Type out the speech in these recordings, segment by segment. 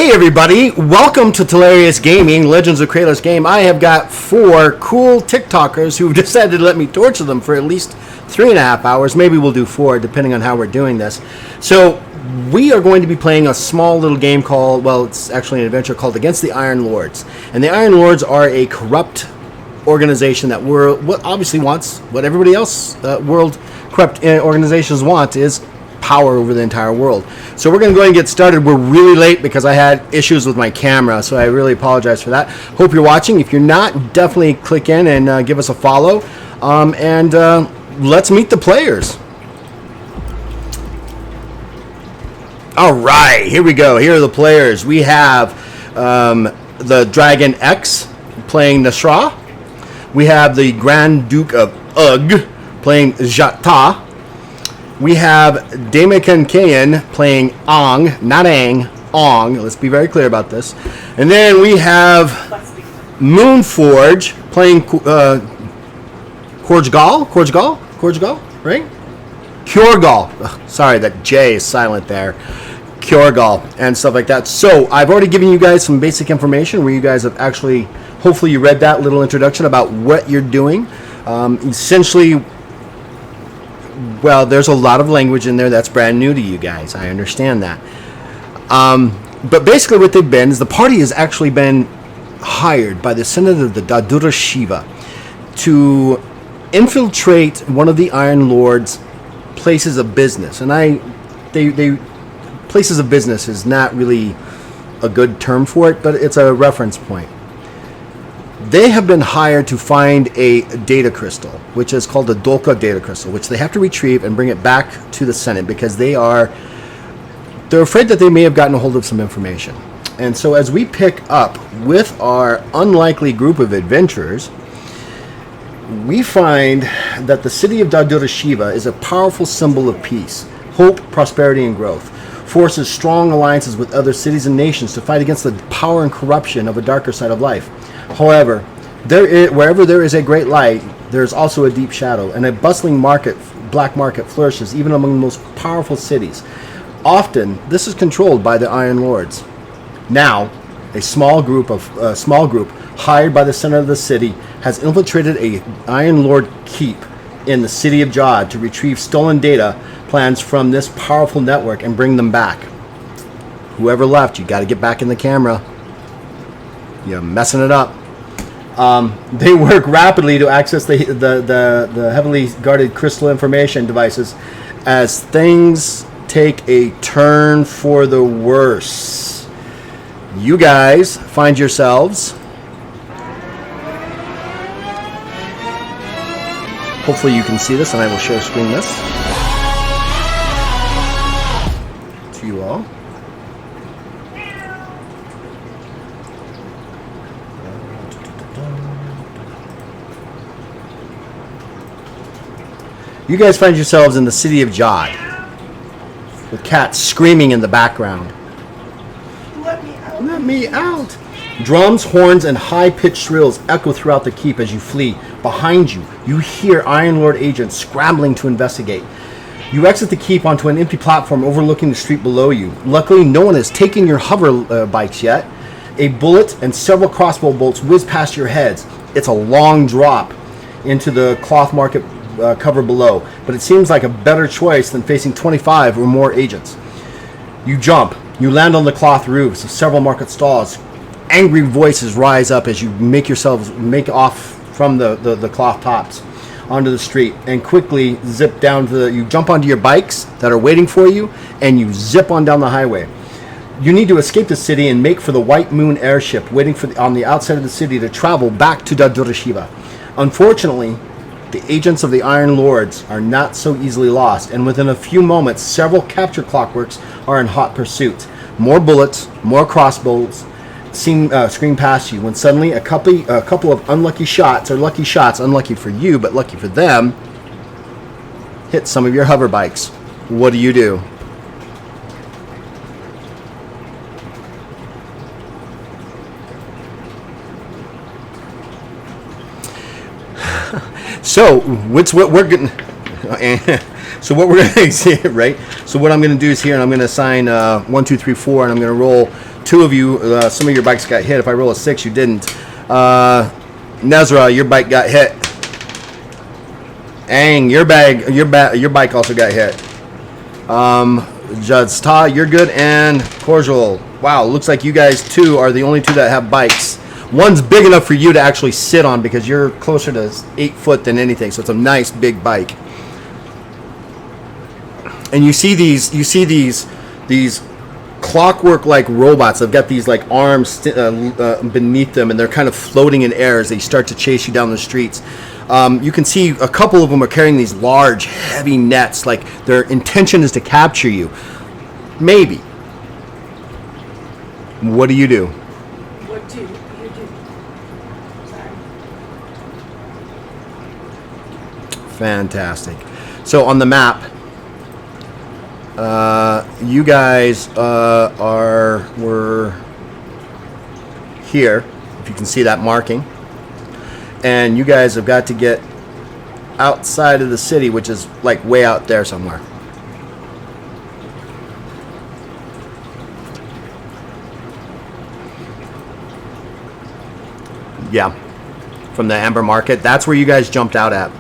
Hey everybody, welcome to Hilarious Gaming, Legends of Kralis game. I have got 4 cool TikTokers who've decided to let me torture them for at least 3.5 hours. Maybe we'll do 4, depending on how we're doing this. So, we are going to be playing a small little game called, well, it's actually an adventure called Against the Iron Lords. And the Iron Lords are a corrupt organization that obviously wants what everybody else, world corrupt organizations want, is power over the entire world. So we're going to go ahead and get started. We're really late because I had issues with my camera, so I really apologize for that. Hope you're watching. If you're not, definitely click in and give us a follow. Let's meet the players. All right, here we go. Here are the players. We have the Dragon X playing Nasra. We have the Grand Duke of Ugg playing Jata. We have Damakan Kayan playing Ong, not Ang, Ong. Let's be very clear about this. And then we have Moonforge playing Korjgal, right? Kjorgal. Sorry, that J is silent there. Kjorgal and stuff like that. So I've already given you guys some basic information where you guys have actually, hopefully you read that little introduction about what you're doing. Essentially, well, there's a lot of language in there that's brand new to you guys. I understand that. But basically what they've been is the party has actually been hired by the Senate of the Dadura Shiva to infiltrate one of the Iron Lords' places of business. And they places of business is not really a good term for it, but it's a reference point. They have been hired to find a data crystal, which is called the Dolka data crystal, which they have to retrieve and bring it back to the Senate because they're afraid that they may have gotten a hold of some information. And so as we pick up with our unlikely group of adventurers, we find that the city of Dadura Shiva is a powerful symbol of peace, hope, prosperity, and growth. Forces strong alliances with other cities and nations to fight against the power and corruption of a darker side of life. However, wherever there is a great light, there is also a deep shadow, and a bustling black market flourishes even among the most powerful cities. Often, this is controlled by the Iron Lords. Now, a small group hired by the center of the city has infiltrated a Iron Lord keep in the city of Jod to retrieve stolen data plans from this powerful network and bring them back. Whoever left, you got to get back in the camera. You're messing it up. They work rapidly to access the heavily guarded crystal information devices as things take a turn for the worse. You guys find yourselves, hopefully you can see this, and I will share screen this to you all. You guys find yourselves in the city of Jod, with cats screaming in the background. Let me out! Let me out! Drums, horns, and high-pitched shrills echo throughout the keep as you flee. Behind you, you hear Iron Lord agents scrambling to investigate. You exit the keep onto an empty platform overlooking the street below you. Luckily, no one has taken your hover bikes yet. A bullet and several crossbow bolts whiz past your heads. It's a long drop into the cloth market cover below, but it seems like a better choice than facing 25 or more agents. You jump. You land on the cloth roofs of several market stalls. Angry voices rise up as you make off from the cloth tops onto the street and quickly zip down to you jump onto your bikes that are waiting for you and you zip on down the highway. You need to escape the city and make for the White Moon airship waiting on the outside of the city to travel back to Dadura Shiva. Unfortunately, the agents of the Iron Lords are not so easily lost, and within a few moments, several capture clockworks are in hot pursuit. More bullets, more crossbows scream past you when suddenly a couple of unlucky shots, or lucky shots, unlucky for you, but lucky for them, hit some of your hover bikes. What do you do? So, what we're going to see, right? So what I'm going to do is here, and I'm going to assign 1, 2, 3, 4, and I'm going to roll two of you, some of your bikes got hit. If I roll a 6, you didn't. Nezra, your bike got hit. Ang, your bike also got hit. Jadsta, you're good, and Cordial. Wow, looks like you guys two are the only two that have bikes. One's big enough for you to actually sit on because you're closer to 8 foot than anything, so it's a nice big bike. And you see these clockwork like robots. They've got these like arms beneath them, and they're kind of floating in air as they start to chase you down the streets. You can see a couple of them are carrying these large, heavy nets. Like their intention is to capture you. Maybe. What do you do? What do you do? Sorry. Fantastic. So on the map, you guys were here. If you can see that marking. And you guys have got to get outside of the city, which is like way out there somewhere. Yeah, from the Amber Market. That's where you guys jumped out at.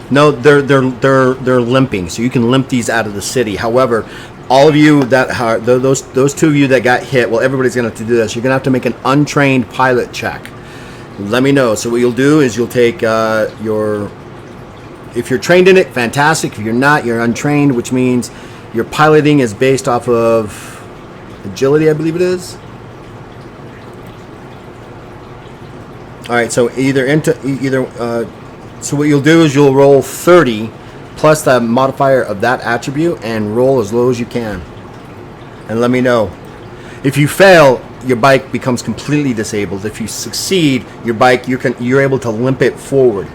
No, they're limping, so you can limp these out of the city. However, all of you that are those two of you that got hit, well, everybody's gonna have to do this. You're gonna have to make an untrained pilot check. Let me know. So what you'll do is you'll take if you're trained in it, fantastic. If you're not, you're untrained, which means your piloting is based off of agility, I believe it is. All right, so so what you'll do is you'll roll 30 plus the modifier of that attribute and roll as low as you can. And let me know. If you fail, your bike becomes completely disabled. If you succeed, your bike you're able to limp it forward.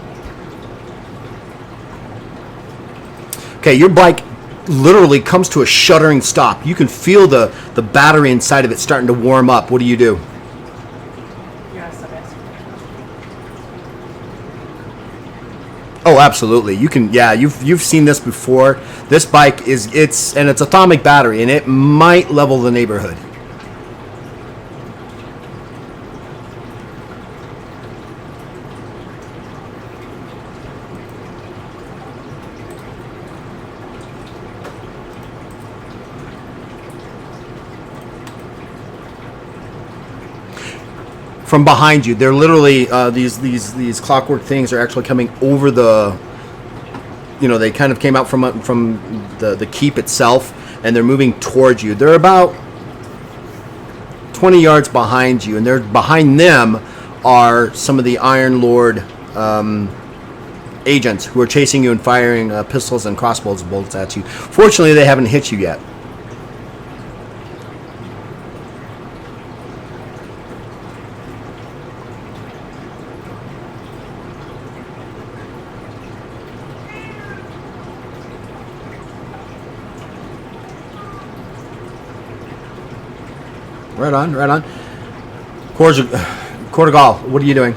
Okay, your bike literally comes to a shuddering stop. You can feel the battery inside of it starting to warm up. What do you do? Oh, absolutely. You can. Yeah, you've seen this before. This bike it's atomic battery, and it might level the neighborhood. From behind you, they're literally these clockwork things are actually coming over the. They kind of came out from the keep itself, and they're moving towards you. They're about 20 yards behind you, and they're behind them are some of the Iron Lord agents who are chasing you and firing pistols and crossbows bolts at you. Fortunately, they haven't hit you yet. Right on. Cordigal, what are you doing?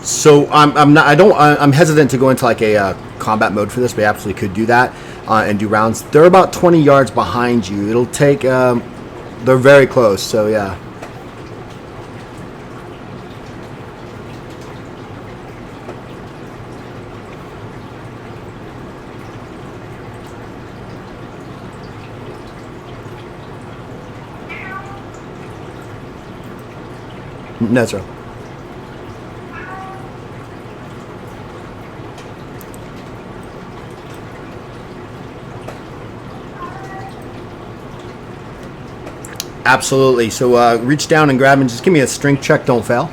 So I'm hesitant to go into like a combat mode for this, but I absolutely could do that and do rounds. They're about 20 yards behind you. It'll take. They're very close, so yeah. Nezra. Absolutely. So reach down and grab and just give me a strength check. Don't fail.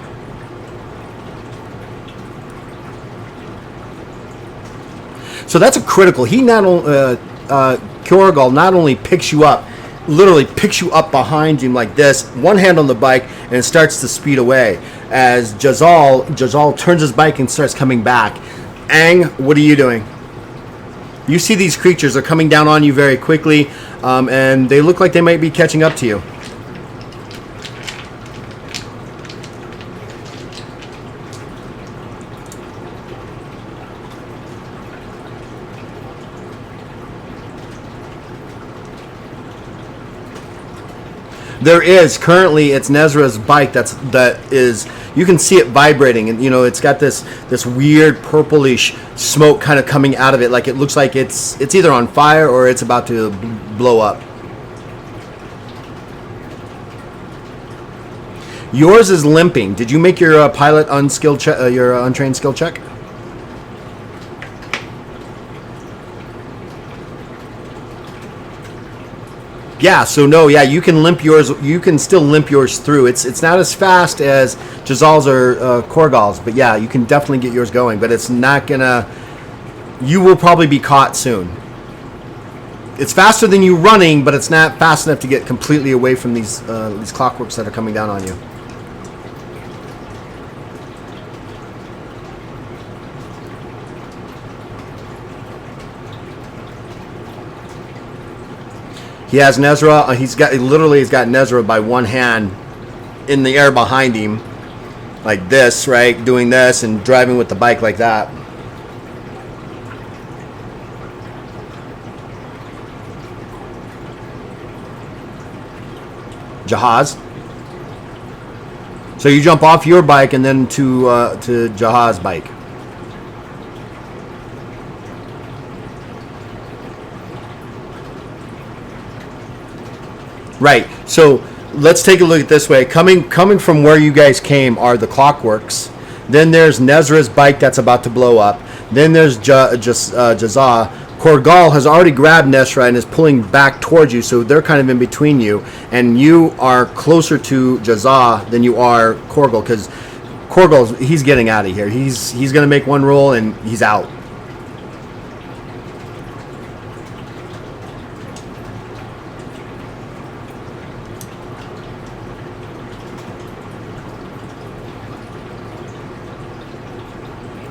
So that's a critical. He not only Kjorgal not only picks you up, literally picks you up behind him like this, one hand on the bike, and starts to speed away. As Jazal turns his bike and starts coming back. Ang, what are you doing? You see these creatures are coming down on you very quickly, and they look like they might be catching up to you. There is currently, it's Nezra's bike that is, you can see it vibrating, and it's got this weird purplish smoke kind of coming out of it, like it looks like it's either on fire or it's about to blow up. Yours is limping. Did you make your pilot unskilled check, your untrained skill check? Yeah, so no, yeah, you can limp yours. You can still limp yours through. It's not as fast as Jazal's or Korgal's, but yeah, you can definitely get yours going. But it's not gonna. You will probably be caught soon. It's faster than you running, but it's not fast enough to get completely away from these clockworks that are coming down on you. He has Nezra. He's got Nezra by one hand in the air behind him, like this, right? Doing this and driving with the bike like that. Jahaz. So you jump off your bike and then to Jahaz's bike. Right. So let's take a look at this way. Coming from where you guys came are the clockworks. Then there's Nezra's bike that's about to blow up. Then there's Jazza. Korgal has already grabbed Nezra and is pulling back towards you, so they're kind of in between you. And you are closer to Jazza than you are Korgal, because Korgal, he's getting out of here. He's going to make one roll and he's out.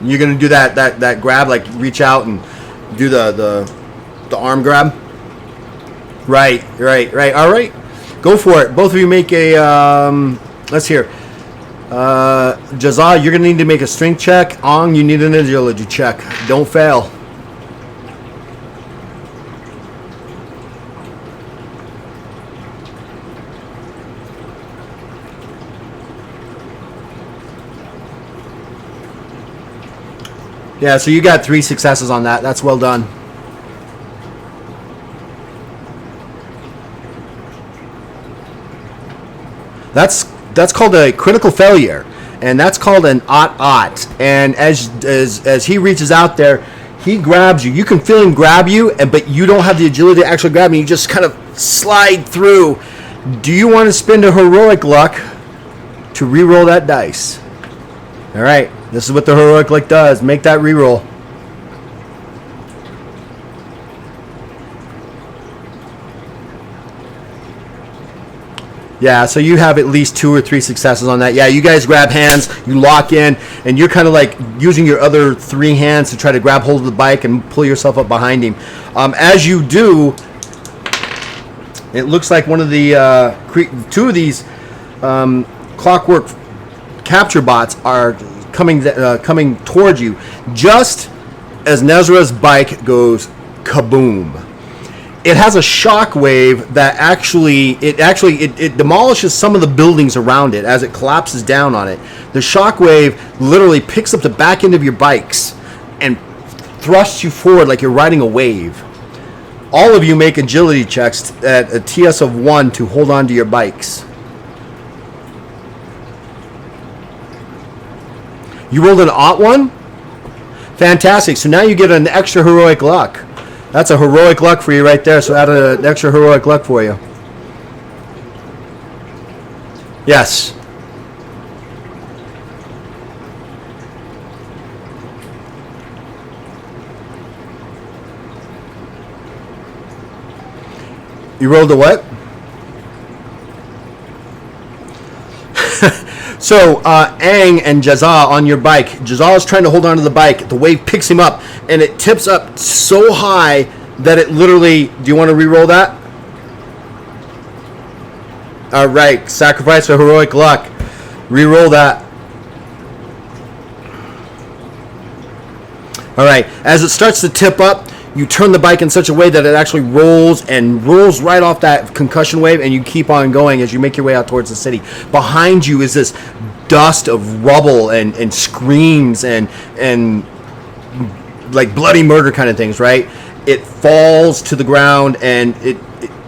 You're gonna do that grab, like reach out and do the arm grab. Right. All right, go for it. Both of you make a let's hear. Jazza, you're gonna need to make a strength check. Ong, you need an agility check. Don't fail. Yeah, so you got 3 successes on that. That's well done. That's called a critical failure, and that's called an ot. And as he reaches out there, he grabs you. You can feel him grab you, but you don't have the agility to actually grab him. You just kind of slide through. Do you want to spend a heroic luck to re-roll that dice? All right. This is what the heroic luck does. Make that reroll. Yeah, so you have at least 2 or 3 successes on that. Yeah, you guys grab hands, you lock in, and you're kind of like using your other 3 hands to try to grab hold of the bike and pull yourself up behind him. As you do, it looks like one of the 2 of these clockwork capture bots are coming towards you, just as Nezra's bike goes kaboom. It has a shock wave that actually demolishes some of the buildings around it as it collapses down on it. The shock wave literally picks up the back end of your bikes and thrusts you forward like you're riding a wave. All of you make agility checks at a TS of 1 to hold on to your bikes. You rolled an ot 1? Fantastic. So now you get an extra heroic luck. That's a heroic luck for you right there. So add an extra heroic luck for you. Yes. You rolled a what? So Aang and Jazza on your bike. Jazza is trying to hold on to the bike. The wave picks him up, and it tips up so high that it literally... Do you want to re-roll that? All right. Sacrifice for heroic luck. Re-roll that. All right. As it starts to tip up, you turn the bike in such a way that it actually rolls right off that concussion wave, and you keep on going as you make your way out towards the city. Behind you is this dust of rubble and screams and like bloody murder kind of things, right? It falls to the ground, and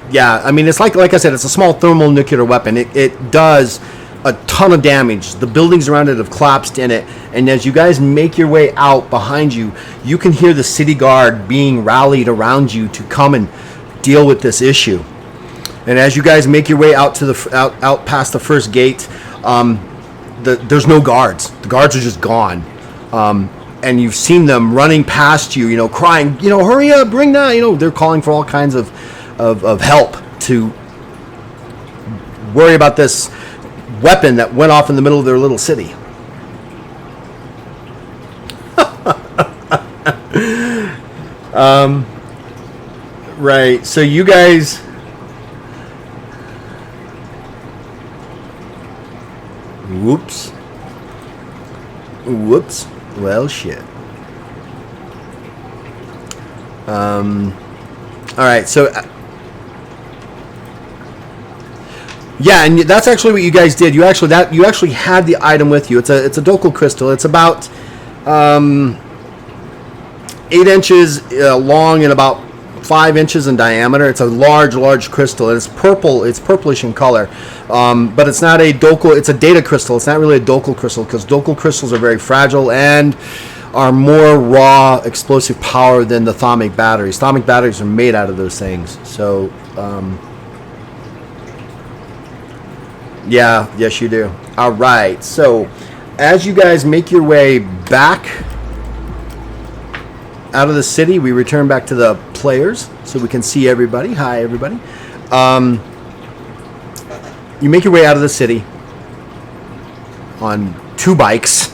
yeah, I mean, it's like I said, it's a small thermonuclear weapon. It does a ton of damage. The buildings around it have collapsed in it, and as you guys make your way out behind you, you can hear the city guard being rallied around you to come and deal with this issue. And as you guys make your way out to the out past the first gate, there's no guards. The guards are just gone, and you've seen them running past you, crying, hurry up, bring that, they're calling for all kinds of help to worry about this weapon that went off in the middle of their little city. Right, so you guys... Whoops. Well, shit. All right, so... Yeah, and that's actually what you guys did. You actually had the item with you. It's a Dokul crystal. It's about 8 inches long and about 5 inches in diameter. It's a large crystal. And it's purple. It's purplish in color, but it's not a Dokul. It's a data crystal. It's not really a Dokul crystal because Dokul crystals are very fragile and are more raw explosive power than the thermic batteries. Thermic batteries are made out of those things. So. Yeah, yes you do. All right, so as you guys make your way back out of the city, we return back to the players so we can see everybody. Hi, everybody. You make your way out of the city on 2 bikes.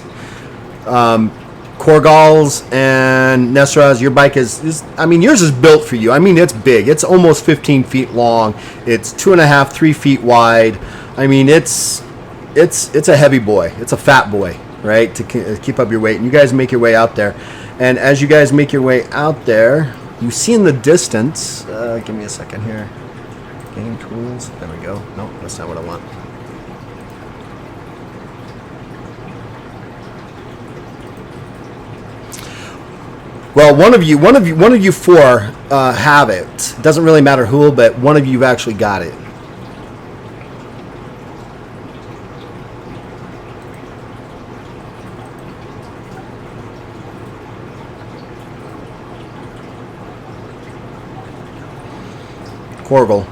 Korgal's and Nesra's, your bike is I mean, yours is built for you. I mean, it's big. It's almost 15 feet long. It's 2.5, 3 feet wide. I mean, it's a heavy boy. It's a fat boy, right? To keep up your weight. And you guys make your way out there. And as you guys make your way out there, you see in the distance. Give me a second here. Game tools. There we go. No, that's not what I want. Well, one of you 4 have it. It doesn't really matter who, but one of you actually got it. Kurgal.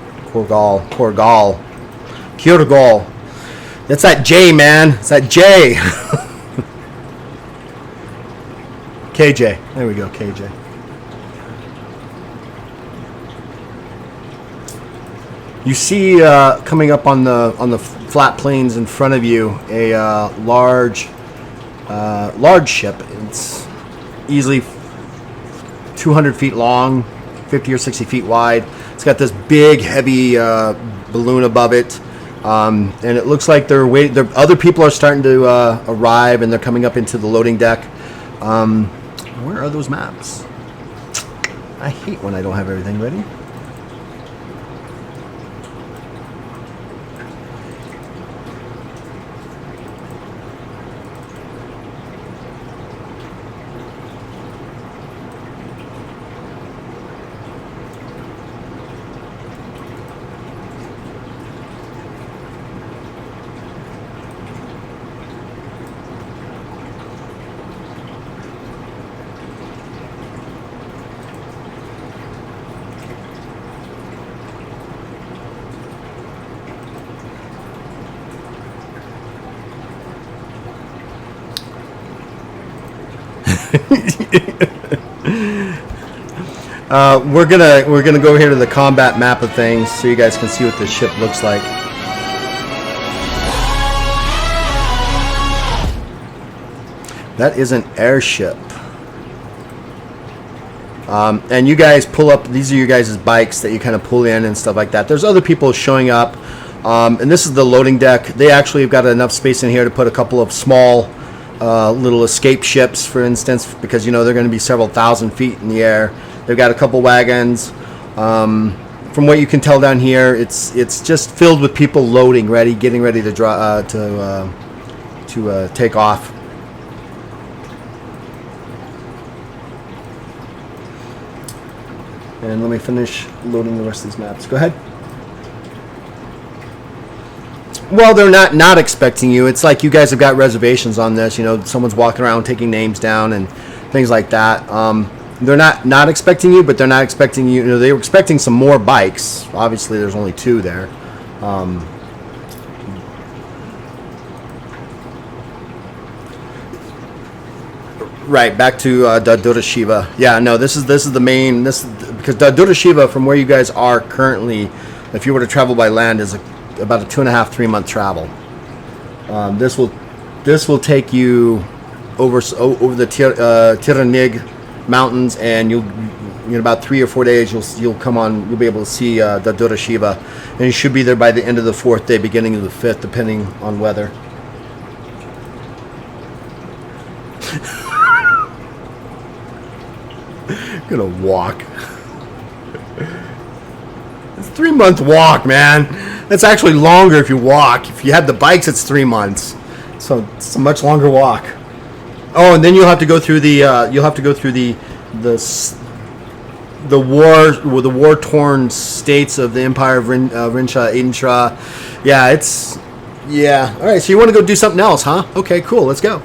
That's that J, man. It's that J. KJ. There we go, KJ. You see coming up on the flat plains in front of you a large ship. It's easily 200 feet long, 50 or 60 feet wide. It's got this big, heavy balloon above it, and it looks like they're waiting. Other people are starting to arrive, and they're coming up into the loading deck. Where are those maps? I hate when I don't have everything ready. We're gonna go here to the combat map of things so you guys can see what this ship looks like. That is an airship. And you guys pull up. These are your guys' bikes that you kind of pull in and stuff like that. There's other people showing up. And this is the loading deck. They actually have got enough space in here to put a couple of small little escape ships, for instance, because, you know, they're going to be several thousand feet in the air. They've got a couple wagons. From what you can tell down here, it's just filled with people loading, getting ready to take off. And let me finish loading the rest of these maps. Go ahead. Well, they're not expecting you. It's like you guys have got reservations on this. You know, someone's walking around taking names down and things like that. They're not expecting you, but they're not expecting you. You know, they were expecting some more bikes. Obviously, there's only 2 there. Right, back to Dadura Shiva. Yeah, no, this is the main. Because Dadura Shiva, from where you guys are currently, if you were to travel by land, is about a 2.5-3 month travel. This will take you over the Tiranig Mountains, and you'll in about 3 or 4 days you'll be able to see Dadura Shiva, and you should be there by the end of the 4th day, beginning of the 5th, depending on weather. Gonna walk. It's a 3-month walk, man. That's actually longer if you walk. If you have the bikes, it's 3 months. So it's a much longer walk. Oh, and then you'll have to go through the war-torn states of the Empire of Rincha, Intra. Yeah. All right. So you want to go do something else, huh? Okay, cool. Let's go.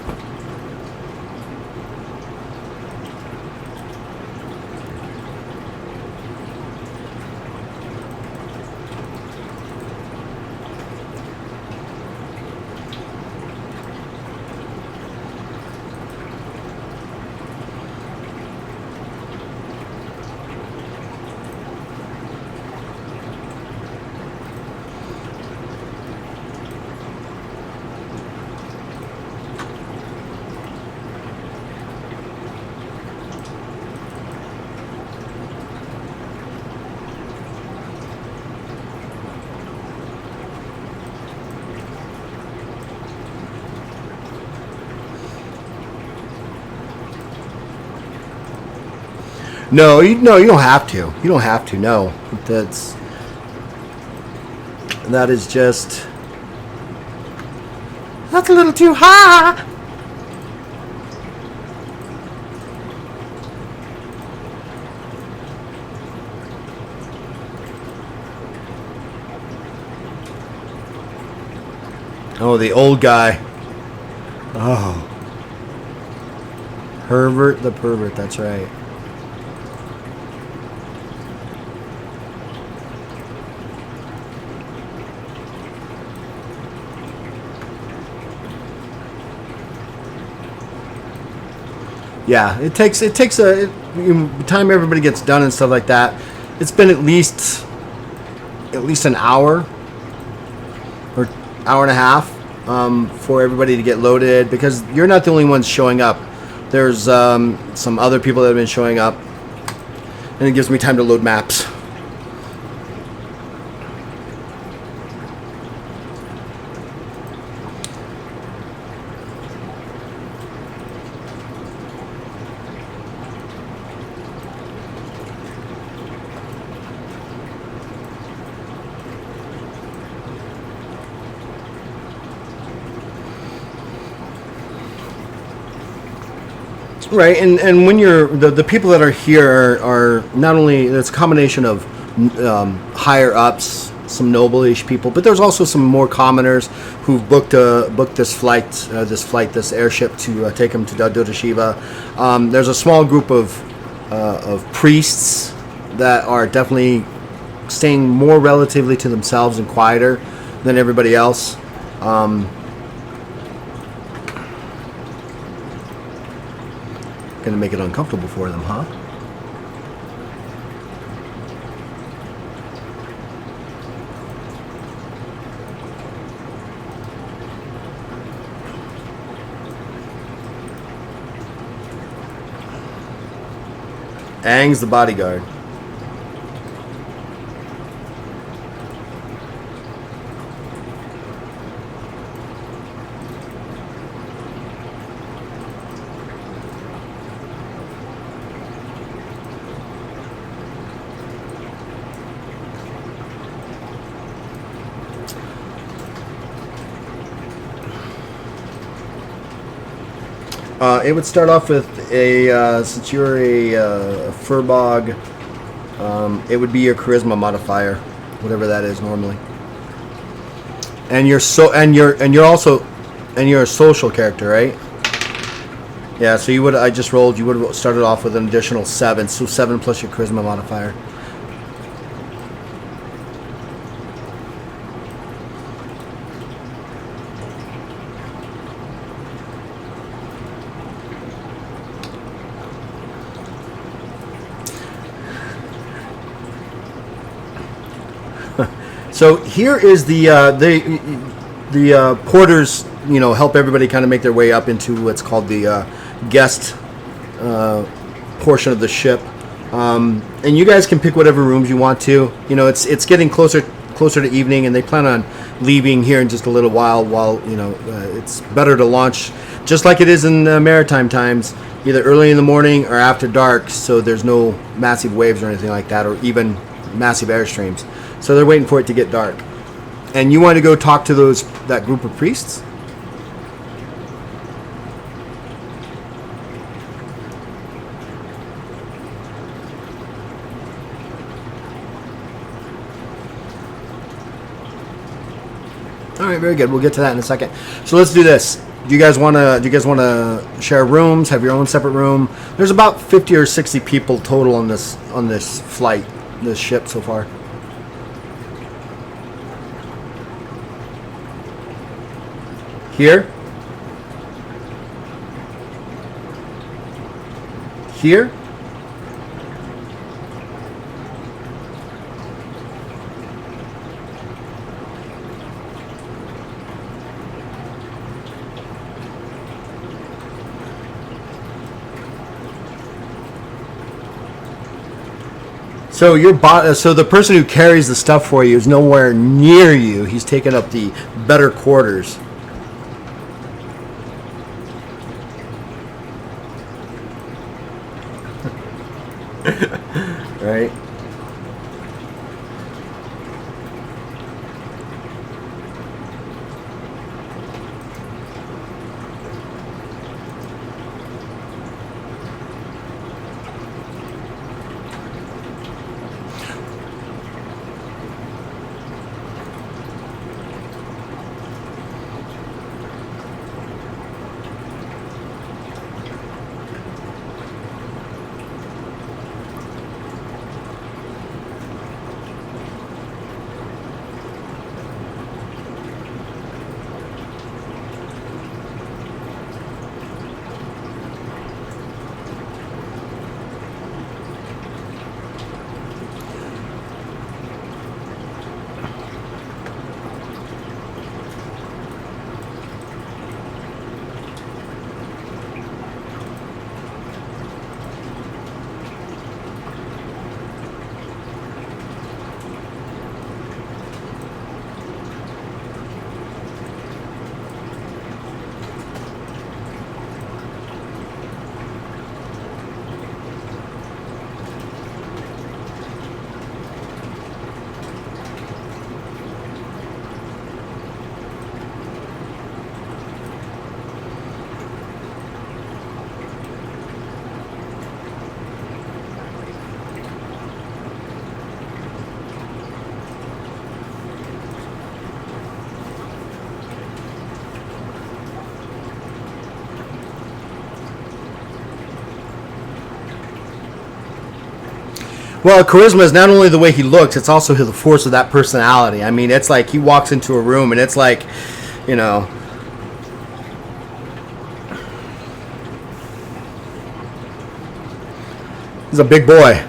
No, you don't have to. You don't have to. No, that is just. That's a little too high. Oh, the old guy. Oh. Herbert the pervert, that's right. Yeah, it takes by the time everybody gets done and stuff like that, it's been at least an hour or hour and a half for everybody to get loaded, because you're not the only ones showing up. There's some other people that have been showing up, and it gives me time to load maps. Right, and when you're the people that are here are not only, it's a combination of higher ups, some noble-ish people, but there's also some more commoners who've booked this airship to take them to Dadura Shiva. There's a small group of priests that are definitely staying more relatively to themselves and quieter than everybody else. Going to make it uncomfortable for them, huh? Aang's the bodyguard. It would start off with since you're a furbog, it would be your charisma modifier, whatever that is normally. And you're a social character, right? Yeah, so you would have started off with an additional 7, so 7 plus your charisma modifier. So here is the porters, help everybody kind of make their way up into what's called the guest portion of the ship, and you guys can pick whatever rooms you want to. It's getting closer to evening, and they plan on leaving here in just a little while. It's better to launch just like it is in the maritime times, either early in the morning or after dark, so there's no massive waves or anything like that, or even massive airstreams. So they're waiting for it to get dark. And you want to go talk to that group of priests? All right, very good. We'll get to that in a second. So let's do this. Do you guys want to share rooms? Have your own separate room? There's about 50 or 60 people total on this flight, this ship so far. Here. Here. So so the person who carries the stuff for you is nowhere near you. He's taken up the better quarters. Right? Well, charisma is not only the way he looks, it's also the force of that personality. I mean, it's like he walks into a room and it's like, he's a big boy.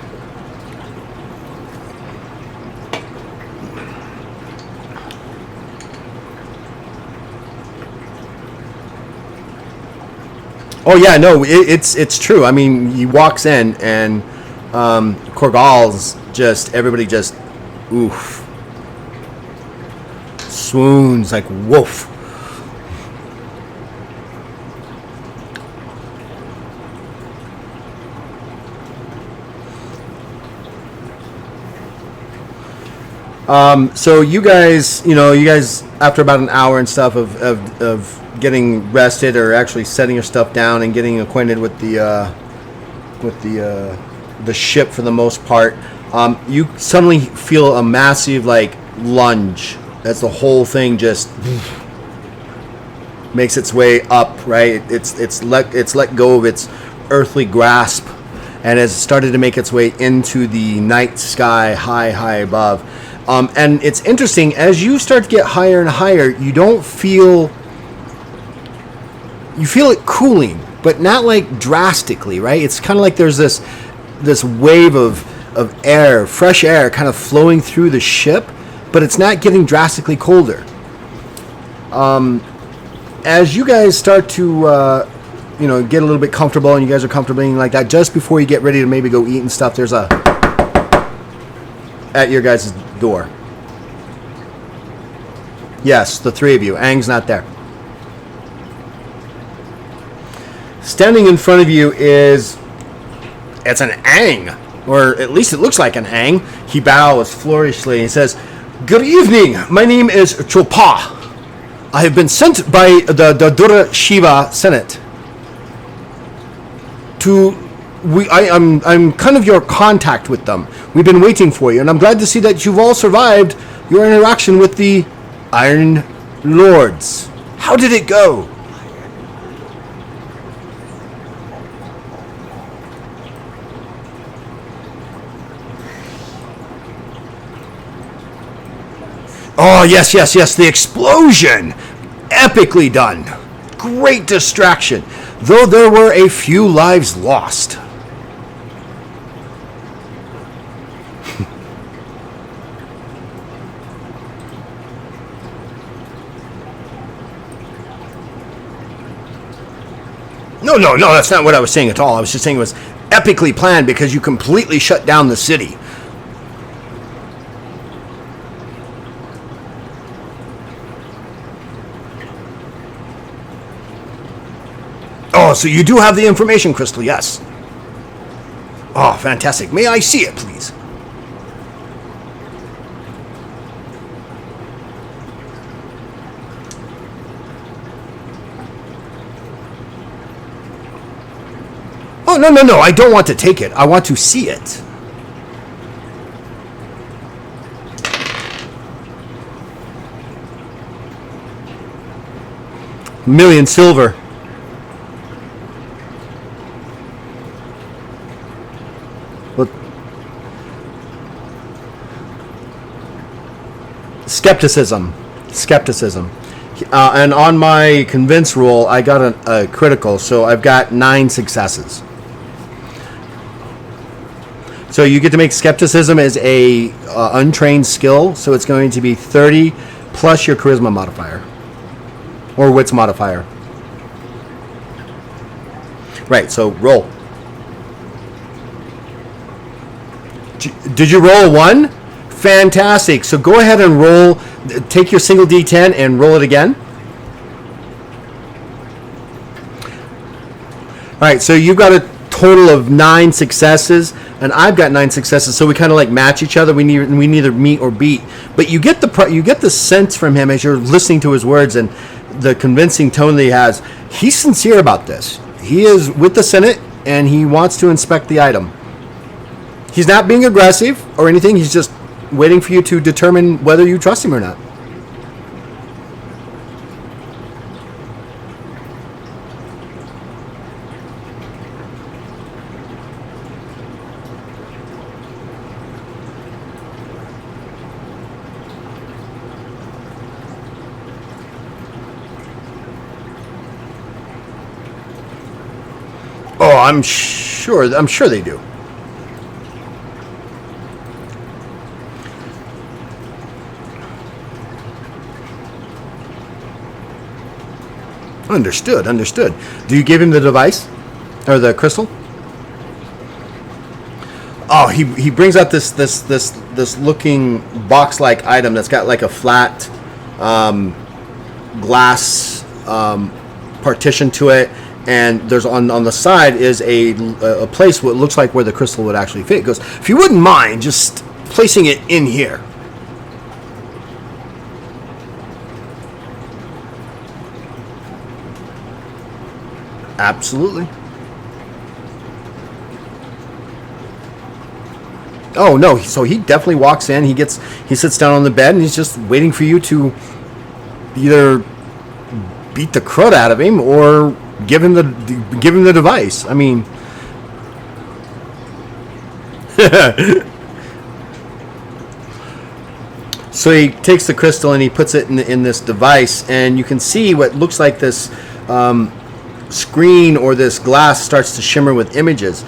Oh yeah, no, it's true. I mean, he walks in and Korgal's just, everybody just, oof. Swoons like woof. So you guys, after about an hour and stuff of getting rested or actually setting your stuff down and getting acquainted with the ship for the most part, you suddenly feel a massive lunge as the whole thing just makes its way up. Right, it's let go of its earthly grasp and has started to make its way into the night sky high above. And it's interesting, as you start to get higher and higher, you feel it cooling, but not drastically, right? It's kind of like there's this wave of air, fresh air kind of flowing through the ship, but it's not getting drastically colder. As you guys start to get a little bit comfortable, and you guys are comfortable being like that, just before you get ready to maybe go eat and stuff, there's at your guys' door. Yes, the three of you. Aang's not there. Standing in front of you it's an Aang, or at least it looks like an Aang. He bows flourishly and says, "Good evening. My name is Chopa. I have been sent by the Dura Shiva Senate I'm kind of your contact with them. We've been waiting for you, and I'm glad to see that you've all survived your interaction with the Iron Lords. How did it go?" "Oh, yes, the explosion! Epically done. Great distraction, though there were a few lives lost." No, that's not what I was saying at all. I was just saying it was epically planned because you completely shut down the city. Oh, so you do have the information, Crystal, yes. Oh, fantastic. May I see it, please? Oh, no, I don't want to take it. I want to see it. Million silver. Well, skepticism. And on my convince roll, I got a critical, so I've got 9 successes. So you get to make skepticism as a untrained skill, so it's going to be 30 plus your charisma modifier. Or wits modifier. Right, so roll. Did you roll a 1? Fantastic. So go ahead and roll. Take your single D10 and roll it again. All right, so you've got a total of 9 successes, and I've got 9 successes. So we kind of like match each other. We neither meet or beat. But you get the sense from him as you're listening to his words and the convincing tone that he has. He's sincere about this. He is with the Senate, and he wants to inspect the item. He's not being aggressive or anything. He's just waiting for you to determine whether you trust him or not. Oh, I'm sure they do. Understood. Do you give him the device? Or the crystal? he brings out this looking box-like item that's got like a flat glass partition to it, and there's on the side is a place what looks like where the crystal would actually fit. He goes, if you wouldn't mind just placing it in here. Absolutely. Oh no! So he definitely walks in. He sits down on the bed, and he's just waiting for you to either beat the crud out of him or give him the device. I mean, so he takes the crystal and he puts it in this device, and you can see what looks like this screen or this glass starts to shimmer with images.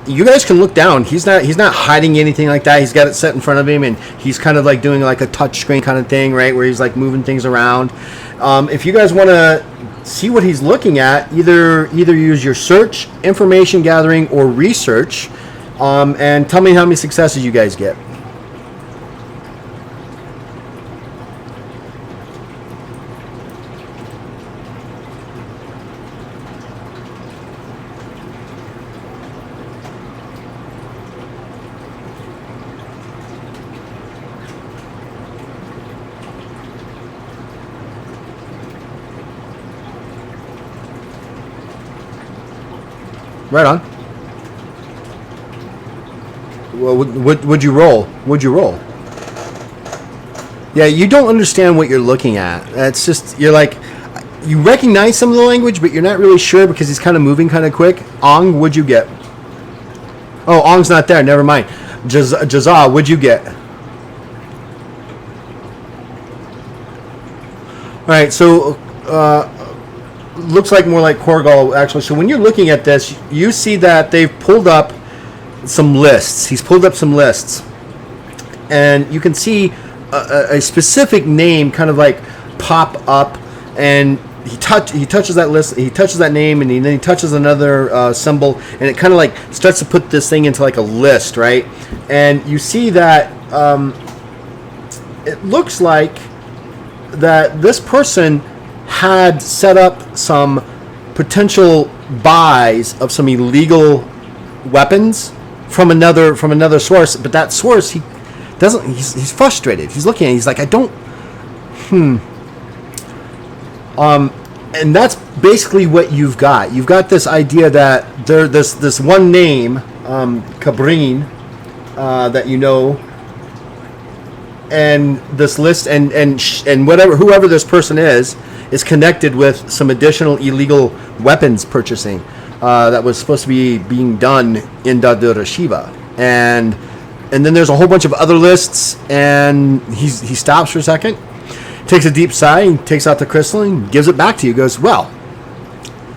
You guys can look down. He's not hiding anything like that. He's got it set in front of him, and he's kind of like doing like a touch screen kind of thing, right, where he's like moving things around. If you guys want to see what he's looking at, either use your search, information gathering, or research, and tell me how many successes you guys get. Right on. Well, would you roll? Would you roll? Yeah, you don't understand what you're looking at. It's just, you're like, you recognize some of the language, but you're not really sure because he's kind of moving kind of quick. Ong, what'd you get? Oh, Ong's not there. Never mind. Jazza, what'd you get? All right, so looks like more like Korgal, actually. So when you're looking at this, you see that they've pulled up some lists. He's pulled up some lists, and you can see a specific name kind of like pop up, and he touches that list, he touches that name, and then he touches another symbol, and it kind of like starts to put this thing into like a list, right? And you see that it looks like that this person had set up some potential buys of some illegal weapons from another source, but that source he's frustrated. He's looking at it, he's like, I don't and that's basically what you've got. You've got this idea that this one name, Cabrin, that you know, and this list and whoever this person is connected with some additional illegal weapons purchasing that was supposed to be being done in Dadura Shiva. And then there's a whole bunch of other lists, and he stops for a second, takes a deep sigh, and takes out the crystal and gives it back to you. He goes, well,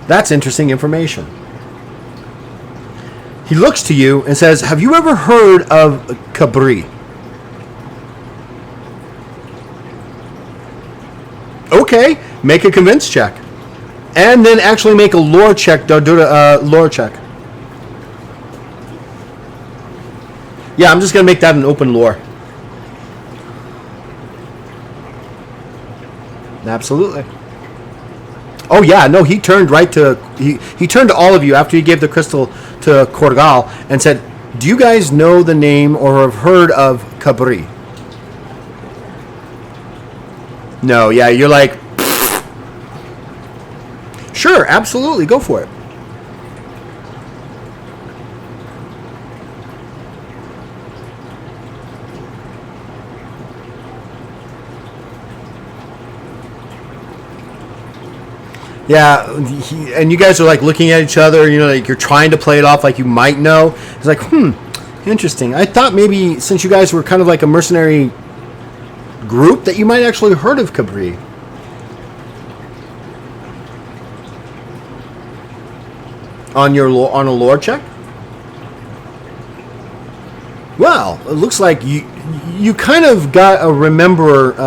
that's interesting information. He looks to you and says, have you ever heard of Cabri? Okay, make a convince check. And then actually make a lore check, lore check. Yeah, I'm just going to make that an open lore. Absolutely. Oh yeah, no, he turned right to he turned to all of you after he gave the crystal to Korgal and said, "Do you guys know the name or have heard of Cabri?" No, yeah, you're like, sure, absolutely, go for it. Yeah, and you guys are like looking at each other, you know, like you're trying to play it off like you might know. It's like, interesting. I thought maybe since you guys were kind of like a mercenary group that you might actually heard of Cabri. On a lore check? Well, it looks like you kind of got a remembrance,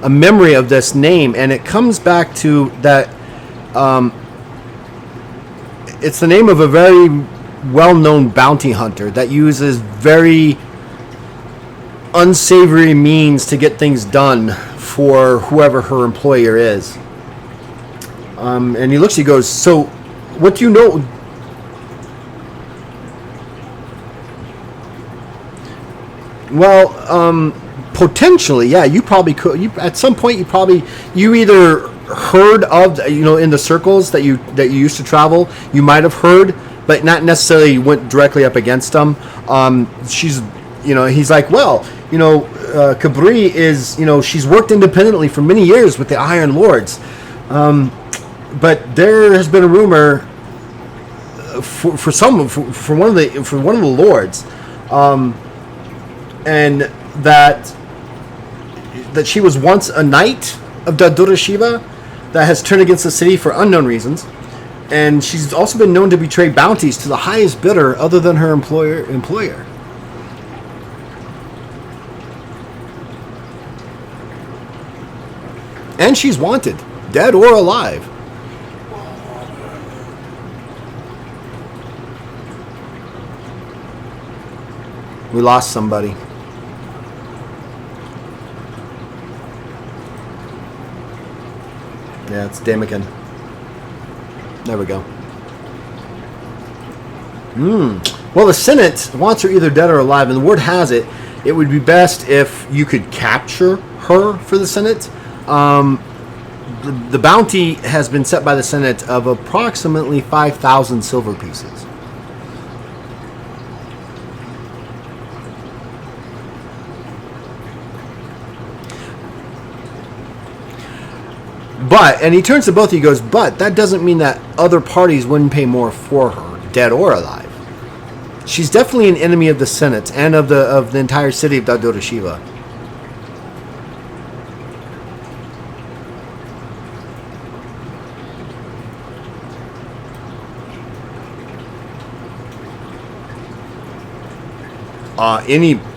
a memory of this name, and it comes back to that. It's the name of a very well-known bounty hunter that uses very unsavory means to get things done for whoever her employer is. And he looks, he goes, so what do you know? Well, potentially, yeah, you probably could. At some point, you either heard of, in the circles that you used to travel, you might have heard, but not necessarily went directly up against them. He's like, well, Cabri is, she's worked independently for many years with the Iron Lords, but there has been a rumor for one of the lords, and that she was once a knight of Dadura Shiva that has turned against the city for unknown reasons, and she's also been known to betray bounties to the highest bidder other than her employer. And she's wanted, dead or alive. We lost somebody. Yeah, it's Damican. There we go. Well, the Senate wants her either dead or alive, and the word has it, it would be best if you could capture her for the Senate. The bounty has been set by the Senate of approximately 5,000 silver pieces. And he turns to both of you, goes, but that doesn't mean that other parties wouldn't pay more for her, dead or alive. She's definitely an enemy of the Senate and of the entire city of Dadura Shiva.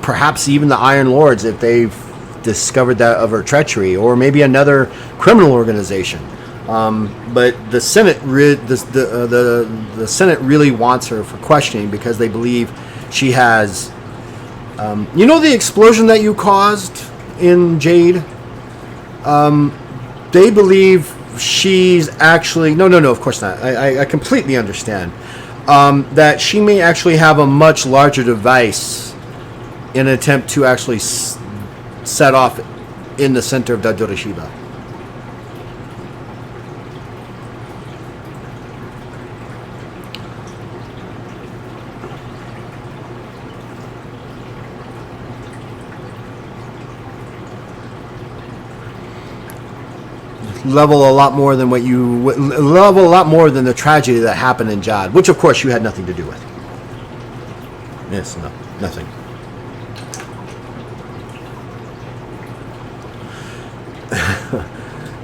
Perhaps even the Iron Lords, if they've discovered that of her treachery, or maybe another criminal organization. But the Senate, the Senate really wants her for questioning because they believe she has. The explosion that you caused in Jade. They believe she's actually no. Of course not. I completely understand that she may actually have a much larger device in an attempt to actually set off in the center of Dadura Shiva. Level a lot more than the tragedy that happened in Jad, which of course you had nothing to do with. Yes, no, nothing.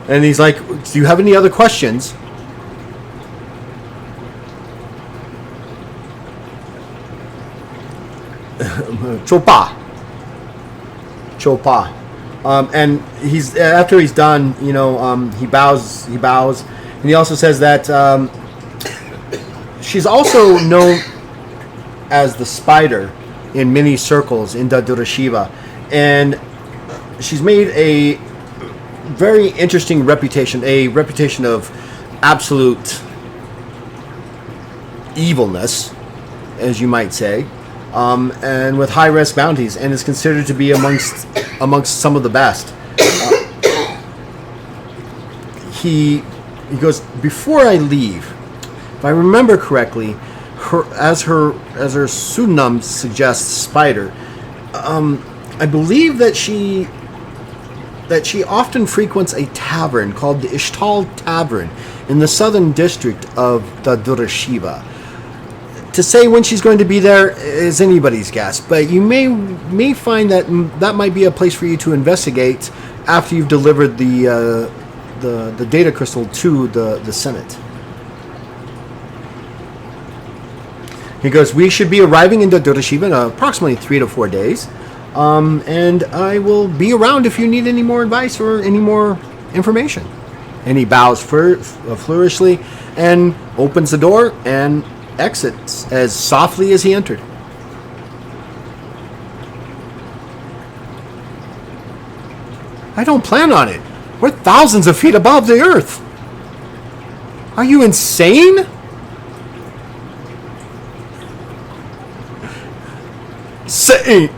And he's like, do you have any other questions? Chopa. And he's after he's done, he bows, and he also says that she's also known as the Spider in many circles in Dadura Shiva, and she's made a very interesting reputation, a reputation of absolute evilness, as you might say, and with high risk bounties, and is considered to be amongst some of the best. He goes, before I leave, if I remember correctly, as her pseudonym suggests, Spider, I believe that she often frequents a tavern called the Ishtal Tavern in the southern district of Dadura Shiva. To say when she's going to be there is anybody's guess, but you may find that might be a place for you to investigate after you've delivered the data crystal to the Senate. He goes, we should be arriving in Dadura Shiva in approximately 3 to 4 days. And I will be around if you need any more advice or any more information. And he bows flourishly and opens the door and exits as softly as he entered. I don't plan on it. We're thousands of feet above the earth. Are you insane? Say.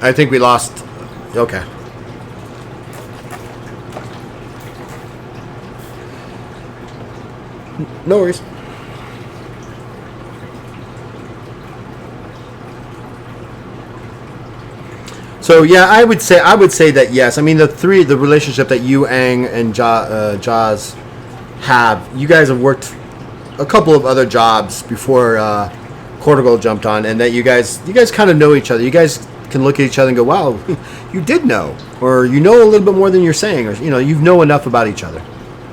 I think we lost. Okay. No worries. So yeah, I would say that yes. I mean the relationship that you, Aang, and Jaws have. You guys have worked a couple of other jobs before Cortigal jumped on, and that you guys kind of know each other. You guys can look at each other and go, wow, you did know, or you know a little bit more than you're saying, or you know enough about each other.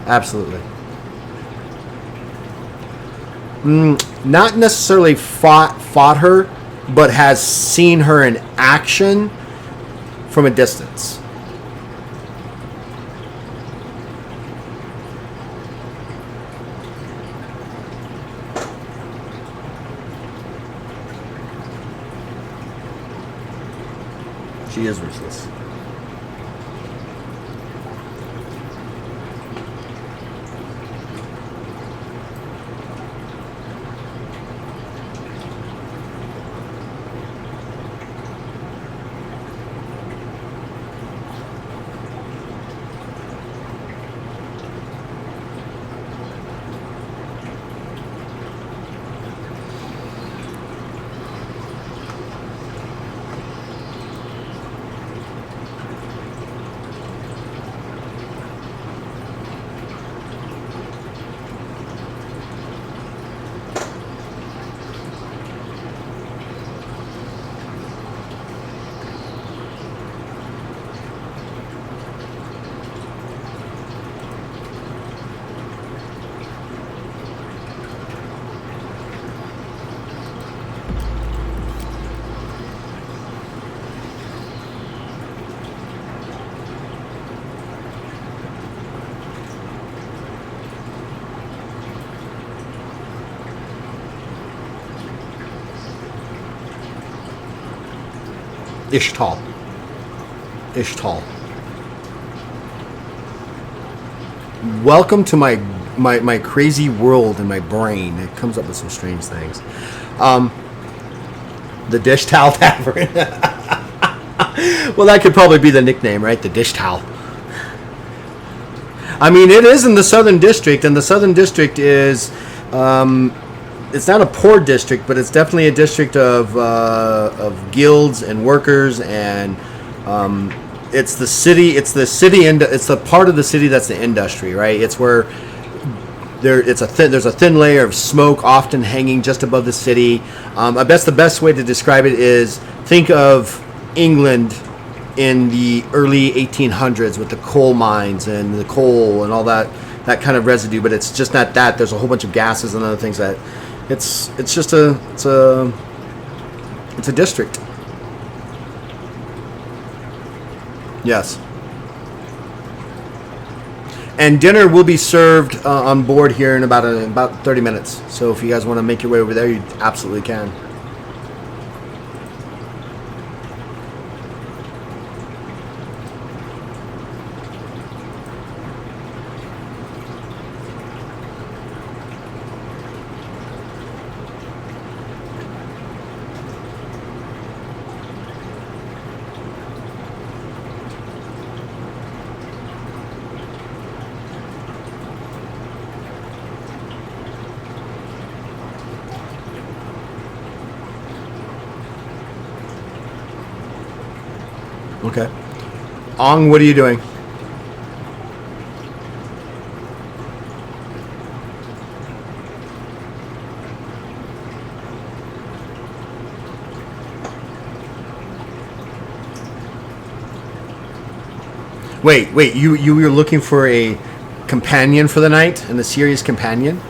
Absolutely. Not necessarily fought her, but has seen her in action from a distance. She is ruthless. Ishtal. Welcome to my crazy world in my brain. It comes up with some strange things. The Dish Towel Tavern. Well, that could probably be the nickname, right? The Dish Towel. I mean, it is in the Southern District, and the Southern District is... it's not a poor district, but it's definitely a district of guilds and workers, and it's the city. It's the city. It's the part of the city that's the industry, right? It's where there's a thin layer of smoke often hanging just above the city. I guess the best way to describe it is think of England in the early 1800s with the coal mines and the coal and all that kind of residue, but it's just not that. There's a whole bunch of gases and other things that. It's a district. Yes. And dinner will be served on board here in about 30 minutes. So if you guys want to make your way over there, you absolutely can. Okay. Ong, what are you doing? Wait. You were looking for a companion for the night, and a serious companion.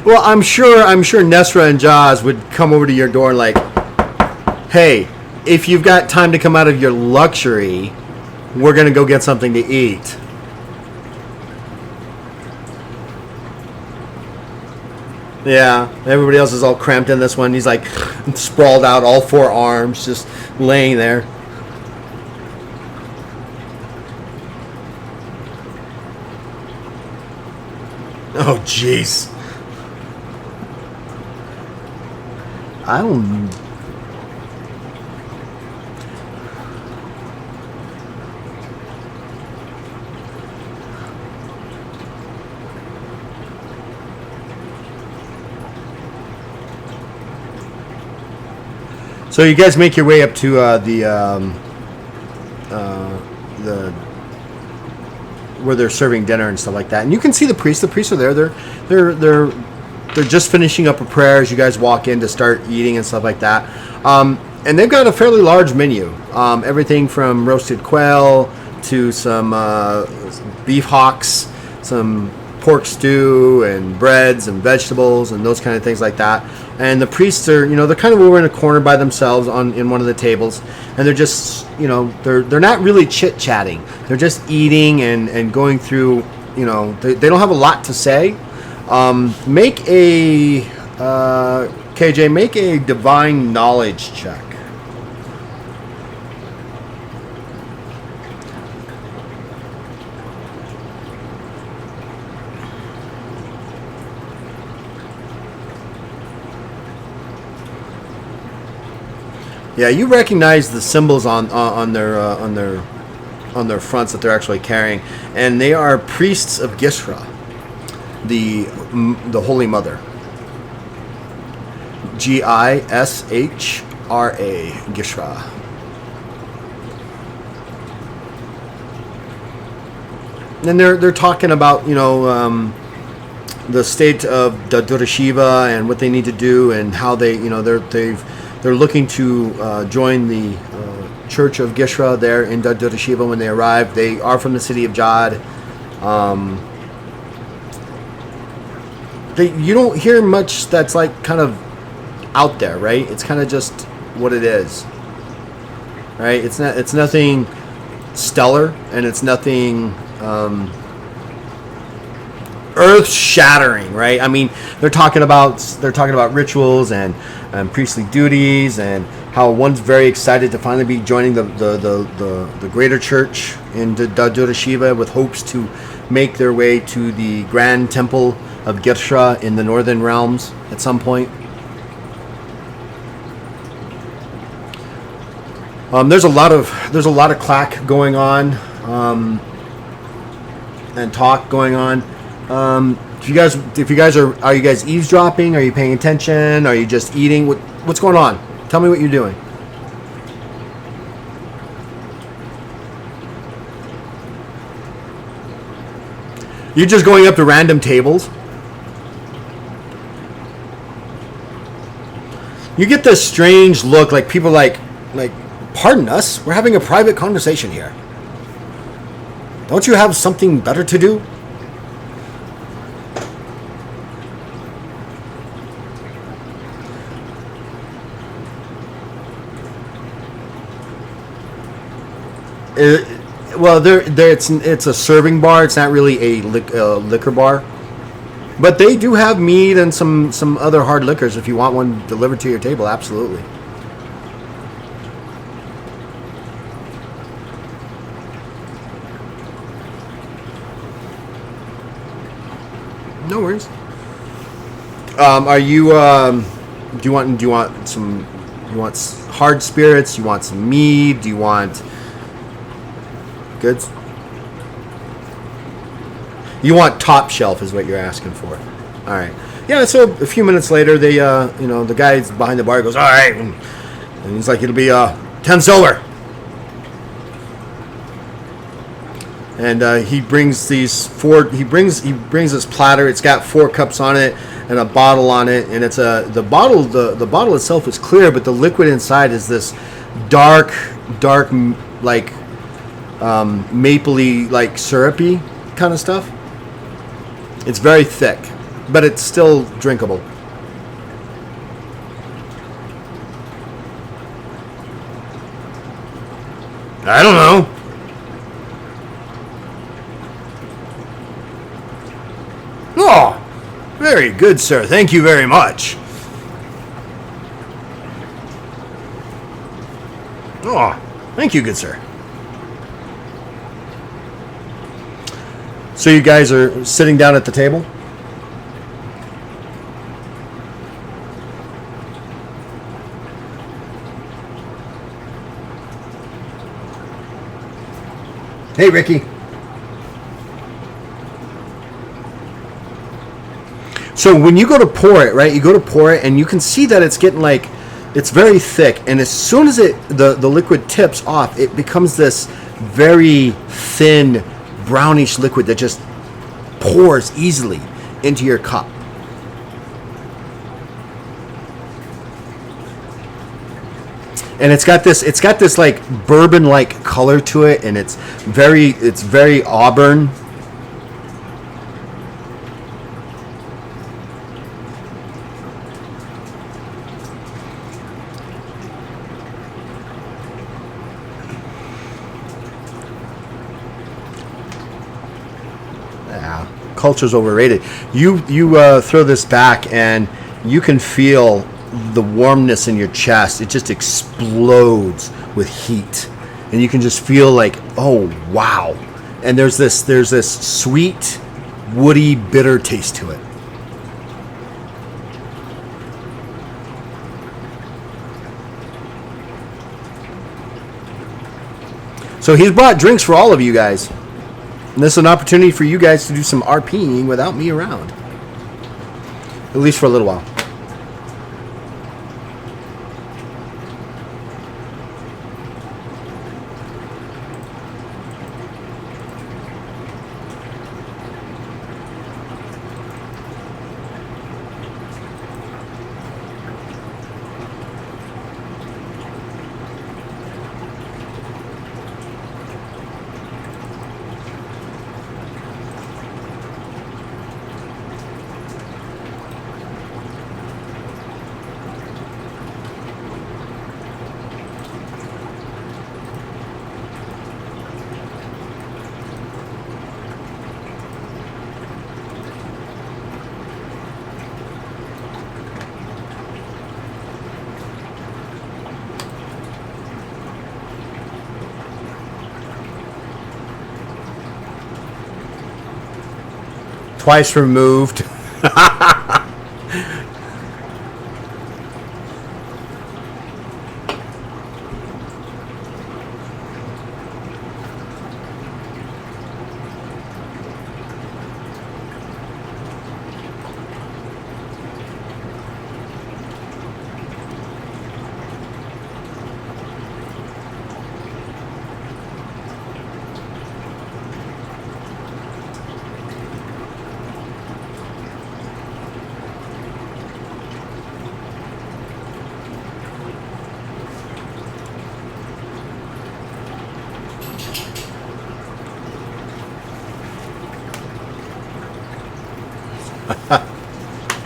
Well, I'm sure Nesra and Jaws would come over to your door and like, hey, if you've got time to come out of your luxury, we're gonna go get something to eat. Yeah, everybody else is all cramped in this one. He's like sprawled out, all four arms, just laying there. Oh, jeez. I don't. So you guys make your way up to the where they're serving dinner and stuff like that, and you can see the priests. The priests are there. They're just finishing up a prayer as you guys walk in to start eating and stuff like that. And they've got a fairly large menu. Everything from roasted quail to some beef hocks, some pork stew and breads and vegetables and those kind of things like that. And the priests are, they're kind of over in a corner by themselves in one of the tables, and they're just, they're not really chit-chatting. They're just eating and going through, they don't have a lot to say. Make a KJ, make a divine knowledge check. Yeah, you recognize the symbols on their fronts that they're actually carrying, and they are priests of Gishra, the Holy Mother. Gishra, Gishra. And they're talking about the state of Dadura Shiva and what they need to do and how they they're looking to join the Church of Gishra there in Dadura Shiva when they arrive. They are from the city of Jad. You don't hear much that's like kind of out there, right? It's kind of just what it is, right? It's nothing stellar, and it's nothing earth-shattering, right? I mean, they're talking about rituals and priestly duties, and how one's very excited to finally be joining the greater church in Dadura Shiva with hopes to make their way to the grand temple of Gishra in the northern realms at some point. There's a lot of clack going on, and talk going on. If you guys are you guys eavesdropping? Are you paying attention? Are you just eating? What's going on? Tell me what you're doing. You're just going up to random tables. You get this strange look, like people like, pardon us, we're having a private conversation here. Don't you have something better to do? It's a serving bar. It's not really a liquor bar, but they do have mead and some other hard liquors if you want one delivered to your table. Absolutely. No worries. Are you? Do you want some? You want hard spirits? You want some mead? Do you want goods? You want top shelf is what you're asking for. All right. Yeah. So a few minutes later, they, the guy behind the bar goes, all right, and he's like, it'll be 10 silver. And he brings these four. He brings this platter. It's got 4 cups on it and a bottle on it, and it's the bottle. The bottle itself is clear, but the liquid inside is this dark, like mapley, like syrupy kind of stuff. It's very thick, but it's still drinkable. I don't know. Oh, very good, sir. Thank you very much. Oh, thank you, good sir. So you guys are sitting down at the table? Hey, Ricky. So when you go to pour it, right, you go to pour it, and you can see that it's getting like, it's very thick. And as soon as the liquid tips off, it becomes this very thin, brownish liquid that just pours easily into your cup. And it's got this like bourbon-like color to it, and it's very auburn. Culture's overrated. You throw this back, and you can feel the warmness in your chest. It just explodes with heat, and you can just feel like, oh wow. And there's this sweet, woody, bitter taste to it. So he's brought drinks for all of you guys. And this is an opportunity for you guys to do some RPing without me around. At least for a little while. Twice removed.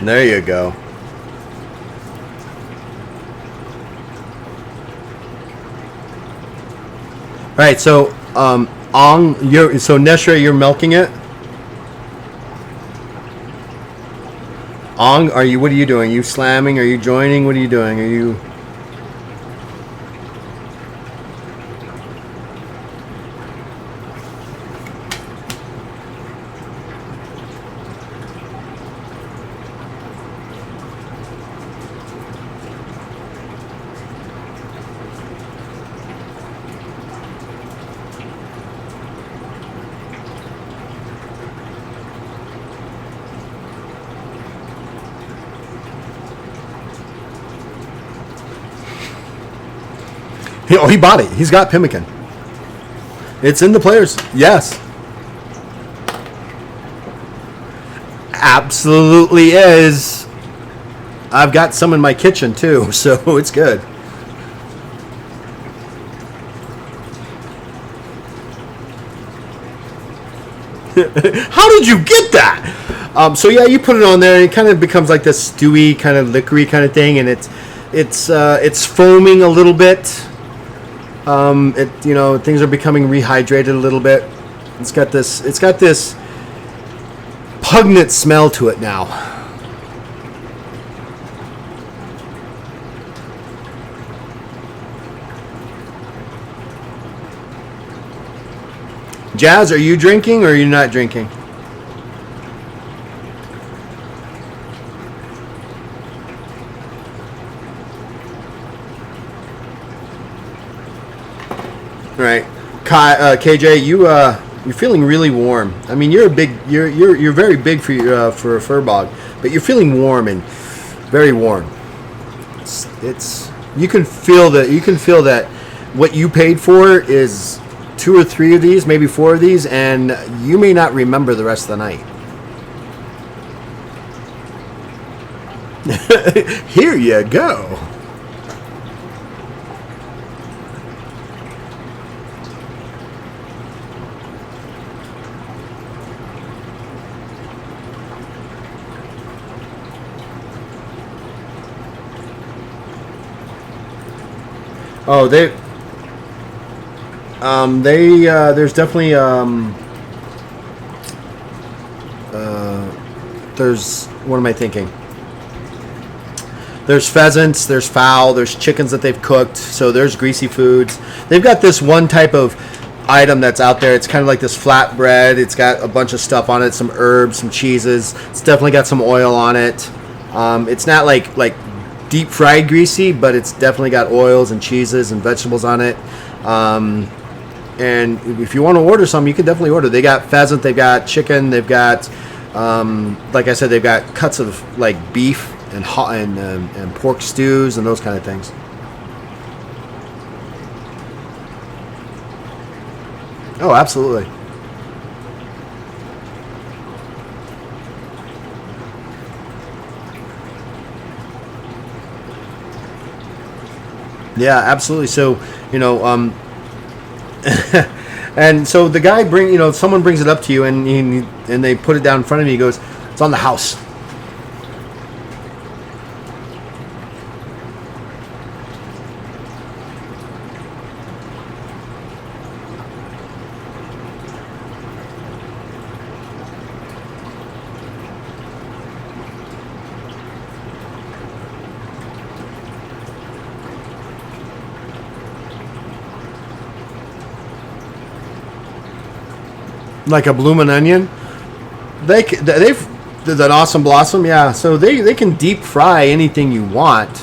There you go. All right, so Neshra, you're milking it. Ong, what are you doing? Are you slamming? Are you joining? What are you doing? Are you? Oh, he bought it. He's got Pimmican. It's in the players. Yes. absolutely is. I've got some in my kitchen too, so it's good. How did you get that? So yeah, you put it on there, and it kind of becomes like this stewy, kind of liquidy kind of thing, and it's foaming a little bit. Things are becoming rehydrated a little bit. It's got this pungent smell to it now. Jazz, are you drinking or are you not drinking? All right, KJ, you're feeling really warm. I mean, you're very big for a fur bog, but you're feeling warm and very warm. It's you can feel that what you paid for is 2 or 3 of these, maybe 4 of these, and you may not remember the rest of the night. Here you go. Oh, there's definitely there's what am I thinking? There's pheasants, there's fowl, there's chickens that they've cooked, so there's greasy foods. They've got this one type of item that's out there. It's kind of like this flatbread. It's got a bunch of stuff on it, some herbs, some cheeses. It's definitely got some oil on it. It's not like deep fried greasy, but it's definitely got oils and cheeses and vegetables on it. And if you want to order some, you can definitely order. They got pheasant, they've got chicken, they've got, like I said, they've got cuts of like beef and pork stews and those kind of things. Oh, absolutely. Yeah, absolutely. So, and so the guy someone brings it up to you, and they put it down in front of you. He goes, "It's on the house." Like a bloomin' onion. They've an awesome blossom, yeah. So they can deep fry anything you want.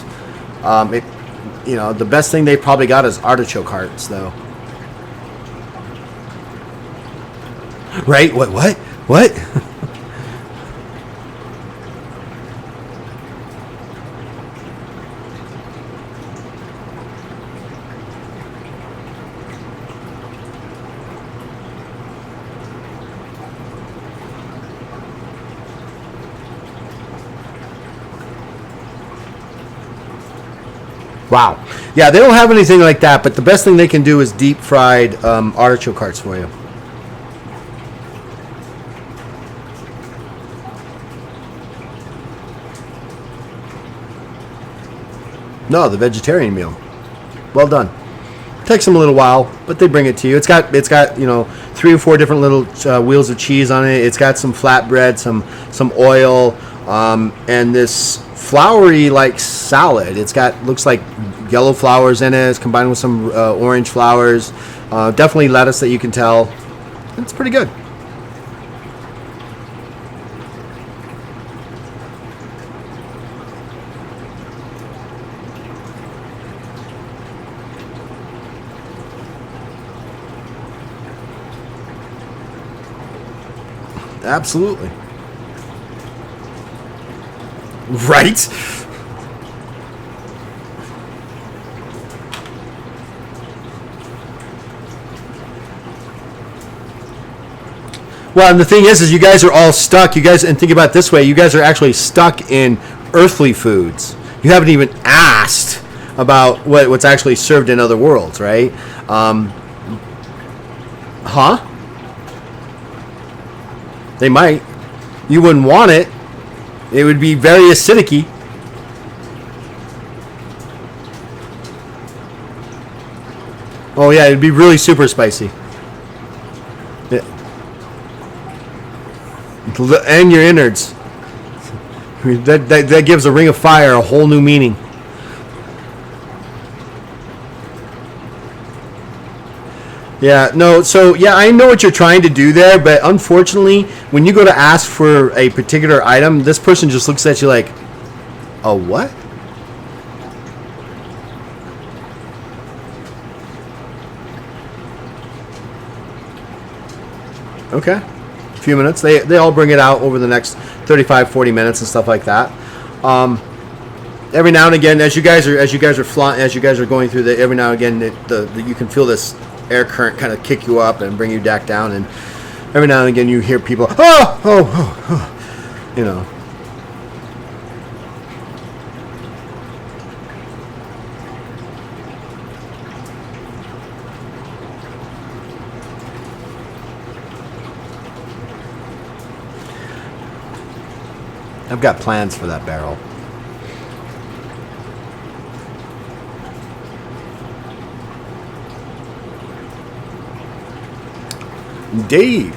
The best thing they probably got is artichoke hearts, though. Right? What? Wow. Yeah, they don't have anything like that, but the best thing they can do is deep fried artichoke hearts for you. No, the vegetarian meal. Well done. Takes them a little while, but they bring it to you. It's got 3 or 4 different little wheels of cheese on it. It's got some flatbread, some oil, and this floury like salad. Looks like yellow flowers in it. It's combined with some orange flowers. Definitely lettuce that you can tell. It's pretty good. Absolutely. Right? Well, and the thing is you guys are all stuck. You guys, and think about it this way: you guys are actually stuck in earthly foods. You haven't even asked about what's actually served in other worlds, right? Huh? They might. You wouldn't want it. It would be very acidic-y. Oh yeah, it'd be really super spicy. Yeah. And your innards. That gives a ring of fire a whole new meaning. Yeah, no, so yeah, I know what you're trying to do there, but unfortunately, when you go to ask for a particular item, this person just looks at you like, a what? Okay. A few minutes. They all bring it out over the next 35, 40 minutes and stuff like that. Every now and again, as you guys are going through every now and again, you can feel this air current kind of kick you up and bring you back down, and every now and again you hear people, you know. I've got plans for that barrel. Dave.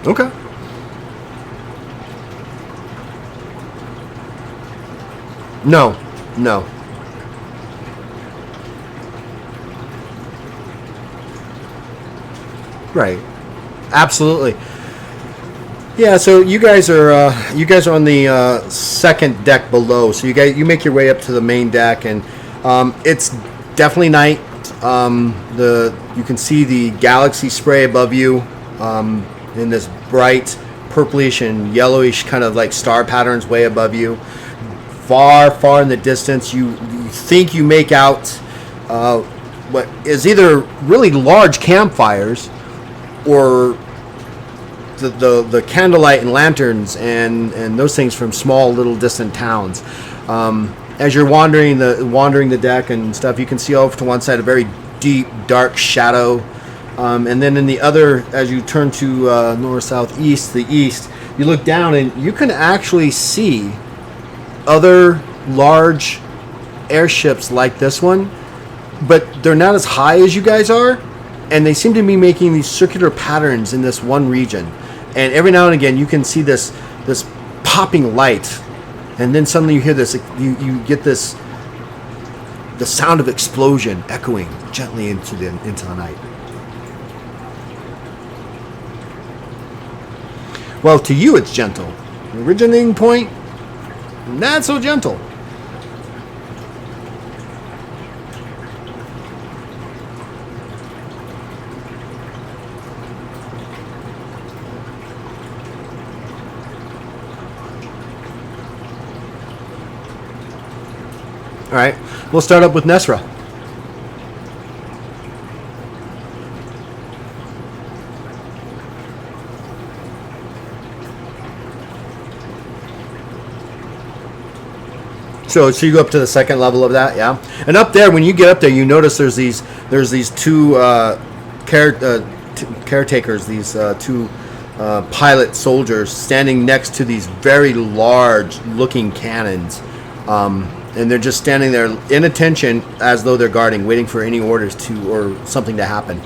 Okay. No. Right. Absolutely. Yeah. So you guys are on the second deck below. So you make your way up to the main deck, and it's definitely night. You can see the galaxy spray above you in this bright purplish and yellowish kind of like star patterns way above you. Far in the distance, you think you make out what is either really large campfires or the candlelight and lanterns and those things from small little distant towns. As you're wandering the deck and stuff, you can see over to one side a very deep dark shadow, and then in the other, as you turn to north, south, east, the east, you look down and you can actually see other large airships like this one, but they're not as high as you guys are, and they seem to be making these circular patterns in this one region. And every now and again you can see this popping light, and then suddenly you hear this, you get the sound of explosion echoing gently into the night. Well, to you it's gentle. The originating point, not so gentle. All right, we'll start up with Nesra. So you go up to the second level of that, yeah. And up there, when you get up there, you notice there's these two caretakers, these two pilot soldiers standing next to these very large-looking cannons, and they're just standing there in attention as though they're guarding, waiting for any orders or something to happen.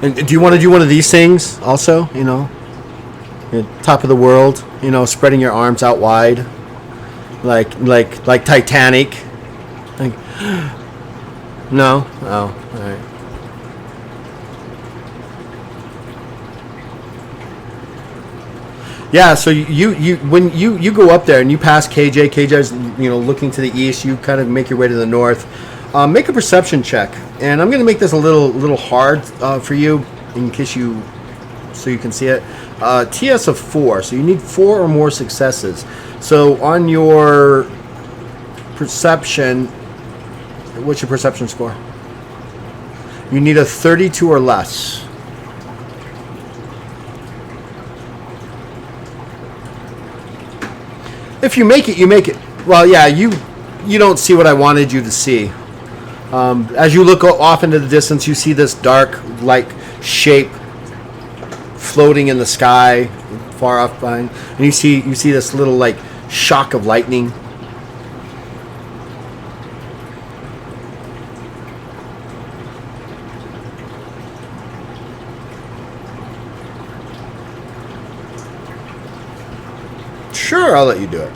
And do you want to do one of these things also? You know, top of the world. You know, spreading your arms out wide, like Titanic. Like, No? Oh, all right. Yeah, so you when you go up there and you pass KJ's looking to the east. You kind of make your way to the north. Make a perception check, and I'm going to make this a little hard for you in case so you can see it. TS of 4, so you need 4 or more successes. So on your perception, what's your perception score? You need a 32 or less. If you make it, you make it. Well, yeah, you don't see what I wanted you to see. As you look off into the distance, you see this dark, like, shape floating in the sky, far off behind, and you see this little, like, shock of lightning. Sure, I'll let you do it.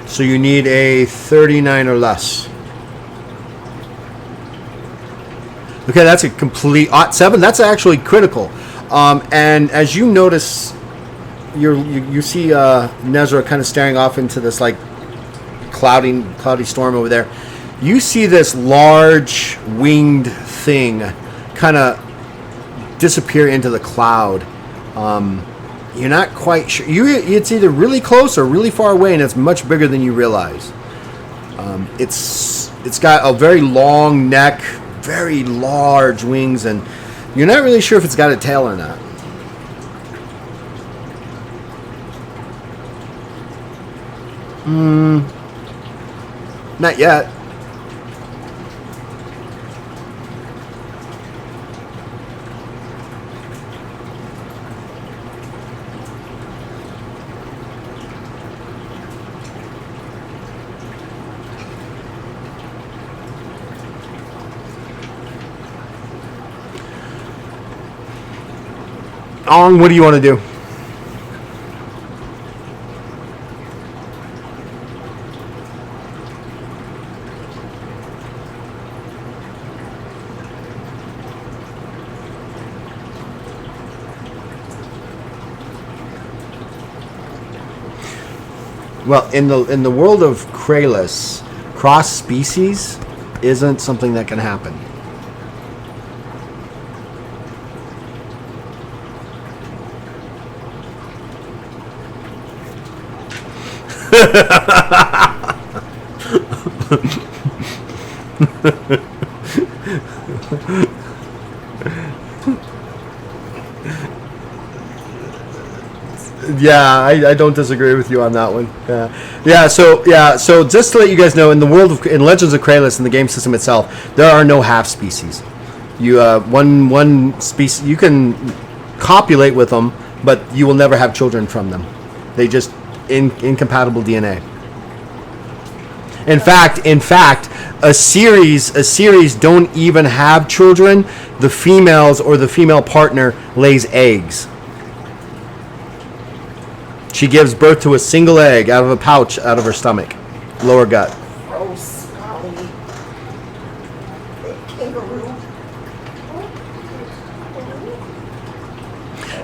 So you need a 39 or less. Okay, that's a complete 7. That's actually critical. And as you notice, you see Nezra kind of staring off into this like cloudy storm over there. You see this large winged thing kind of disappear into the cloud. You're not quite sure. It's either really close or really far away, and it's much bigger than you realize. It's got a very long neck, very large wings, and you're not really sure if it's got a tail or not. Not yet. Ong, what do you want to do? Well, in the world of Kralis, cross species isn't something that can happen. Yeah, I don't disagree with you on that one. So just to let you guys know, in Legends of Kralis, in the game system itself, there are no half species. You one species you can copulate with them, but you will never have children from them. They just incompatible DNA. In fact, a series don't even have children. The females or the female partner lays eggs. She gives birth to a single egg out of a pouch out of her stomach, lower gut. Gross, golly. Kangaroo.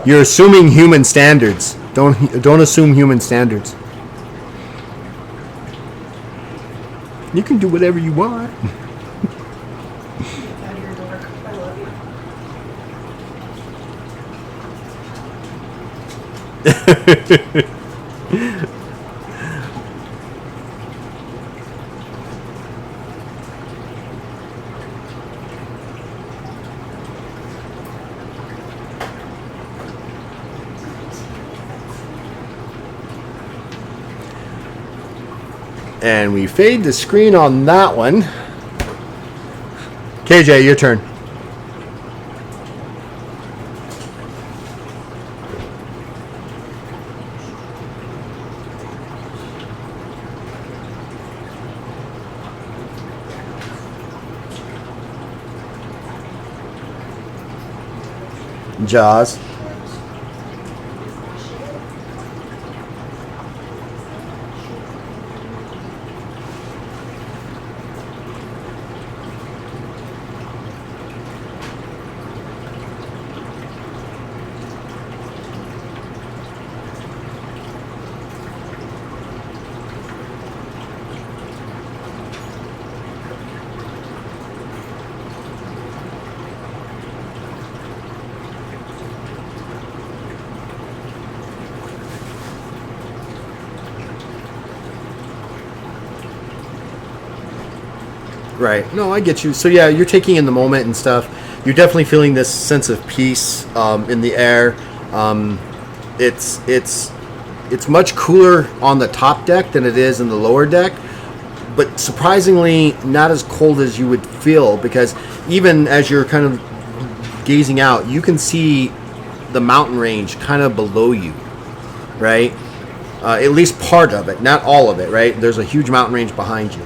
You're assuming human standards. Don't assume human standards. You can do whatever you want. Get out of your door. I love you. And we fade the screen on that one. KJ, your turn. Jaws. Right. No, I get you. So yeah, you're taking in the moment and stuff. You're definitely feeling this sense of peace in the air. It's much cooler on the top deck than it is in the lower deck, but surprisingly not as cold as you would feel, because even as you're kind of gazing out, you can see the mountain range kind of below you, right? At least part of it, not all of it, right? There's a huge mountain range behind you.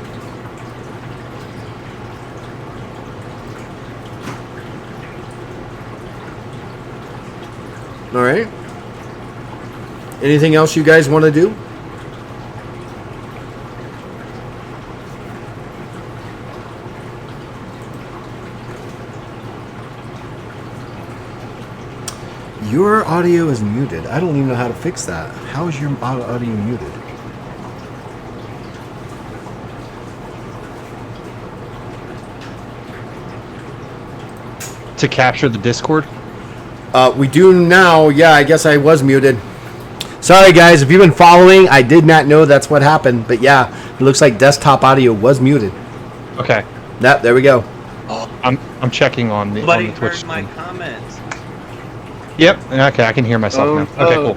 All right. Anything else you guys want to do? Your audio is muted. I don't even know how to fix that. How is your audio muted? To capture the Discord? We do now. Yeah, I guess I was muted. Sorry, guys. If you've been following, I did not know that's what happened. But yeah, it looks like desktop audio was muted. Okay. Yep, there we go. I'm checking on the Nobody Twitch heard my stream. comments. Yep. Okay, I can hear myself now. Okay, cool.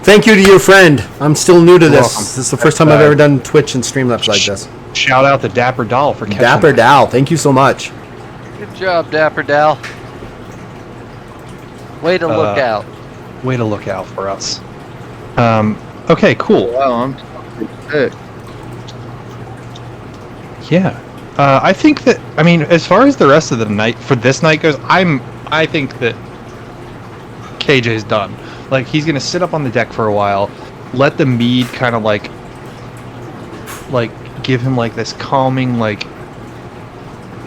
Thank you to your friend. I'm still new to You're this. welcome. This is the first time I've ever done Twitch and Streamlabs like this. Shout out to Dapper Doll for catching Dapper that. Dow, thank you so much. Good job, Dapper Dal. Way to look out. Way to look out for us. Okay, cool. Wow, I'm sick. Yeah. I think that, I mean, as far as the rest of the night, for this night goes, I think that KJ's done. Like, he's going to sit up on the deck for a while, let the mead kind of, like, give him, like, this calming, like,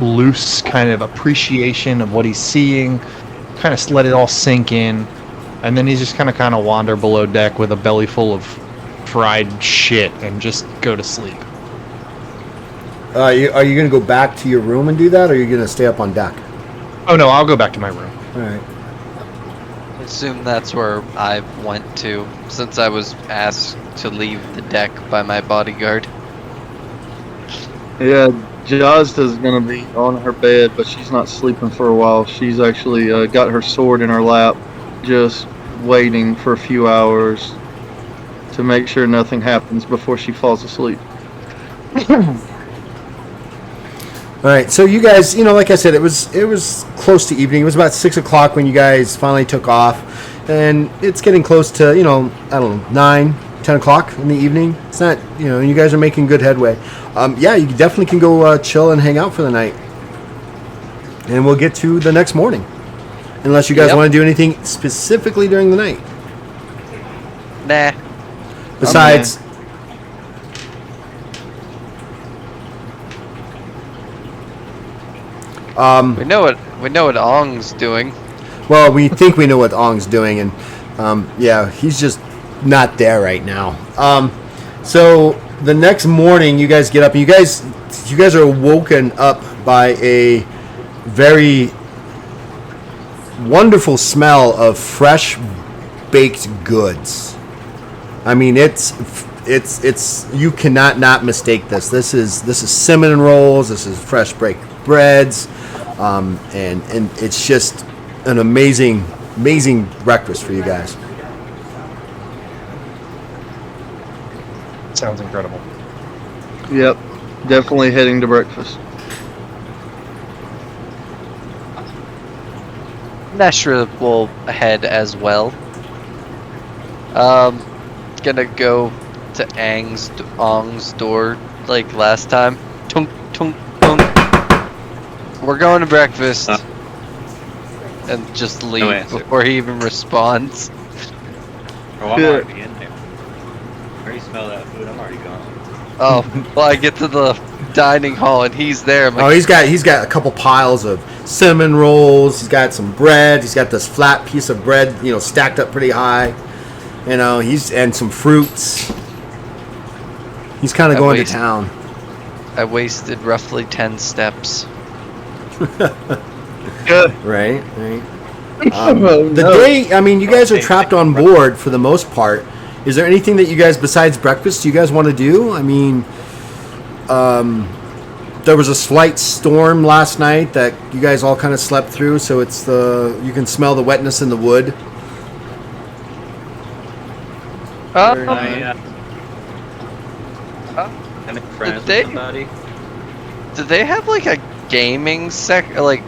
loose kind of appreciation of what he's seeing, kind of let it all sink in, and then he's just kind of wander below deck with a belly full of fried shit and just go to sleep. Are you going to go back to your room and do that, or are you going to stay up on deck? Oh, no, I'll go back to my room. All right. I assume that's where I went to, since I was asked to leave the deck by my bodyguard. Yeah, Jazda's gonna be on her bed, but she's not sleeping for a while. She's actually got her sword in her lap, just waiting for a few hours to make sure nothing happens before she falls asleep. All right, so you guys, like I said, it was close to evening. It was about 6 o'clock when you guys finally took off, and it's getting close to, I don't know, 9, 10 o'clock in the evening. It's not, you guys are making good headway. Yeah, you definitely can go chill and hang out for the night, and we'll get to the next morning, unless you guys want to do anything specifically during the night. Nah. Besides. We know what Ong's doing. Well, we think we know what Ong's doing, and yeah, he's just not there right now. So the next morning, you guys get up, and you guys are woken up by a very wonderful smell of fresh baked goods. I mean, it's you cannot not mistake this. This is cinnamon rolls. This is fresh baked breads, and it's just an amazing breakfast for you guys. Sounds incredible. Yep, definitely heading to breakfast. Neshra will head as well. Gonna go to Ong's door like last time. Tunk, tunk, tunk. We're going to breakfast. And just leave answer. before he even responds. Oh, I'm already in there. I already smell that food. I'm already gone. Oh, well, I get to the dining hall and he's there. I'm Oh, like, he's got a couple piles of cinnamon rolls. He's got some bread. He's got this flat piece of bread, stacked up pretty high. And some fruits. He's kind of going to town. I wasted roughly 10 steps. Good. Right. The day, I mean, you guys are trapped on board for the most part. Is there anything that you guys, besides breakfast, you guys want to do? I mean, There was a slight storm last night that you guys all kind of slept through, so you can smell the wetness in the wood. Very Um, nice. Can I make friends with they- somebody? do they have like a gaming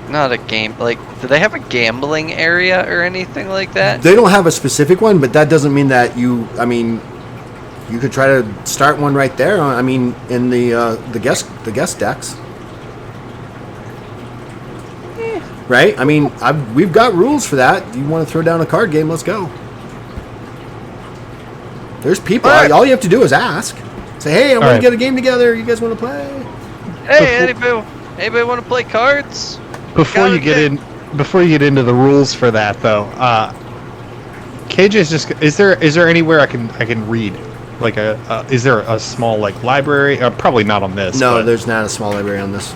not a game, like, do they have a gambling area or anything like that? They don't have a specific one, but that doesn't mean that you could try to start one right there. I mean, in the guest decks. Right? I mean, we've got rules for that. You want to throw down a card game? Let's go. There's people. All right. All you have to do is ask. Say, hey, I want right. to get a game together. You guys want to play? Hey, anybody want to play cards? Before you get into the rules for that, though, KJ's just. Is there anywhere I can read? Like is there a small like library? Probably not on this. No, but, there's not a small library on this.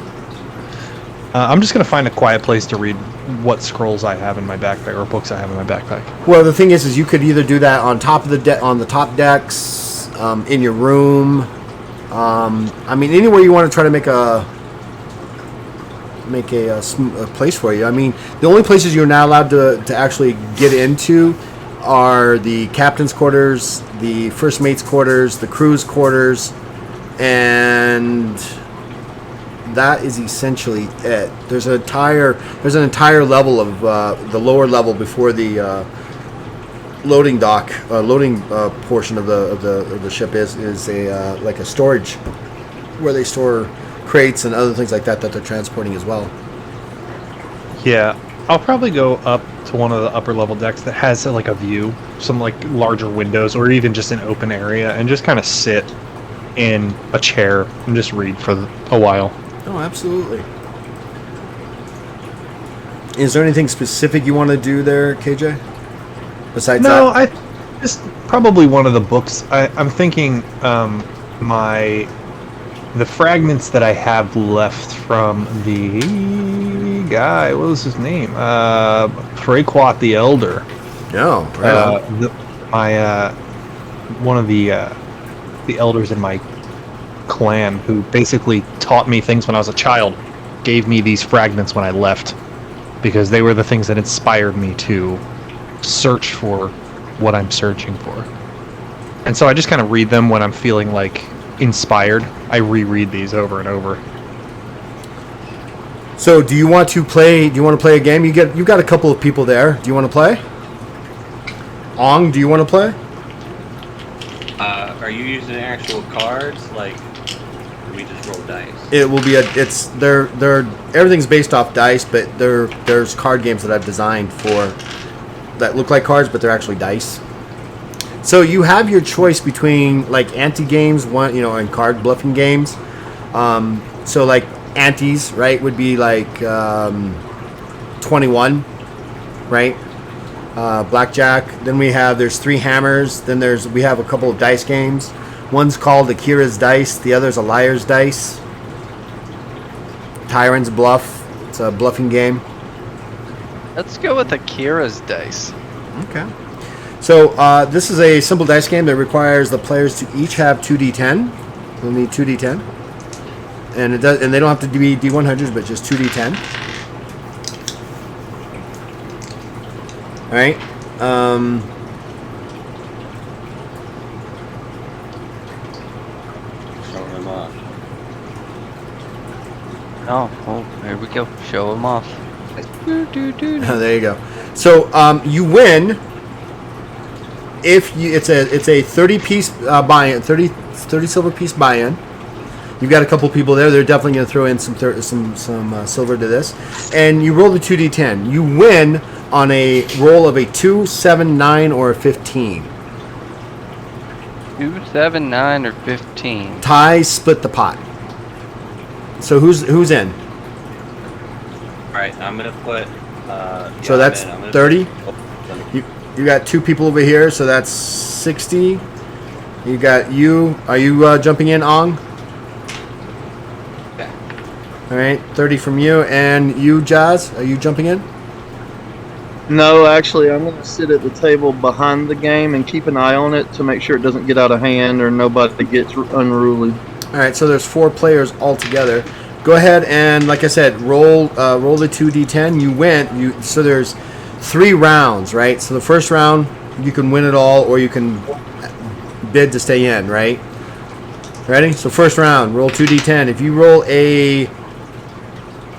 I'm just gonna find a quiet place to read what scrolls I have in my backpack or books I have in my backpack. Well, the thing is you could either do that on top of on the top decks, in your room. I mean, anywhere you want to try to make a place for you. I mean, the only places you're not allowed to actually get into are the captain's quarters, the first mate's quarters, the crew's quarters, and that is essentially it. There's an entire level of the lower level before the loading dock, portion of the ship is a like a storage where they store crates and other things like that they're transporting as well. Yeah, I'll probably go up to one of the upper level decks that has like a view, some like larger windows, or even just an open area, and just kind of sit in a chair and just read for a while. Oh, absolutely. Is there anything specific you want to do there, KJ? Besides No, that? I just probably one of the books. I'm thinking the fragments that I have left from the guy. What was his name? Frequat the Elder. No. Right on. One of the elders in my clan, who basically taught me things when I was a child, gave me these fragments when I left, because they were the things that inspired me to search for what I'm searching for. And so I just kind of read them when I'm feeling like inspired. I reread these over and over. So, do you want to play a game? You've got a couple of people there. Do you want to play? Ong, do you want to play? Are you using actual cards? Like, we just roll dice? It will be everything's based off dice, but there's card games that I've designed for that look like cards, but they're actually dice. So you have your choice between like ante games, and card bluffing games. So like antes, right, would be like 21, right? Blackjack. Then there's 3 hammers. Then we have a couple of dice games. One's called Akira's Dice. The other's a Liar's Dice. Tyrant's Bluff. It's a bluffing game. Let's go with Akira's Dice. Okay. So this is a simple dice game that requires the players to each have 2d10. We'll need 2d10, and they don't have to be d100s, but just 2d10. All right. Showing them off. Oh, there we go. Show them off. There you go. So you win if it's a 30 piece buy-in, 30 silver piece buy-in. You've got a couple people there. They're definitely going to throw in some silver to this, and you roll the 2d10. You win on a roll of a 2, 7, 9, or a 15. 2, 7, 9, or 15. Ties split the pot. So who's in? Alright, I'm gonna put. So that's 30. You got 2 people over here, so that's 60. You got you. Are you jumping in, Ong? Yeah. All right, 30 from you, and you, Jazz. Are you jumping in? No, actually, I'm going to sit at the table behind the game and keep an eye on it to make sure it doesn't get out of hand or nobody gets unruly. All right, so there's 4 players altogether. Go ahead and, like I said, roll the 2d10. You win. So there's 3 rounds, right? So the first round you can win it all, or you can bid to stay in, right? Ready? So first round, roll 2d10. If you roll a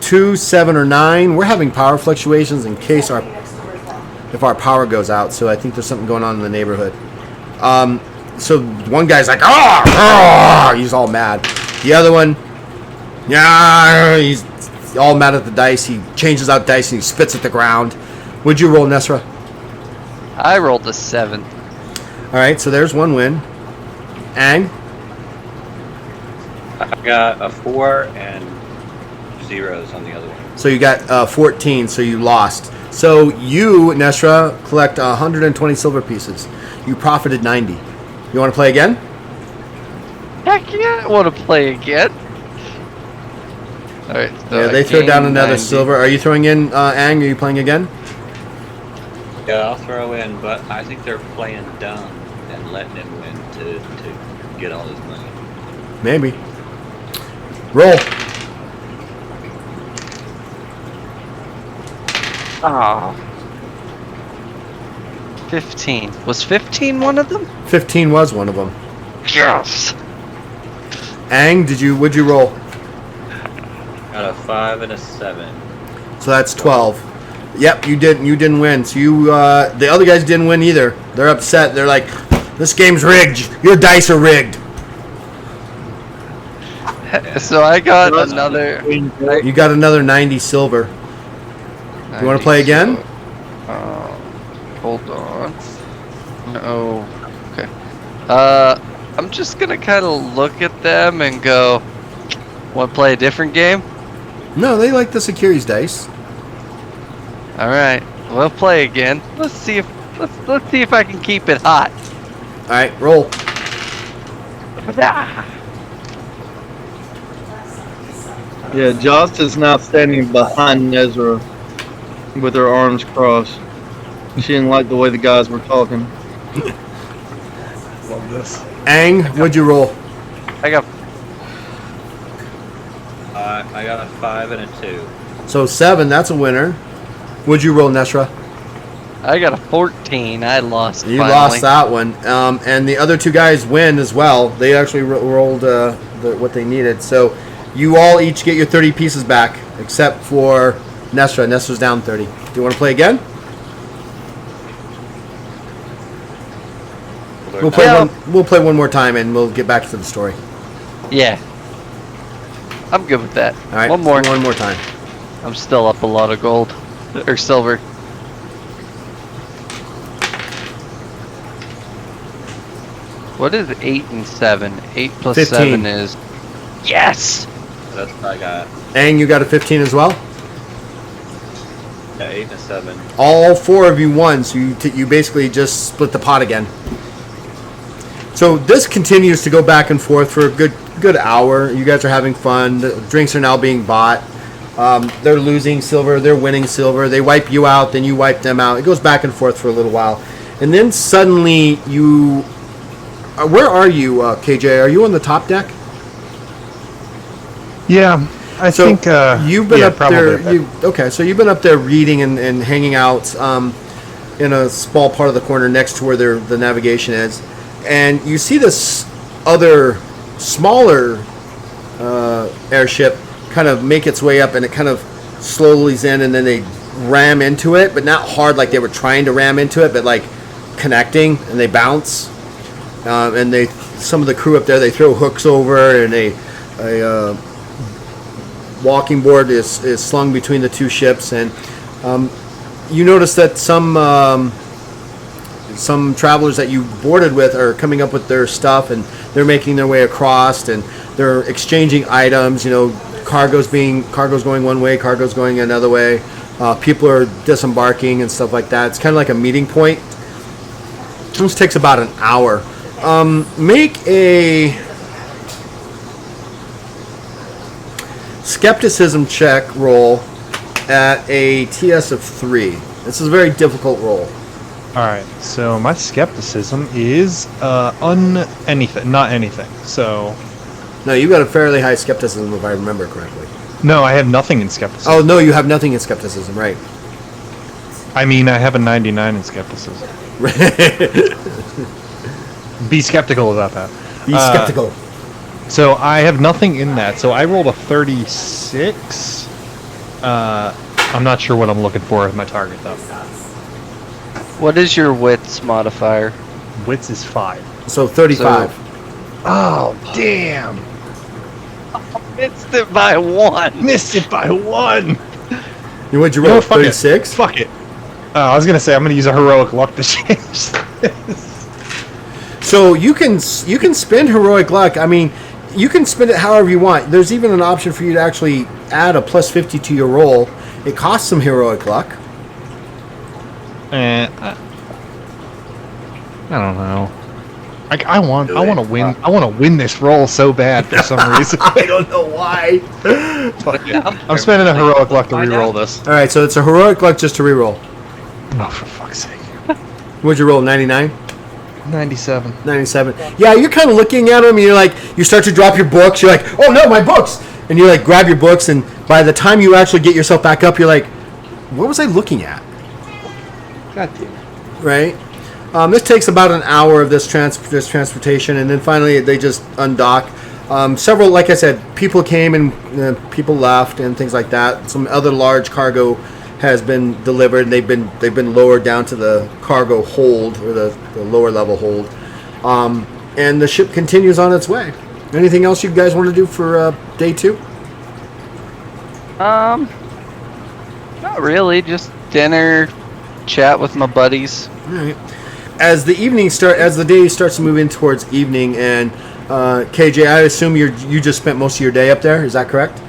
2, 7, or 9, we're having power fluctuations in case if our power goes out. So I think there's something going on in the neighborhood. So one guy's like, he's all mad. The other one, he's all mad at the dice. He changes out dice and he spits at the ground. What'd you roll, Nesra? I rolled a 7. All right, so there's one win. Ang? I got a 4 and 0s on the other one. So you got 14, so you lost. So you, Nesra, collect 120 silver pieces. You profited 90. You want to play again? Heck yeah, I want to play again. Alright, so Yeah, they throw down another silver. Are you throwing in, Ang? Are you playing again? Yeah, I'll throw in, but I think they're playing dumb and letting him win to get all his money. Maybe. Roll. Oh. 15. Was 15 one of them? 15 was one of them. Yes! Ang, would you roll? Got a 5 and a 7. So that's 12. Yep, you didn't win. So you the other guys didn't win either. They're upset. They're like, this game's rigged. Your dice are rigged. So I got another... You got another 90 silver. You want to play again? Hold on. No. Okay. I'm just gonna kind of look at them and go, want to play a different game? No, they like the securities dice. All right, we'll play again. Let's see if I can keep it hot. All right, roll. Yeah, Jost is now standing behind Nezra with her arms crossed. She didn't like the way the guys were talking. Love this. Ang, what'd you roll? I got I got a 5 and a 2. So 7, that's a winner. What'd you roll, Nesra? a 14. I lost. You finally. lost that one. And the other 2 guys win as well. They actually rolled what they needed. So you all each get your 30 pieces back, except for Nesra. Nesra's down 30. Do you want to play again? We'll play one more time, and we'll get back to the story. Yeah. I'm good with that. All right, One more. One more time. I'm still up a lot of gold or silver. What is 8 and 7? 8 plus 15. 7 is... Yes! That's what I got. Ang, you got a 15 as well? Yeah, 8 and a 7. All 4 of you won, so you basically just split the pot again. So this continues to go back and forth for a good hour. You guys are having fun. The drinks are now being bought. They're losing silver. They're winning silver. They wipe you out, then you wipe them out. It goes back and forth for a little while. And then suddenly you... where are you, KJ? Are you on the top deck? Yeah, I think you've been up there. probably. So you've been up there reading and hanging out in a small part of the corner next to where the navigation is, and you see this other smaller airship kind of make its way up, and it kind of slowly's in, and then they ram into it, but not hard like they were trying to ram into it, but like connecting, and they bounce. And some of the crew up there, they throw hooks over, and a walking board is slung between the 2 ships, and you notice that some travelers that you boarded with are coming up with their stuff, and they're making their way across, and they're exchanging items. You know, cargo's going one way, cargo's going another way. People are disembarking and stuff like that. It's kind of like a meeting point. This takes about an hour. Make a skepticism check roll at a TS of 3. This is a very difficult roll. Alright, so my skepticism is not anything. So No, you got a fairly high skepticism, if I remember correctly. No, I have nothing in skepticism. Oh, no, you have nothing in skepticism, right. I mean, I have a 99 in skepticism. Be skeptical about that. Be skeptical. So I have nothing in that. So I rolled a 36. I'm not sure what I'm looking for as my target, though. What is your wits modifier? Wits is 5. So 35. Oh, damn. Missed it by 1. Missed it by 1. What'd you You know roll? what, fuck it. 36? Fuck it. I was going to say, I'm going to use a heroic luck to change this. So you can spend heroic luck. I mean, you can spend it however you want. There's even an option for you to actually add a plus 50 to your roll. It costs some heroic luck. I don't know. Like I want to win. I want to win this roll so bad for some reason. I don't know why. Fuck it. I'm spending a heroic luck to reroll this. All right, so it's a heroic luck just to reroll. Oh, for fuck's sake. What'd you roll? 99? 97. 97. Yeah, you're kind of looking at them, and you're like, you start to drop your books. You're like, oh no, my books! And you like grab your books, and by the time you actually get yourself back up, you're like, what was I looking at? God damn. Right? This takes about an hour of this transportation, and then finally they just undock. Several, like I said, people came and people left and things like that. Some other large cargo has been delivered, and they've been lowered down to the cargo hold, or the lower level hold, and the ship continues on its way. Anything else you guys want to do for day 2? Not really. Just dinner, chat with my buddies. All right. As the day starts to move in towards evening, and KJ, I assume you just spent most of your day up there. Is that correct?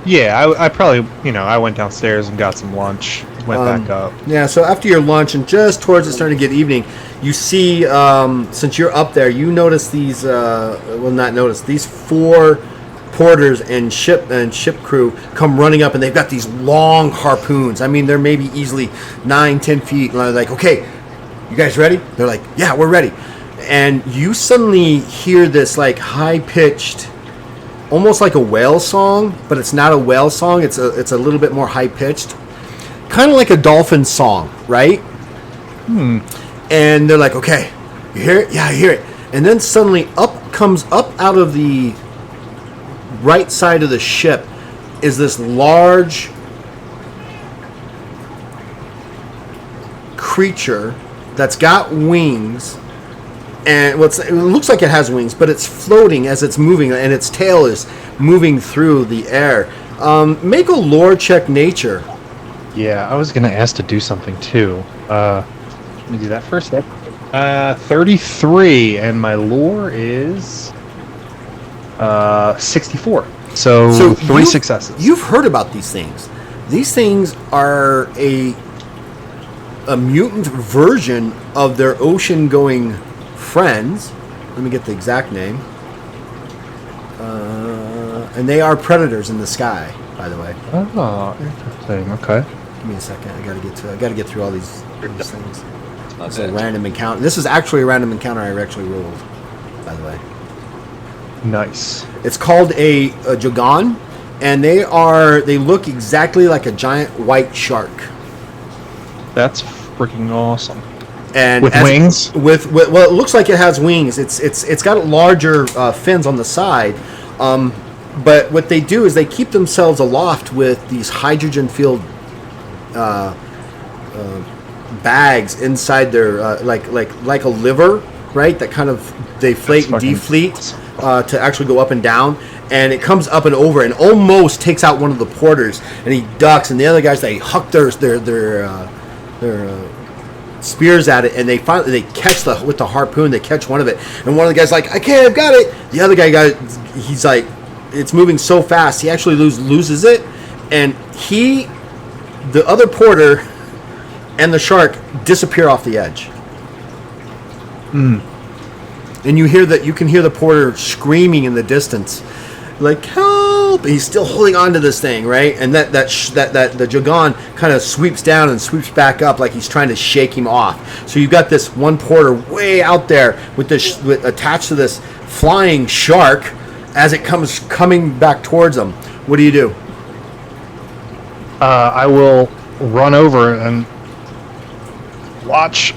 Yeah, I probably, I went downstairs and got some lunch, went back up. Yeah, so after your lunch and just towards it starting to get evening, you see, since you're up there, you notice these, these 4 porters and ship crew come running up, and they've got these long harpoons. I mean, they're maybe easily 9-10 feet, and they're like, okay, you guys ready? They're like, yeah, we're ready. And you suddenly hear this like high-pitched, almost like a whale song, but it's not a whale song. It's a little bit more high-pitched, kind of like a dolphin song, right? And they're like, okay, you hear it? Yeah, I hear it. And then suddenly comes up out of the right side of the ship is this large creature that's got wings, and it looks like it has wings, but it's floating as it's moving, and its tail is moving through the air. Make a lore check nature. Yeah, I was going to ask to do something too. Let me do that first. 33, and my lore is 64. So 3 successes. You've heard about these things. These things are a mutant version of their ocean-going friends. Let me get the exact name. And they are predators in the sky, by the way. Oh, interesting. Okay. Give me a second. I gotta get through all these things. Not It's a bad. random encounter. This is actually a random encounter I actually rolled, by the way. Nice. It's called a Jogan, and they look exactly like a giant white shark. That's freaking awesome. And With wings? With well, it looks like it has wings. It's got larger fins on the side. But what they do is they keep themselves aloft with these hydrogen-filled bags inside their like a liver, right? That kind of deflate and fucking deflate to actually go up and down. And it comes up and over and almost takes out one of the porters, and he ducks. And the other guys, they huck their spears at it, and they catch with the harpoon. They catch one of it, and one of the guys like, okay, I've got it. The other guy he's like, it's moving so fast, he actually loses it, and the other porter and the shark disappear off the edge. And you can hear the porter screaming in the distance, like, help! He's still holding on to this thing, right? And that the Jogan kind of sweeps down and sweeps back up, like he's trying to shake him off. So you've got this one porter way out there with attached to this flying shark, as it comes coming back towards them. What do you do? I will run over and watch.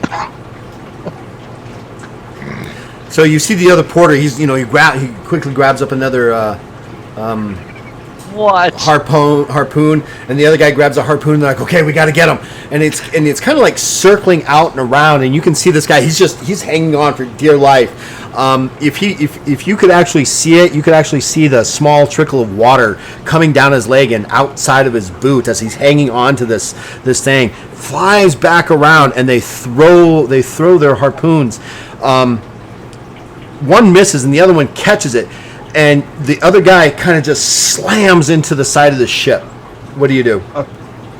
So you see the other porter. He quickly grabs up another What? harpoon, and the other guy grabs a harpoon. And they're like, okay, we got to get him. And it's kind of like circling out and around, and you can see this guy. He's hanging on for dear life. If you could actually see it, you could actually see the small trickle of water coming down his leg and outside of his boot as he's hanging on to this thing. Flies back around, and they throw their harpoons. One misses, and the other one catches it. And the other guy kind of just slams into the side of the ship. What do you do?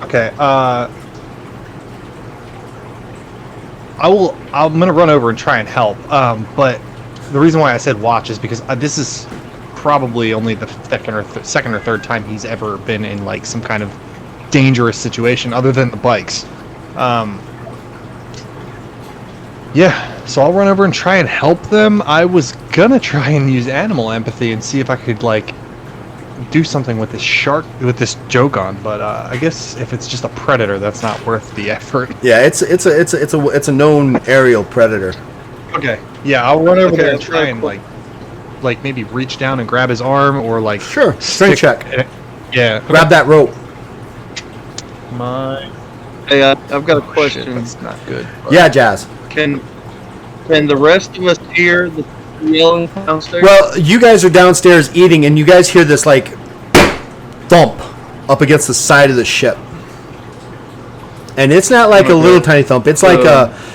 Okay. I'm gonna run over and try and help. But the reason why I said watch is because this is probably only the second or third time he's ever been in like some kind of dangerous situation other than the bikes. Yeah. So I'll run over and try and help them. I was gonna try and use animal empathy and see if I could like do something with this Jogon, but I guess if it's just a predator, that's not worth the effort. Yeah, it's a known aerial predator. Okay. Yeah, I'll run over there and try and like maybe reach down and grab his arm or like Sure, strength check. Yeah. Grab that rope. Hey, I've got a question. Shit, that's not good. Yeah, Jazz. Can the rest of us hear the yelling downstairs? Well, you guys are downstairs eating, and you guys hear this like thump up against the side of the ship, and it's not like a little tiny thump. It's like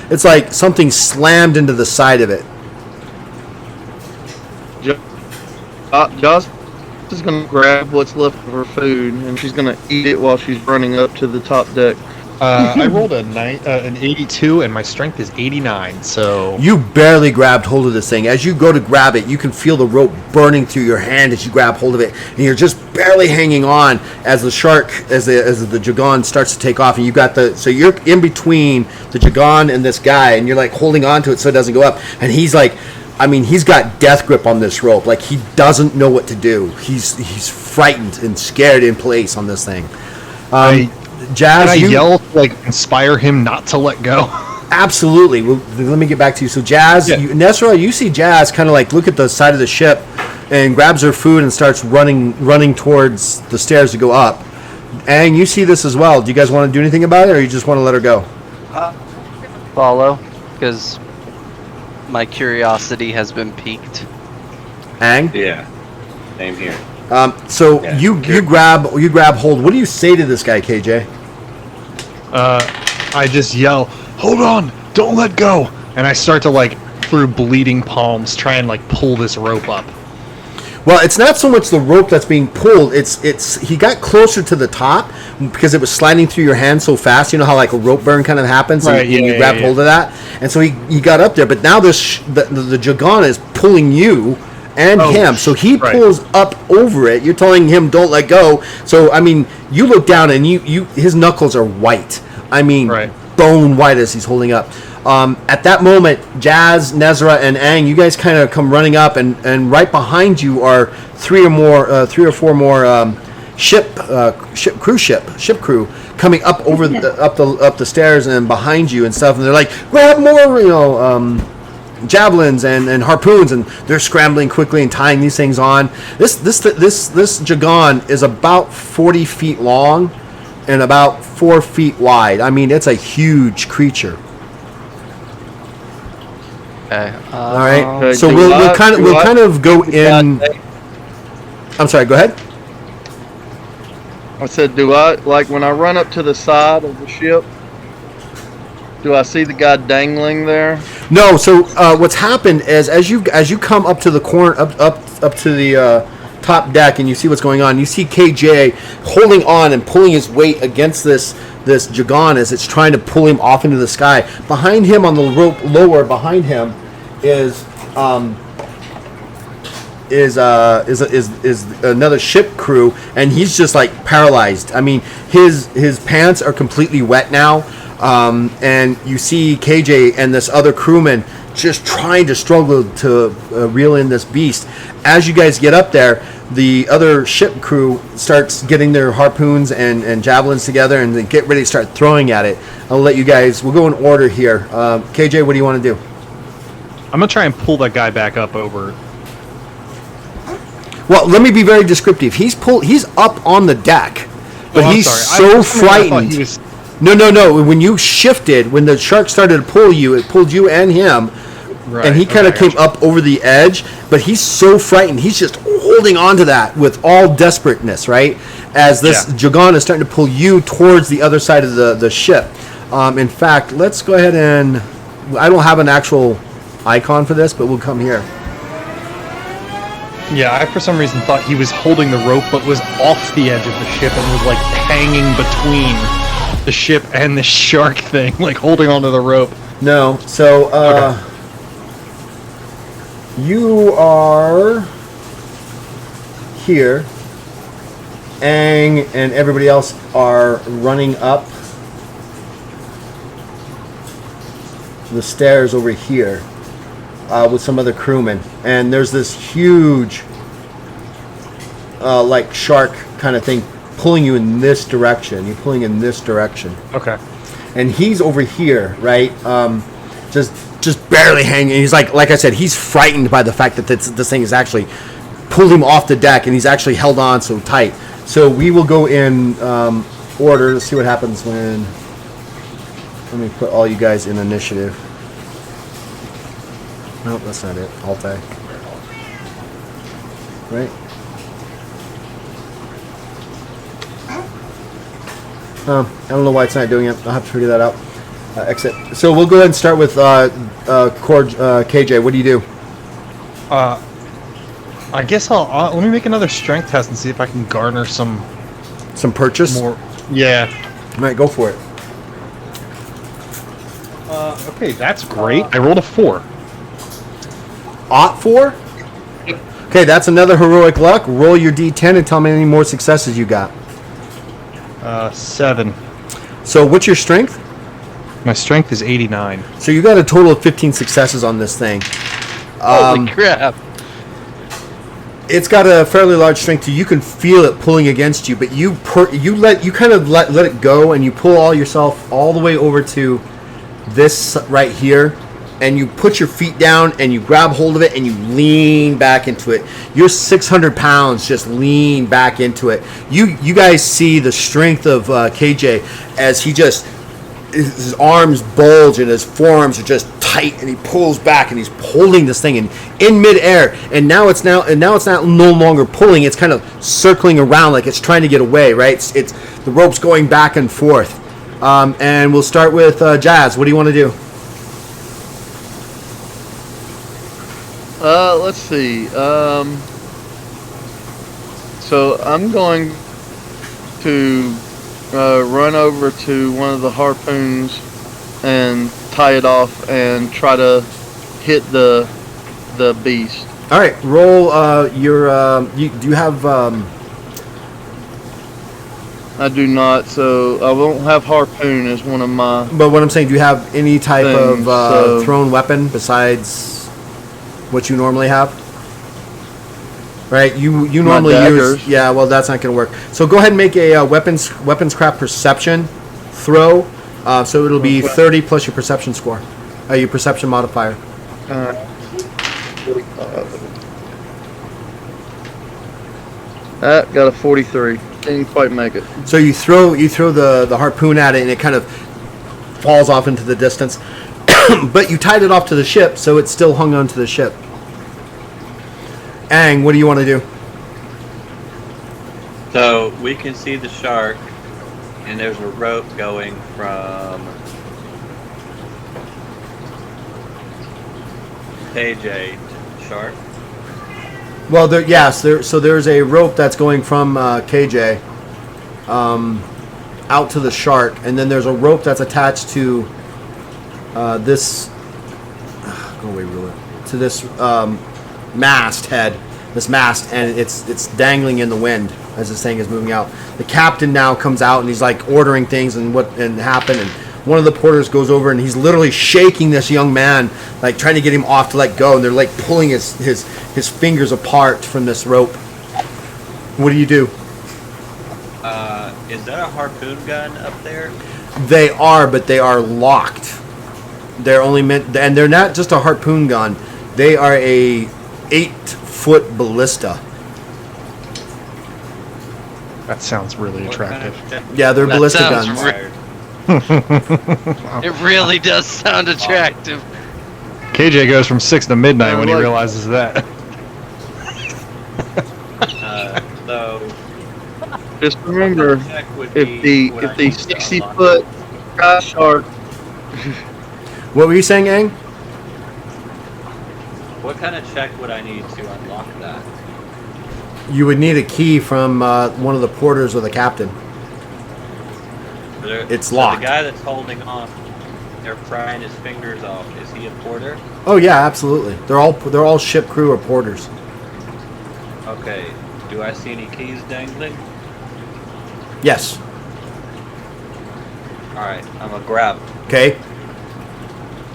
it's like something slammed into the side of it. Joss is gonna grab what's left of her food, and she's gonna eat it while she's running up to the top deck. I rolled an 82, and my strength is 89. So You barely grabbed hold of this thing. As you go to grab it, you can feel the rope burning through your hand as you grab hold of it, and you're just barely hanging on as the Jogon starts to take off. And you're in between the Jogon and this guy, and you're like holding on to it so it doesn't go up. And he's like, he's got death grip on this rope. Like he doesn't know what to do. He's frightened and scared in place on this thing. Jazz, can I yell to like inspire him not to let go? Absolutely. Well, let me get back to you. So Jazz, Nesra, you see Jazz kind of like look at the side of the ship and grabs her food and starts running towards the stairs to go up. And you see this as well. Do you guys want to do anything about it, or you just want to let her go? Follow, because my curiosity has been piqued. Ang? Yeah. Same here. You grab hold. What do you say to this guy, KJ? I just yell, "Hold on! Don't let go!" And I start to like through bleeding palms try and like pull this rope up. Well, it's not so much the rope that's being pulled. It's he got closer to the top because it was sliding through your hand so fast. You know how like a rope burn kind of happens, and you grabbed hold of that, and so he got up there. But now the Jogon is pulling you and him, so he pulls up over it. You're telling him don't let go. So you look down and you his knuckles are white. Bone white as he's holding up. At that moment, Jazz, Nezra, and Ang, you guys kind of come running up, and right behind you are three or four more ship crew coming up over up the stairs and behind you and stuff. And they're like, grab more, javelins and harpoons, and they're scrambling quickly and tying these things on. This Jogon is about 40 feet long and about 4 feet wide. It's a huge creature. Okay. All right. So we'll kind of go in. I'm sorry. Go ahead. I said, when I run up to the side of the ship, do I see the guy dangling there? No. So what's happened is as you come up to the corner, up to the top deck, and you see what's going on. You see KJ holding on and pulling his weight against this Jogon as it's trying to pull him off into the sky. Behind him on the rope, lower behind him, is another ship crew, and he's just like paralyzed. His pants are completely wet now. And you see KJ and this other crewman just trying to struggle to reel in this beast. As you guys get up there, the other ship crew starts getting their harpoons and javelins together and they get ready to start throwing at it. I'll let you guys, we'll go in order here. KJ, what do you want to do? I'm gonna try and pull that guy back up over. Well, let me be very descriptive. He's up on the deck, but I'm he's sorry. so frightened. He was, No. When you shifted, when the shark started to pull you, it pulled you and him, right, and he kind of okay, came up over the edge. But he's so frightened, he's just holding on to that with all desperateness, right? As this Jagan is starting to pull you towards the other side of the ship. In fact, let's go ahead and... I don't have an actual icon for this, but we'll come here. Yeah, I for some reason thought he was holding the rope, but was off the edge of the ship and was like hanging between the ship and the shark thing, like holding onto the rope. No, so you are here. Aang and everybody else are running up the stairs over here with some other crewmen, and there's this huge like shark kind of thing pulling you in this direction. You're pulling in this direction. Okay. And he's over here, right? Just barely hanging. He's like I said, he's frightened by the fact that this thing is actually pulled him off the deck, and he's actually held on so tight. So we will go in order. Let's see what happens when. Let me put all you guys in initiative. Nope, that's not it. Alt-A. Right? I don't know why it's not doing it. I'll have to figure that out. Exit. So we'll go ahead and start with KJ. What do you do? I guess I'll let me make another strength test and see if I can garner some purchase? more. Yeah. All right, go for it. Okay, that's great. I rolled a 4. Ought 4? Okay, that's another heroic luck. Roll your D10 and tell me any more successes you got. 7. So what's your strength? My strength is 89. So you got a total of 15 successes on this thing. Holy crap! It's got a fairly large strength too. You can feel it pulling against you, but you kind of let it go, and you pull all yourself all the way over to this right here, and you put your feet down and you grab hold of it and you lean back into it. You're 600 pounds, just lean back into it. You guys see the strength of KJ as he just, his arms bulge and his forearms are just tight, and he pulls back and he's holding this thing in midair. And now it's not no longer pulling. It's kind of circling around like it's trying to get away. Right? It's the rope's going back and forth. And we'll start with Jazz. What do you want to do? Let's see. So I'm going to run over to one of the harpoons and tie it off and try to hit the beast. All right, roll your. Do you have? I do not, so I won't have harpoon as one of my. But what I'm saying, do you have any type things, of thrown weapon besides what you normally have? Right, you normally use. daggers. Yeah, well, that's not going to work. So go ahead and make a weaponscraft perception throw. So it'll be 30 plus your perception score, your perception modifier. Got a 43. Didn't quite make it. So you throw the harpoon at it, and it kind of falls off into the distance. But you tied it off to the ship, so it's still hung onto the ship. Aang, what do you want to do? So we can see the shark, and there's a rope going from KJ to the shark. Well, there's a rope that's going from KJ out to the shark, and then there's a rope that's attached to this. Go away, ruler. To this mast, and it's dangling in the wind as this thing is moving out. The captain now comes out, and he's like ordering things and what happened, and one of the porters goes over and he's literally shaking this young man, like trying to get him off to let go, and they're like pulling his fingers apart from this rope. What do you do? Is that a harpoon gun up there? They are, but they are locked. They're only meant, and they're not just a harpoon gun. They are a 8-foot ballista. That sounds really What kind attractive. of check Yeah, they're That ballista sounds guns. required? It really does sound attractive. KJ goes from 6 to midnight when he like- realizes that. So Just remember, check would if be the what I if the need to 60 unlock. foot sky shark, What were you saying, Aang? What kind of check would I need to unlock that? You would need a key from one of the porters or the captain. It's So locked. the guy that's holding on, they're prying his fingers off. Is he a porter? Oh yeah, absolutely. They're all ship crew or porters. Okay. Do I see any keys dangling? Yes. All right. I'm gonna grab 'em. Okay.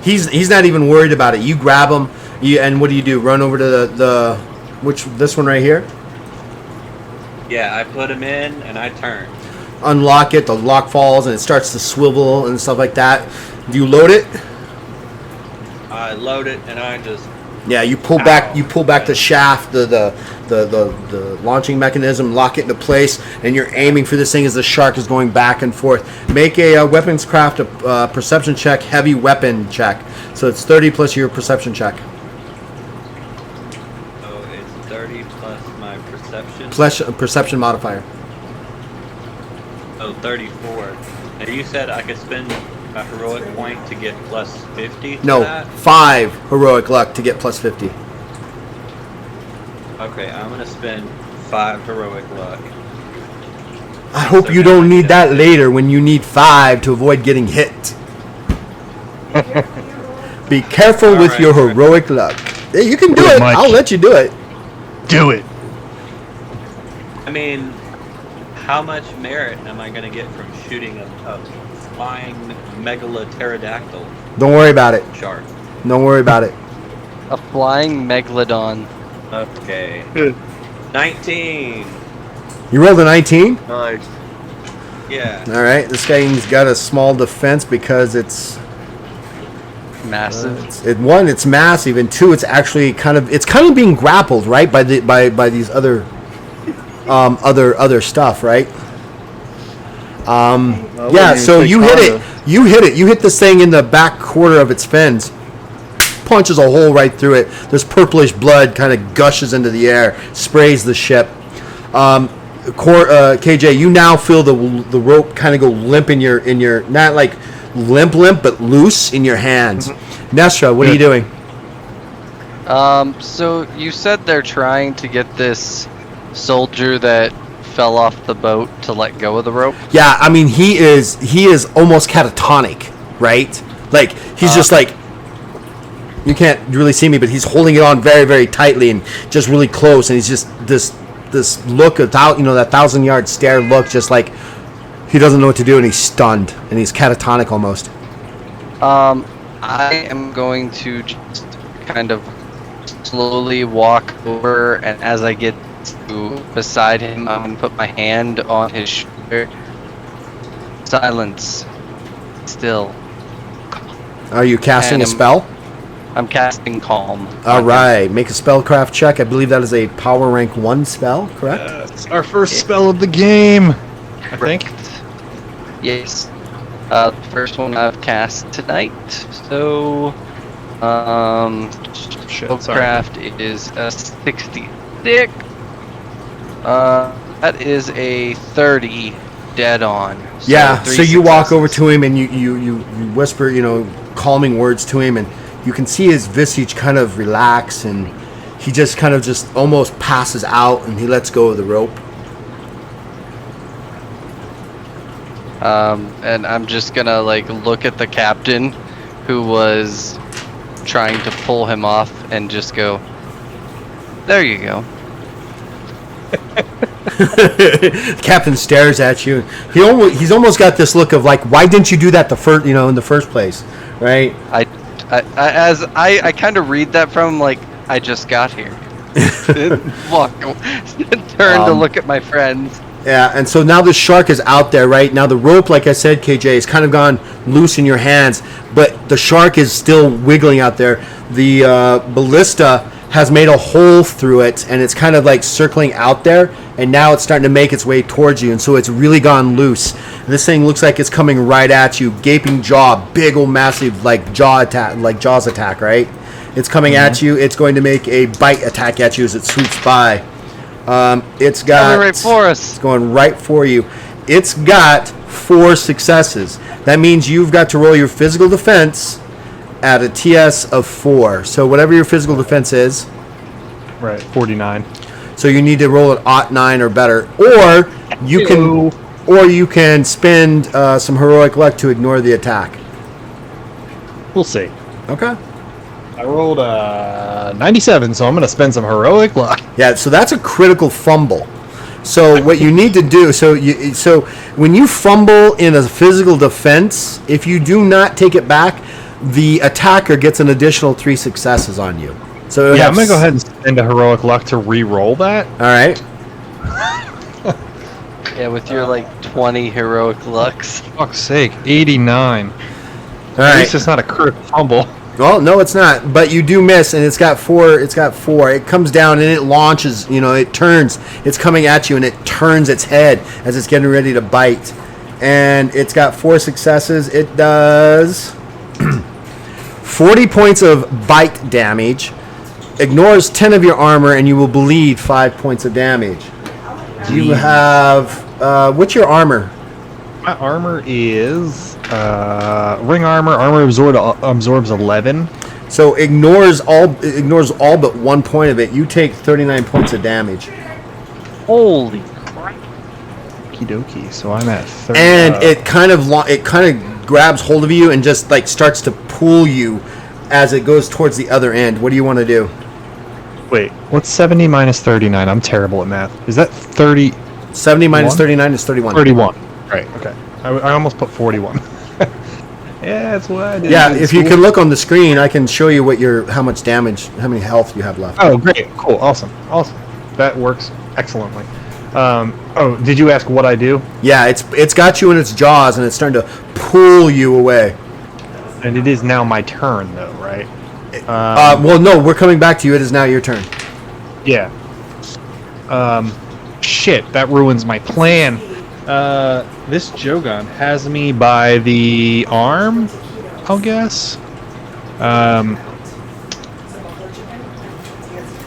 He's not even worried about it. You grab him. And what do? Run over to this one right here. Yeah, I put him in and I turn. Unlock it. The lock falls and it starts to swivel and stuff like that. Do you load it? I load it and I just Yeah, you pull back. You pull back the shaft, the launching mechanism, lock it into place, and you're aiming for this thing as the shark is going back and forth. Make a weapons craft a perception check, heavy weapon check. So it's 30 plus your perception check. so it's 30 plus my perception. Plus perception modifier. So 34. Now you said I could spend a heroic point to get plus 50 to No, that? 5 heroic luck to get plus 50. Okay, I'm gonna spend 5 heroic luck. I hope So you now don't I need get- that later when you need 5 to avoid getting hit. Be careful with Alright, your alright. heroic luck. Yeah, you can do Good, it. Mike. I'll let you do it. Do it. I mean, how much merit am I gonna get from shooting a flying megalopterodactyl Don't worry about it. shark? Don't worry about it. A flying megalodon. Okay. Good. 19. You rolled a 19? nice. Yeah. All right. This guy's got a small defense because it's Massive. it's massive, and 2, it's actually kind of being grappled, right, by these other stuff, right? I Yeah, wouldn't so even you say hit it. kinda. You hit it. You hit this thing in the back quarter of its fins. Punches a hole right through it. This purplish blood kind of gushes into the air, sprays the ship. KJ, you now feel the rope kind of go limp in your not like limp, but loose in your hands. Nestra, what are you doing? So you said they're trying to get this soldier that fell off the boat to let go of the rope. Yeah, I mean he is almost catatonic, right? Like he's just like, you can't really see me, but he's holding it on very, very tightly and just really close, and he's just this look of that 1,000-yard stare look, just like he doesn't know what to do, and he's stunned and he's catatonic almost. I am going to just kind of slowly walk over, and as I get to beside him, I'm gonna put my hand on his shoulder. Silence. Still. Are you casting a And- spell? I'm casting calm. All right, make a spellcraft check. I believe that is a power rank 1 spell, correct? It's our first spell of the game. I think. Yes. The first one I've cast tonight. So, Shit, sorry. spellcraft is a 66. That is a 30 dead on. Yeah, three so you walk over successes. to him and you whisper, calming words to him, and you can see his visage kind of relax, and he just kind of just almost passes out, and he lets go of the rope. And I'm just gonna look at the captain who was trying to pull him off and just go, there you go. Captain stares at you. He's almost got this look of like, why didn't you do that in the first place, right? I kind of read that from like I just got here. Turn to look at my friends. Yeah, and so now the shark is out there, right? Now the rope, like I said, KJ, has kind of gone loose in your hands, but the shark is still wiggling out there. The ballista has made a hole through it, and it's kind of like circling out there, and now it's starting to make its way towards you, and so it's really gone loose. This thing looks like it's coming right at you, gaping jaw, big old massive like jaws attack, right? It's coming at you. It's going to make a bite attack at you as it swoops by. It's got right for us. It's going right for you. It's got 4 successes. That means you've got to roll your physical defense at a TS of 4. So whatever your physical defense is, Right, 49. so you need to roll it ot 9 or better, or you can spend some heroic luck to ignore the attack. We'll see. Okay. I rolled 97, so I'm going to spend some heroic luck. Yeah, so that's a critical fumble. So what you need to do, so when you fumble in a physical defense, if you do not take it back, the attacker gets an additional 3 successes on you. So Yeah, I'm going to go ahead and spend a heroic luck to re-roll that. All right. Yeah, with your like 20 heroic lucks. Fuck's sake, 89. All At right. least it's not a critical fumble. Well, no, it's not. But you do miss, and it's got 4. It's got 4. It comes down and it launches. It turns. It's coming at you, and it turns its head as it's getting ready to bite. And it's got 4 successes. It does 40 points of bite damage. Ignores 10 of your armor, and you will bleed 5 points of damage. You have what's your armor? My armor is ring armor. Armor absorbs 11. So ignores all but 1 point of it. You take 39 points of damage. Holy Okie dokie. So I'm at 30. And it kind of grabs hold of you and just like starts to pull you as it goes towards the other end. What do you want to do? Wait, what's 70 minus 39? I'm terrible at math. Is that 30? 70 minus 39 is 31. 31. Right, okay. I almost put 41. Yeah, that's what I did. Yeah, in if you school. can look on the screen, I can show you how much damage, how many health you have left. Oh, great. Cool. Awesome. That works excellently. Did you ask what I do? Yeah, it's got you in its jaws and it's starting to pull you away. And it is now my turn, though, right? Well, no, we're coming back to you. It is now your turn. Yeah. Shit, that ruins my plan. This Jogon has me by the arm, I'll guess.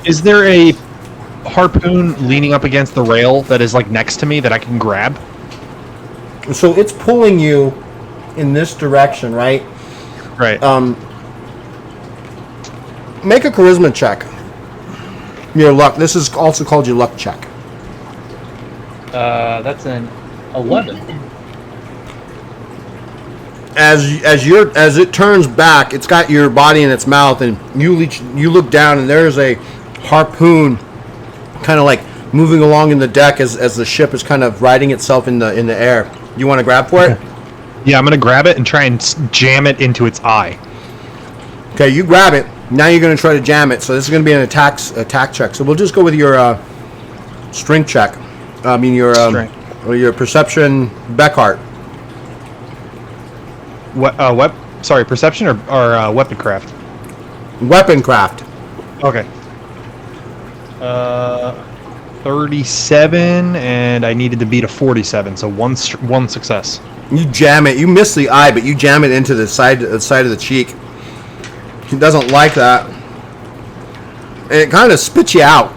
Is there a harpoon leaning up against the rail that is like next to me that I can grab? So it's pulling you in this direction, right? Right. Make a charisma check. Your luck. This is also called your luck check. That's an 11. As it turns back, it's got your body in its mouth, and you look down, and there's a harpoon, kind of like moving along in the deck as the ship is kind of riding itself in the air. You want to grab for it? Yeah, I'm gonna grab it and try and jam it into its eye. Okay, you grab it. Now you're going to try to jam it. So this is going to be an attack check. So we'll just go with your strength check. I mean your perception, Beckhart. What? Sorry, perception or weaponcraft? Weaponcraft. Okay. 37, and I needed to beat a 47, so one success. You jam it. You miss the eye, but you jam it into the side of the cheek. He doesn't like that, and it kind of spits you out.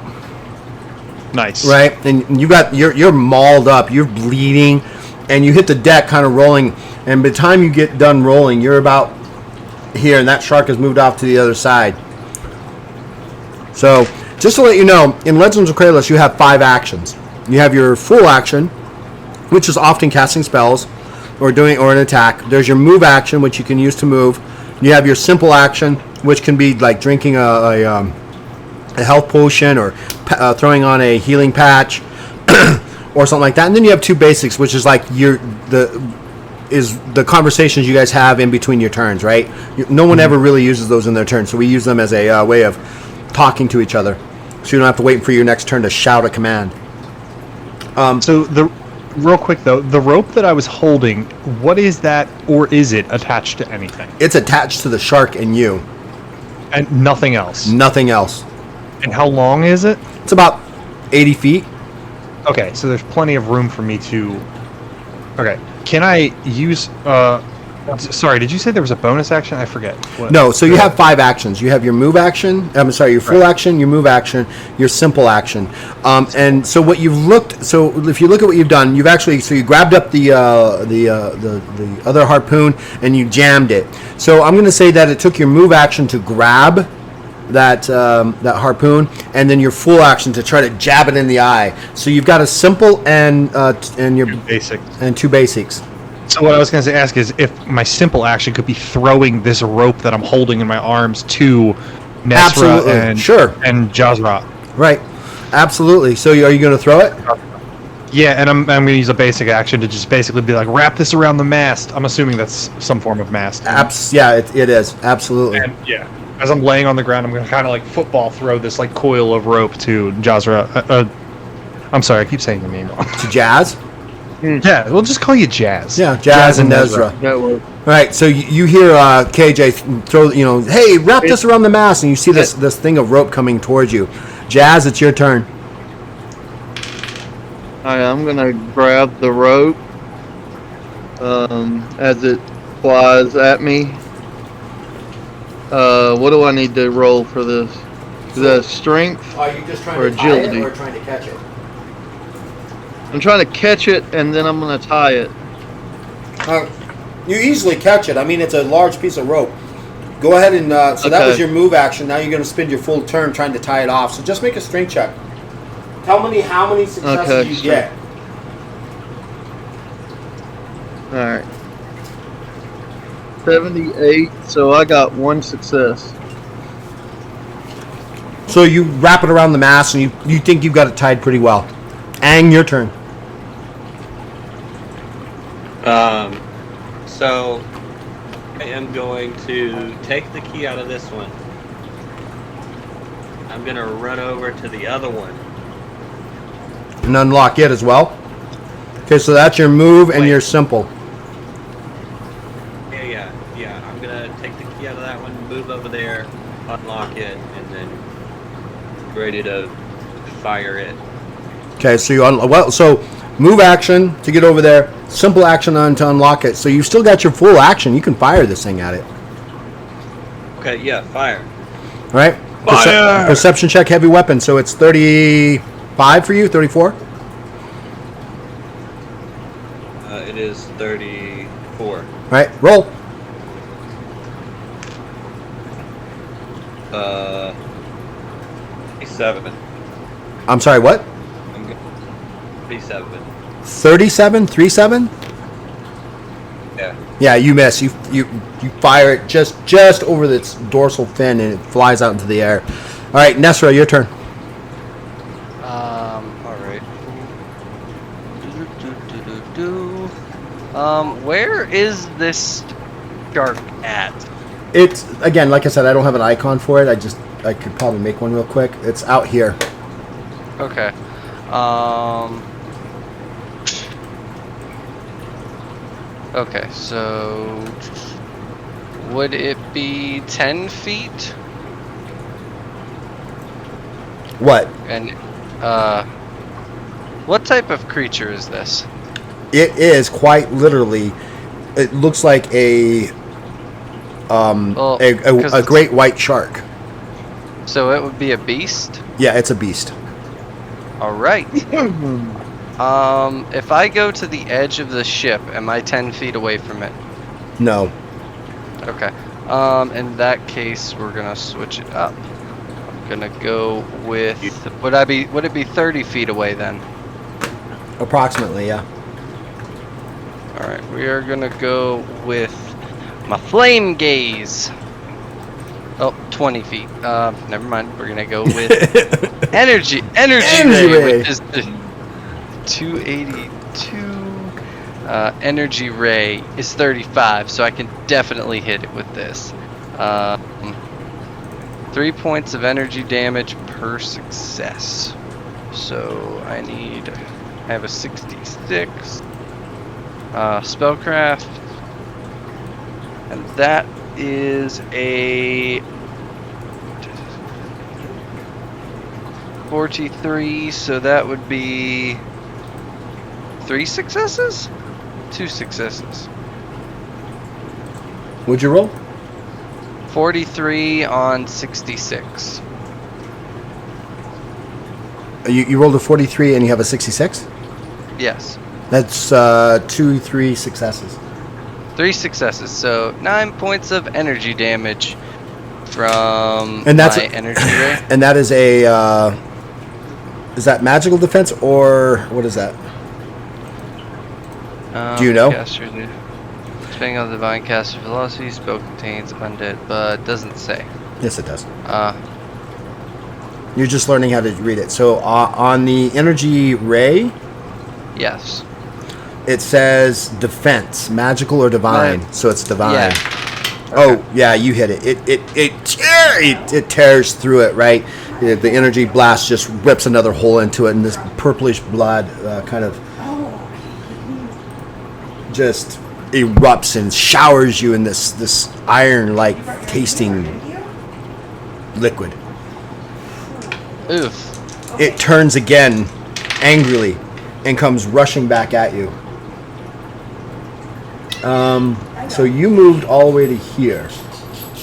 Nice. Right, and you're mauled up. You're bleeding, and you hit the deck, kind of rolling. And by the time you get done rolling, you're about here, and that shark has moved off to the other side. So, just to let you know, in Legends of Kralis, you have 5 actions. You have your full action, which is often casting spells or an attack. There's your move action, which you can use to move. You have your simple action, which can be like drinking a a health potion or throwing on a healing patch or something like that. And then you have 2 basics, which is like the conversations you guys have in between your turns, right? No one ever really uses those in their turn, so we use them as a way of talking to each other, so you don't have to wait for your next turn to shout a command. So real quick though, the rope that I was holding, what is that, or is it attached to anything? It's attached to the shark and you. And nothing else? Nothing else. And how long is it? It's about 80 feet. Okay, so there's plenty of room for me to... Okay, can I use... Sorry, did you say there was a bonus action? I forget. What? No, so you have 5 actions. You have your move action, your full action, your move action, your simple action. And so what you've looked... So if you look at what you've done, you've actually... So you grabbed up the other harpoon and you jammed it. So I'm going to say that it took your move action to grab that harpoon, and then your full action to try to jab it in the eye. So you've got a simple and your 2 basics. And 2 basics. So what I was going to ask is if my simple action could be throwing this rope that I'm holding in my arms to Nesra Absolutely. and Sure. and Jazra. Right. Absolutely. So are you going to throw it? Yeah, and I'm going to use a basic action to just basically be like, wrap this around the mast. I'm assuming that's some form of mast. Yeah, it is. Absolutely. And yeah, as I'm laying on the ground, I'm going to kind of like football throw this like coil of rope to Jazra. I'm sorry, I keep saying your name wrong. To Jazz? Yeah, we'll just call you Jazz. Yeah, Jazz and Nezra. That works. All right, so you hear KJ throw, hey, wrap this around the mast, and you see this thing of rope coming towards you. Jazz, it's your turn. Alright, I'm gonna grab the rope as it flies at me. What do I need to roll for this? Is that strength? Are you just trying Or to tie it agility. or trying to catch it? I'm trying to catch it and then I'm gonna tie it. You easily catch it. I mean, it's a large piece of rope. Go ahead and so that was Okay. your move action. Now you're going to spend your full turn trying to tie it off. So just make a strength check. Tell me how many successes Okay, you sure. get. Alright. 78, so I got 1 success. So you wrap it around the mast, and you think you've got it tied pretty well. Ang, your turn. So I am going to take the key out of this one. I'm gonna run over to the other one. And unlock it as well. Okay, so that's your move and Wait. your simple. Yeah. I'm gonna take the key out of that one, move over there, unlock it, and then ready to fire it. Okay, so so move action to get over there, simple action on to unlock it. So you've still got your full action. You can fire this thing at it. Okay, yeah, fire. All right? Fire! Perception check, heavy weapon. So it's 35 for you, 34? It is 34. All right, roll. 37. I'm sorry, what? I'm good. 37. 37? 37? Yeah. Yeah, you miss. You fire it just over its dorsal fin, and it flies out into the air. All right, Nesra, your turn. Alright. Where is this shark at? It's, again, like I said, I don't have an icon for it. I could probably make one real quick. It's out here. Okay. Okay, so would it be 10 feet? What? And what type of creature is this? It is quite literally. It looks like a Well, 'cause a great white shark. So it would be a beast? Yeah, it's a beast. Alright. If I go to the edge of the ship, am I 10 feet away from it? No. Okay. In that case, we're gonna switch it up. I'm gonna go with. Would it be 30 feet away then? Approximately, yeah. All right. We are gonna go with my flame gaze. Oh, 20 feet. Never mind. We're gonna go with energy Energy ray, ray. which is the 282. Energy ray is 35, so I can definitely hit it with this. 3 points of energy damage per success. So I have a 66 spellcraft, and that is a 43. So that would be 3 successes, 2 successes. Would you roll? 43 on 66. You rolled a 43 and you have a 66? Yes. That's 3 successes. 3 successes, so 9 points of energy damage from And that's my energy ray. And that is a is that magical defense or what is that? Do you know? Depending on the divine caster velocity, spell contains undead, but doesn't say. Yes, it does. You're just learning how to read it. So on the energy ray, Yes. it says defense, magical or divine. Right. So it's divine. Yeah. Oh yeah, you hit it. It tears through it, right? The energy blast just rips another hole into it, and this purplish blood kind of just erupts and showers you in this iron-like tasting liquid. Oof. It turns again angrily and comes rushing back at you. So you moved all the way to here.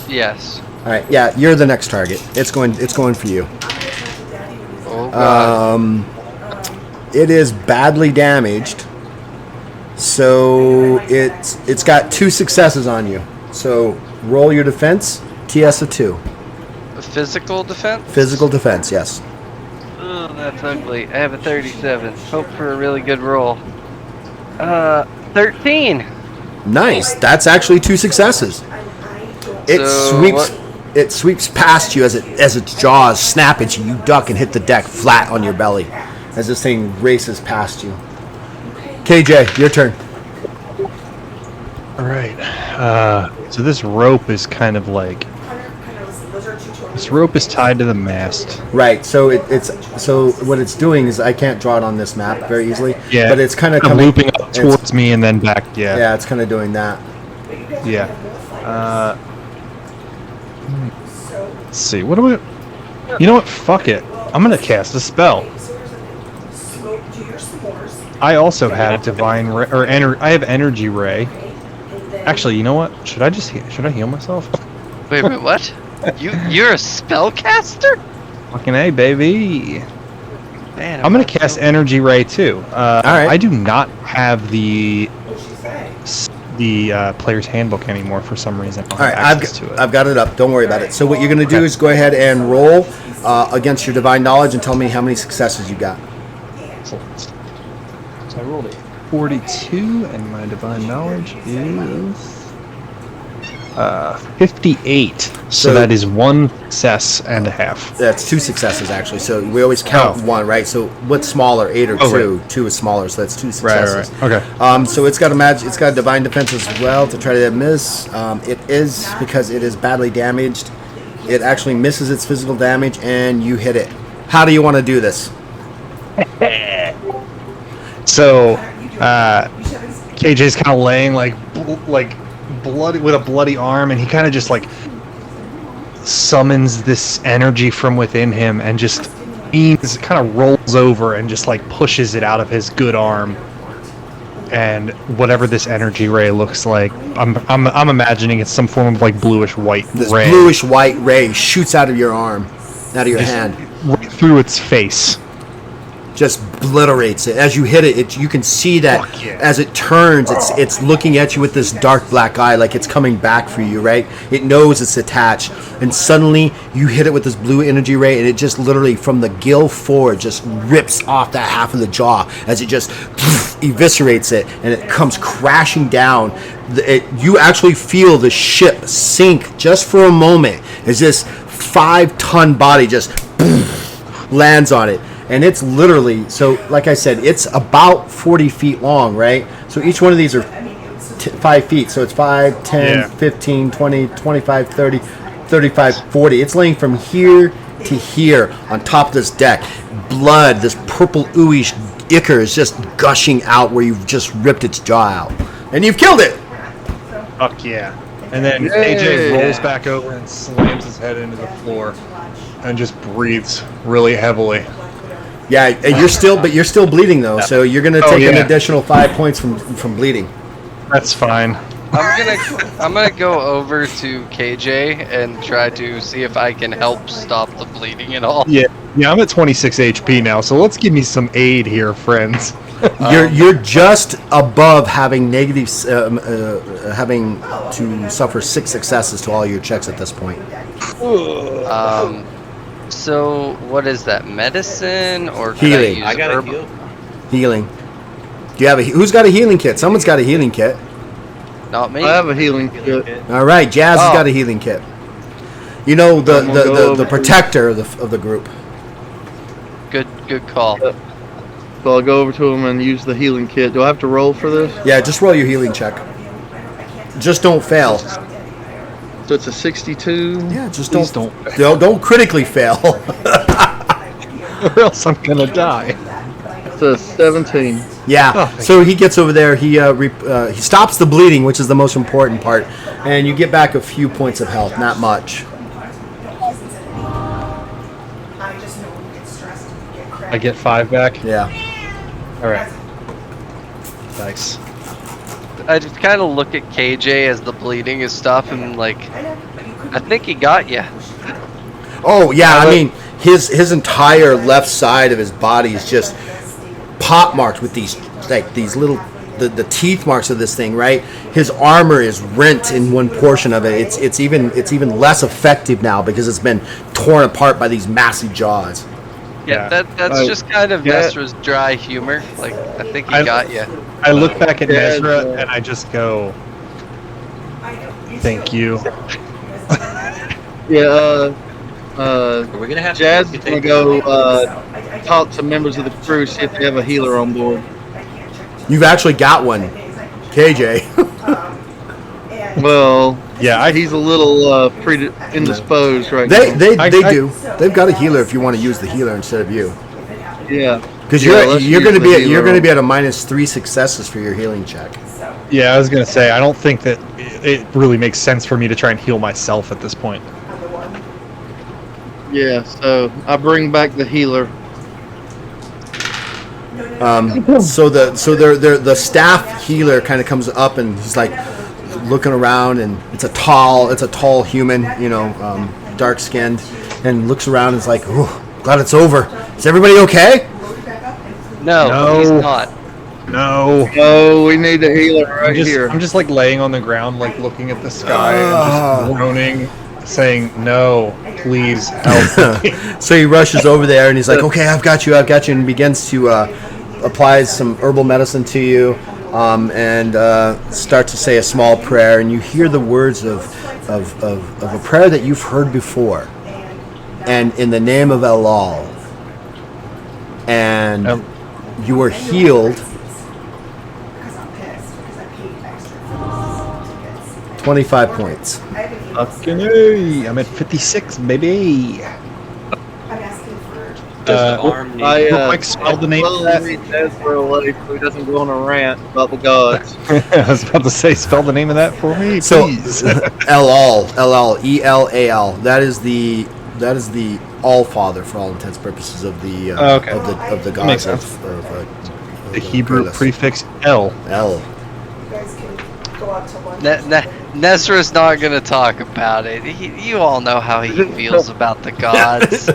Yes. All right, yeah, you're the next target. It's going for you. Oh god. It is badly damaged. So it's got 2 successes on you. So roll your defense, TS of 2. Physical defense? Physical defense, yes. Oh, that's ugly. I have a 37. Hope for a really good roll. 13. Nice. That's actually 2 successes. It sweeps past you as its jaws snap at you. You duck and hit the deck flat on your belly as this thing races past you. KJ, your turn. All right. So this rope is kind of like this rope is tied to the mast. Right. So so what it's doing is I can't draw it on this map very easily. Yeah. But it's kind of looping up towards me and then back. Yeah. Yeah, it's kind of doing that. Yeah. Let's see. What do we? You know what? Fuck it. I'm gonna cast a spell. I also have divine ray, I have energy ray. Actually, you know what? Should I heal myself? Wait, what? You're a spellcaster? Fucking A, baby. Man, I'm gonna cast energy ray too. right. I do not have the player's handbook anymore for some reason. I don't All right, have access to it. I've got it up. Don't worry about it. So what you're going to do is go ahead and roll against your divine knowledge and tell me how many successes you got. Excellent. So I rolled a 42, and my divine knowledge is 58. So So- that is 1 success and a half. That's 2 successes actually. So we always count Oh. 1, right? So what's smaller, 8 or 2? Oh, right. 2 is smaller, so that's 2 Right, successes. right. Okay. So it's got it's got divine defense as well to try to miss. It is because it is badly damaged. It actually misses its physical damage, and you hit it. How do you want to do this? So, KJ's kind of laying like bloody with a bloody arm, and he kind of just like summons this energy from within him, and just kind of rolls over and just like pushes it out of his good arm. And whatever this energy ray looks like, I'm imagining it's some form of like bluish white This ray bluish white ray shoots out of your arm, out of your hand. right through its face. Just obliterates it. As you hit it, you can see that Fuck yeah. as it turns, it's looking at you with this dark black eye, like it's coming back for you, right? It knows it's attached, and suddenly you hit it with this blue energy ray, and it just literally from the gill forward just rips off that half of the jaw as it just eviscerates it, and it comes crashing down. You actually feel the ship sink just for a moment as this 5-ton body just lands on it. And it's literally, so like I said, it's about 40 feet long, right? So each one of these are 5 feet. So it's 5, 10, 15, 20, 25, 30, 35, 40. It's laying from here to here on top of this deck. Blood, this purple ooish ichor is just gushing out where you've just ripped its jaw out. And you've killed it! Fuck yeah. And then AJ rolls back over and slams his head into the floor and just breathes really heavily. Yeah, and you're still bleeding though, so you're gonna take an additional 5 points from bleeding. That's fine. I'm gonna go over to KJ and try to see if I can help stop the bleeding at all. Yeah, I'm at 26 HP now, so let's give me some aid here, friends. You're just above having negative, having to suffer 6 successes to all your checks at this point. So what is that? Medicine or Healing? I got a heal. Healing. Do you have who's got a healing kit? Someone's got a healing kit. Not me. I have a healing kit. All right, Jazz has got a healing kit. You know the protector of the group. Good call. So I'll go over to him and use the healing kit. Do I have to roll for this? Yeah, just roll your healing check. Just don't fail. So it's a 62. Yeah, just Please don't critically fail. Or else I'm gonna die. It's a 17. Yeah. So he gets over there. He stops the bleeding, which is the most important part, and you get back a few points of health, not much. I get 5 back. Yeah. All right. Nice. I just kind of look at KJ as the bleeding is stopping. Like, I think he got you. Oh yeah. I mean, his entire left side of his body is just pop marked with these little the teeth marks of this thing, right? His armor is rent in one portion of it. It's even less effective now because it's been torn apart by these massive jaws. Yeah, that's just kind of Nesra's dry humor. Like, I think he got you. I look back at Nesra and I just go, "Thank you." Yeah. Are we gonna have Jazz to is gonna go talk to members of the crew, see if they have a healer on board. You've actually got one, KJ. Well, Yeah, he's a little indisposed right now. They do. They've got a healer if you want to use the healer instead of you. Yeah. Because let's you're use going to the be you're healer going to on- be at a -3 successes for your healing check. Yeah, I was gonna say I don't think that it really makes sense for me to try and heal myself at this point. Yeah, so I bring back the healer. So the staff healer kind of comes up and he's like looking around, and it's a tall human, dark skinned, and looks around and is like, "Ooh, glad it's over. Is everybody okay?" No, he's not. No. Oh, we need the healer right here. I'm just like laying on the ground, like looking at the sky and just groaning, saying, "No, please help me." So he rushes over there and he's like, "Okay, I've got you," and begins to apply some herbal medicine to you, and start to say a small prayer. And you hear the words of a prayer that you've heard before, and in the name of Elal, and you are healed. 25 points. Fucking A, I'm at 56, baby. Does the arm need real quick, spell the name of that. Ezra away so he doesn't go on a rant about the gods. I was about to say, spell the name of that for me, So please. Elal, Elal. That is the All Father for all intents and purposes of the Okay. of the That makes gods sense. of The Hebrew Kralis. prefix L. El. You guys can go out to lunch. Nesra's not gonna talk about it. You all know how he feels about the gods.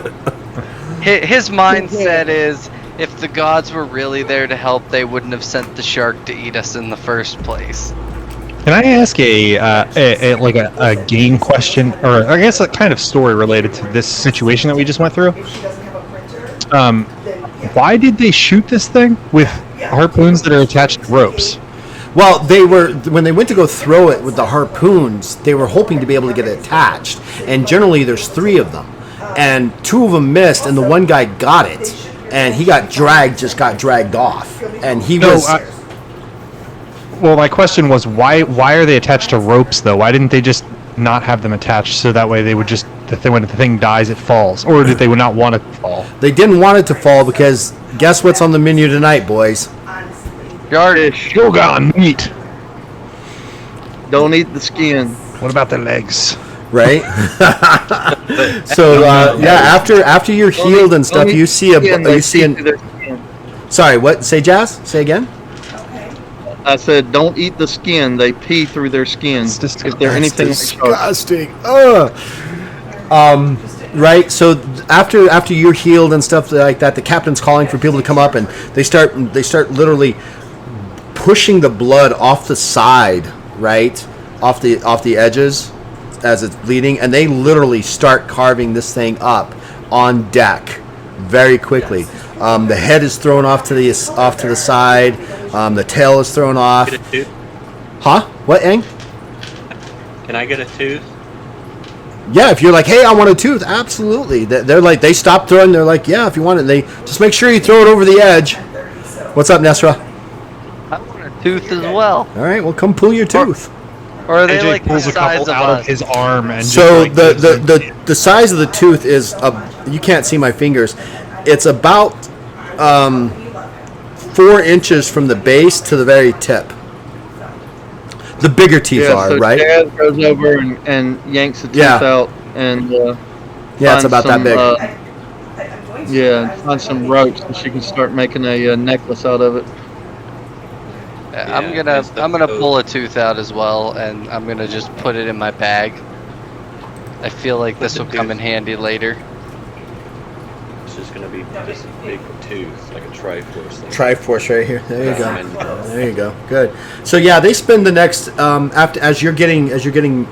His mindset is, if the gods were really there to help, they wouldn't have sent the shark to eat us in the first place. Can I ask a game question, or I guess a kind of story related to this situation that we just went through? If she doesn't have a printer, Why did they shoot this thing with harpoons that are attached to ropes? Well, they were when they went to go throw it with the harpoons. They were hoping to be able to get it attached, and generally there's 3 of them, and 2 of them missed, and the one guy got it, and he got dragged off, and he was. Well, my question was why are they attached to ropes though? Why didn't they just not have them attached so that way they would just when the thing dies it falls, or did they not want it to fall? They didn't want it to fall because guess what's on the menu tonight, boys? Yard. Shogun meat. Don't eat the skin. What about the legs? Right. So after you're healed and stuff, you see their skin. Sorry, what? Say Jazz? Say again. I said, don't eat the skin. They pee through their skin. If they're anything disgusting. Right. So after you're healed and stuff like that, the captain's calling for people to come up, and they start literally pushing the blood off the side, right, off the edges as it's bleeding, and they literally start carving this thing up on deck very quickly. The head is thrown off to the side. The tail is thrown off. Get a tooth? Huh? What, Ang? Can I get a tooth? Yeah, if you're like, hey, I want a tooth, absolutely. They're like, they stop throwing. They're like, yeah, if you want it, they just make sure you throw it over the edge. What's up, Nesra? I want a tooth as well. All right, well, come pull your tooth. Or are they AJ like the pulls a size couple of out us? of his arm and So just, like, the size of the tooth is you can't see my fingers. It's about 4 inches from the base to the very tip. The bigger teeth are, so right? Dad goes over and yanks the tooth out and Yeah, it's about that big. Find some ropes so she can start making a necklace out of it. I'm gonna pull a tooth out as well, and I'm gonna just put it in my bag. I feel like this will come in handy later. It's just gonna be just a big tooth, like a Triforce thing. Triforce right here. There you go. There you go. Good. So yeah, they spend the next as you're getting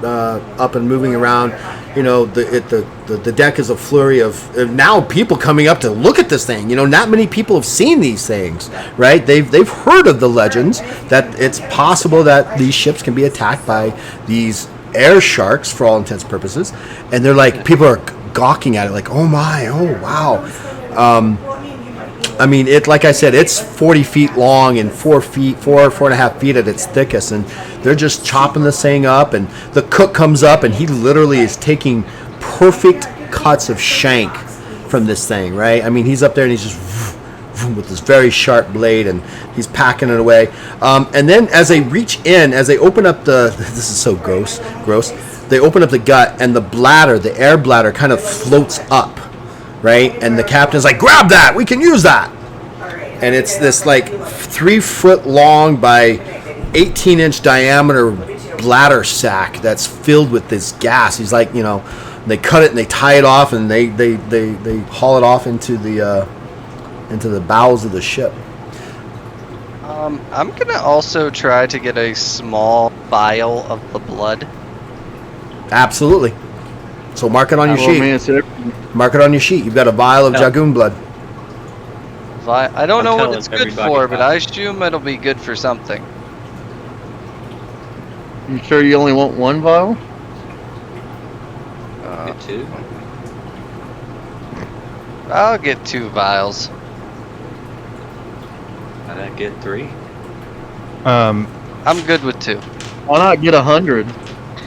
up and moving around. You know, the deck is a flurry of now people coming up to look at this thing. You know, not many people have seen these things, right? They've heard of the legends that it's possible that these ships can be attacked by these air sharks for all intents and purposes, and they're like, people are gawking at it like, oh my, oh wow. I mean, like I said, it's 40 feet long and 4.5 feet at its thickest, and they're just chopping this thing up, and the cook comes up, and he literally is taking perfect cuts of shank from this thing, right? I mean, he's up there, and he's just with this very sharp blade, and he's packing it away. And then as they reach in, as they open up this is so gross, they open up the gut, and the air bladder kind of floats up, right? And the captain's like, grab that, we can use that. And it's this like 3 foot long by 18-inch diameter bladder sack that's filled with this gas. He's like, you know, they cut it and they tie it off, and they haul it off into the bowels of the ship. I'm gonna also try to get a small vial of the blood. Absolutely. So mark it on your sheet. Mark it on your sheet. You've got a vial of Jagoon blood. I don't know what it's good everybody for, but about I assume it'll be good for something. You sure you only want 1 vial? Get 2. I'll get 2 vials. And I get 3. I'm good with 2. Why not get 100?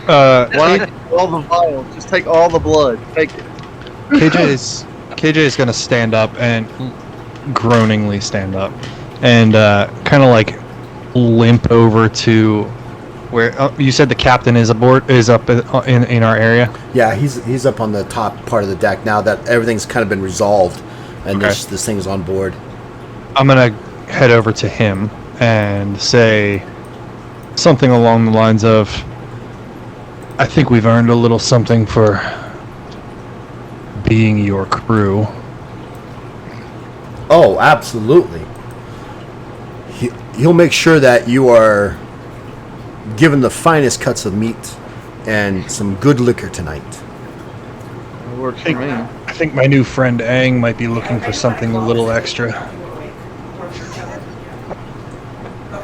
Why not get all the vials? Just take all the blood. Take it. KJ is gonna stand up and groaningly stand up and kind of like limp over to where you said the captain is up in our area. Yeah, he's up on the top part of the deck now that everything's kind of been resolved, and this thing's on board. I'm gonna head over to him and say something along the lines of, I think we've earned a little something for being your crew. Oh, absolutely. He'll make sure that you are given the finest cuts of meat and some good liquor tonight. It works for me. I think my new friend Aang might be looking for something a little extra.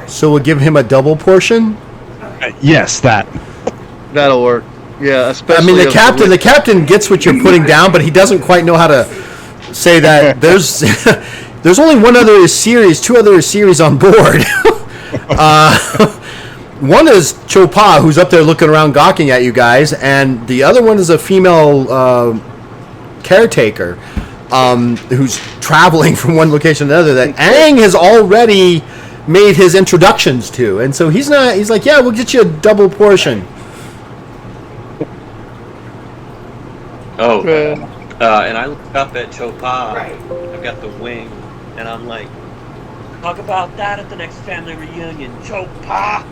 So we'll give him a double portion. Yes, that. That'll work. Yeah, I especially. mean, if the captain gets what you're putting down, but he doesn't quite know how to say that. There's there's only two other series on board. One is Chopa, who's up there looking around, gawking at you guys, and the other one is a female caretaker who's traveling from one location to another that Aang has already made his introductions to, and so he's like, yeah, we'll get you a double portion. Oh, and I look up at Chopa. Right. I've got the wing, and I'm like, talk about that at the next family reunion, Chopa.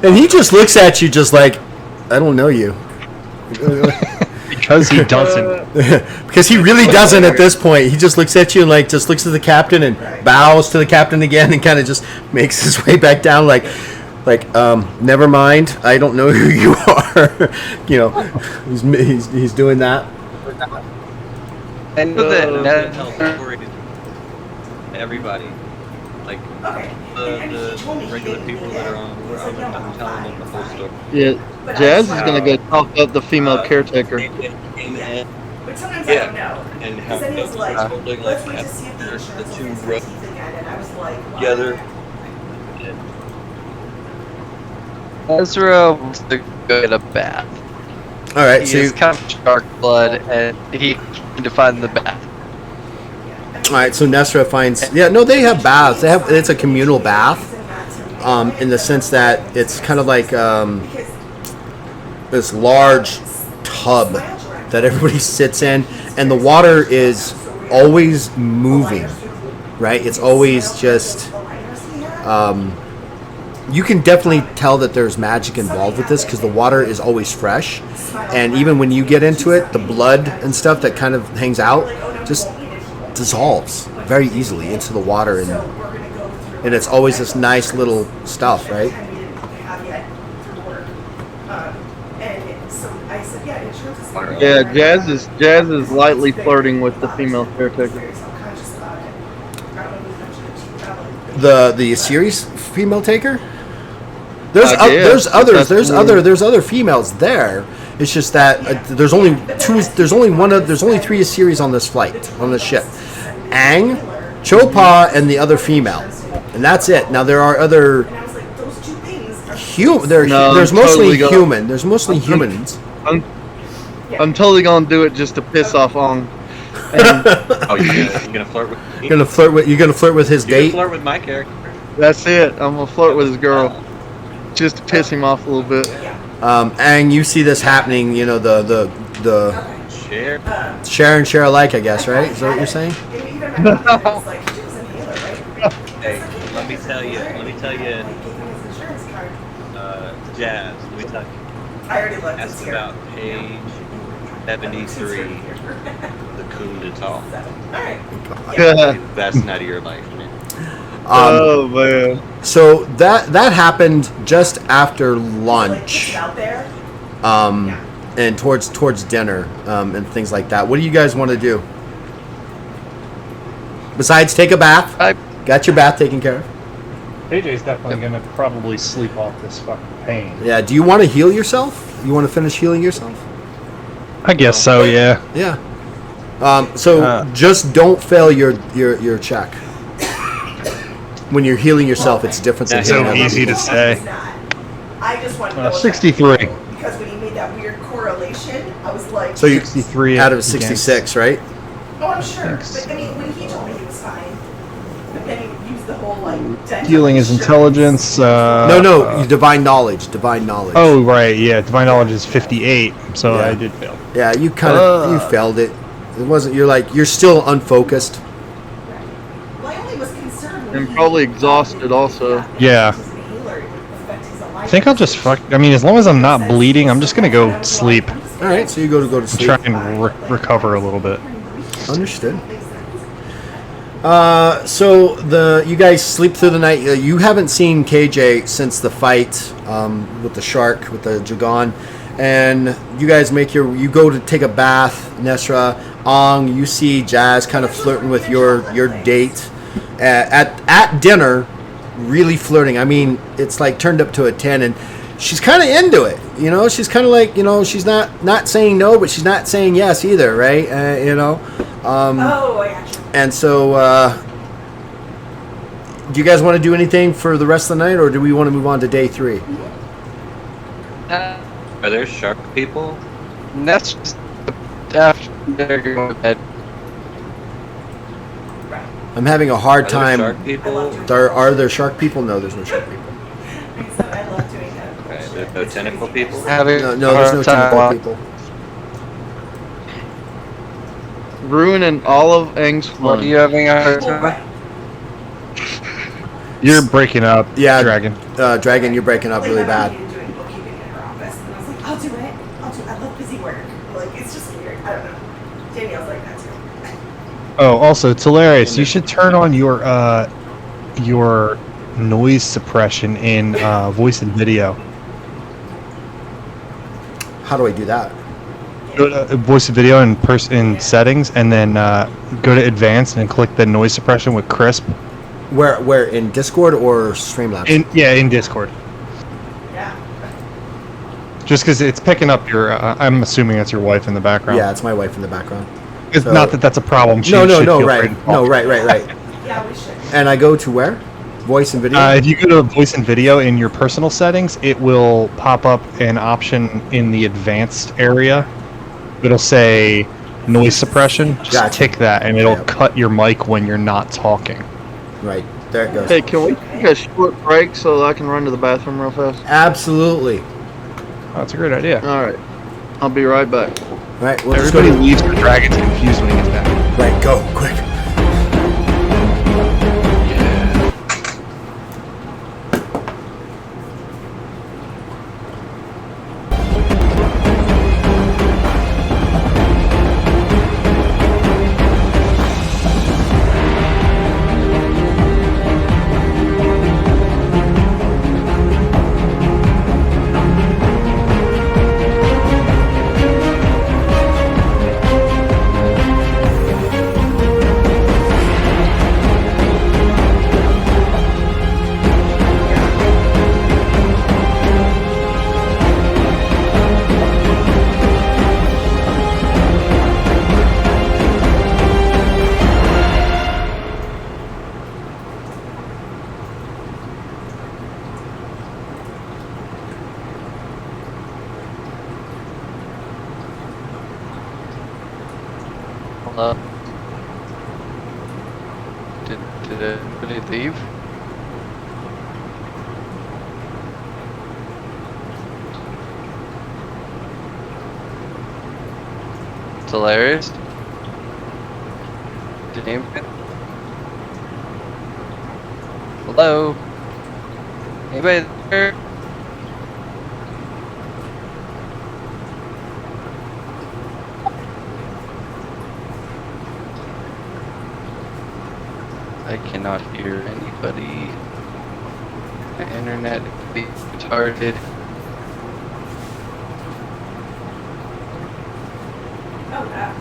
And he just looks at you just like, I don't know you. Because he doesn't. Because he really doesn't at this point. He just looks at you and like just looks at the captain and bows to the captain again and kind of just makes his way back down like never mind, I don't know who you are. He's doing that. And I'm gonna that tell stories to everybody, like the regular people that are on. I'm telling them the whole story. Yeah, Jazz is gonna go talk up the female caretaker. But sometimes Yeah. I don't know. And how Because then he was like, holding let's like wait to see if the the insurance two will fix ropes his teeth again. And I was like, what? together. Ezra wants to go get a bath. All right, He so is kind of shark blood, and he can to find the bath. all right, so Nesra finds they have baths. It's a communal bath, in the sense that it's kind of like this large tub that everybody sits in, and the water is always moving, right? It's always just. You can definitely tell that there's magic involved with this because the water is always fresh, and even when you get into it, the blood and stuff that kind of hangs out just dissolves very easily into the water, and it's always this nice little stuff, right? Yeah, Jazz is lightly flirting with the female caretaker. The series female taker. There's I guess, there's other females there. It's just that there's only three series on this flight, on this ship. Aang, Chopa, and the other female, and that's it. Now there are other there's mostly totally human. There's mostly humans. I'm totally gonna do it just to piss off Ong. Oh, you're gonna flirt with me? You're gonna flirt with his You're gonna date. flirt with my character. That's it. I'm gonna flirt with his girl, just to piss him off a little bit. And you see this happening. You know the Share. share and share alike, I guess, right? Is that what you're saying? Hey, let me tell you, Jazz, let me tell you. I already looked. Ask about page 73, the Kundalini. Yeah. Best night of your life, man. Oh man. So that happened just after lunch, and towards dinner, and things like that. What do you guys want to do? Besides take a bath, got your bath taken care of. AJ's definitely gonna probably sleep off this fucking pain. Yeah. Do you want to heal yourself? You want to finish healing yourself? I guess so, yeah. Yeah. So just don't fail your check. When you're healing yourself, it's different than So healing other easy to people. say. I just want to know 63. because when he made that weird correlation, I was like, So you 63 out of 66, right? oh, I'm sure. But I mean, when he told me he was fine, but then he used the whole like dental Healing is insurance. intelligence. No, divine knowledge. Oh, right, yeah. Divine knowledge is 58, so Yeah. I did fail. Yeah, you kind of you failed it. It wasn't. You're still unfocused. Well, I only was concerned when And he- probably exhausted also. Yeah. I think I'll just as long as I'm not bleeding, I'm just gonna go sleep. All right, so you go to sleep. Try and recover a little bit. Understood. So you guys sleep through the night. You haven't seen KJ since the fight with the shark, with the Jagan, and you guys you go to take a bath. Nesra, Ong, you see Jazz kind of flirting with your date at dinner. really flirting. I mean, it's like turned up to a 10, and she's kind of into it. You know, she's kind of like, you know, she's not saying no, but she's not saying yes either, right? You know. Oh, I got you. And so, do you guys want to do anything for the rest of the night, or do we want to move on to day 3? Are there shark people? And that's just after they're going to bed. Right. I'm having a hard Are there time. shark people? Are there shark people? No, there's no shark people. So I love doing that. Right, there's no tentacle people? Having No, there's no tentacle people. Ruining all of Aang's What fun. are you having a hard Well, time? right. You're breaking up, Yeah, Dragon. Dragon, you're breaking up Like, really my bad. mom needed doing bookkeeping in her office, and I was like, I'll do it. I love busy work. Like, it's just weird. I don't know. Danielle's like that too. Oh, also, Hilarious. You should turn on your noise suppression in voice and video. How do I do that? Go to voice and video in settings, and then go to advanced and click the noise suppression with crisp. Where in Discord or Streamlabs? In Discord. Yeah. Just because it's picking up your, I'm assuming that's your wife in the background. Yeah, it's my wife in the background. It's So- not that that's a problem. She No, should feel free right. to talk. No, right. Yeah, we should. And I go to where? Voice and video? If you go to voice and video in your personal settings, it will pop up an option in the advanced area. It'll say noise suppression. Just Gotcha. tick that, and it'll Yep. cut your mic when you're not talking. Right. There it goes. Hey, can we take a short break so I can run to the bathroom real fast? Absolutely. Oh, that's a great idea. All right. I'll be right back. Right. We'll just Everybody go leaves for Dragon's confused when he gets back. to, right. Go quick. Hello? Did anybody leave? It's hilarious. Did anybody? Hello? Anybody there? I cannot hear anybody. My internet is retarded. Oh, yeah.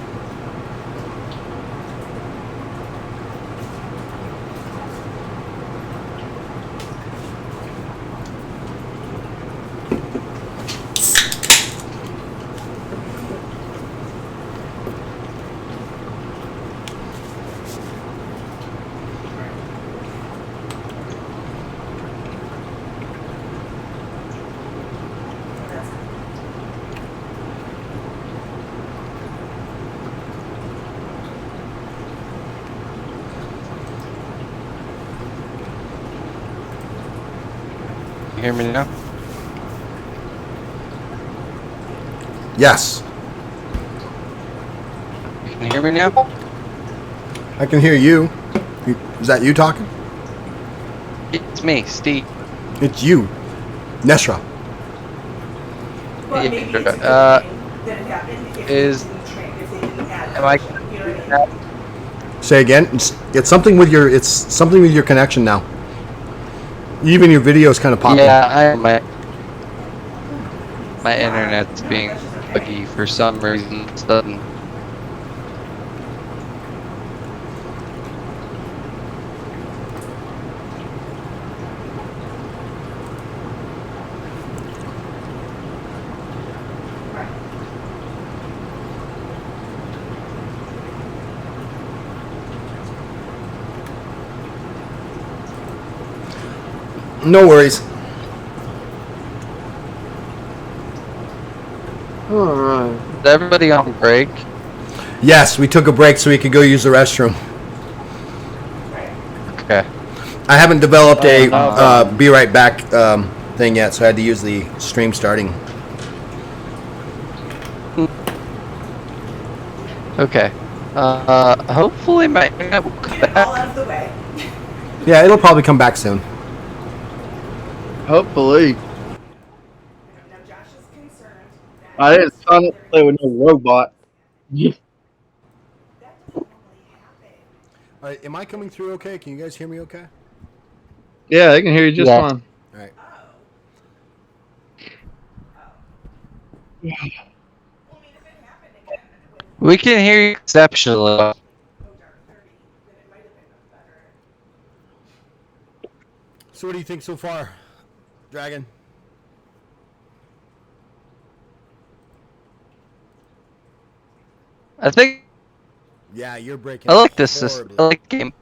You hear me now? Yes. You can hear me now? I can hear you. Is that you talking? It's me, Steve. It's you. Nesra. But Yeah, maybe it's a good uh, thing that it happened if is- they didn't train, if they didn't add am I- it, you know what I mean? Say again. It's something with your connection now. Even your video is kind of popping. Yeah, my internet's being buggy for some reason. Sudden. No worries. All right. Is everybody on break? Yes, we took a break so we could go use the restroom. Okay. I haven't developed a no. be right back thing yet, so I had to use the stream starting. Okay. Hopefully my internet will come Get it all back. out of the way. Yeah, it'll probably come back soon. Hopefully. Now Josh is concerned that I didn't sign up to play with no robot. that doesn't normally happen. All right, am I coming through okay? Can you guys hear me okay? Yeah, I can hear you just Yeah. fine. All right. Oh. Well, I mean, if it happened again when We can hear you exceptionally well. dark 30, then it might have been better. So what do you think so far, Dragon? I think Yeah, you're breaking I up like this system. horribly. I like the game.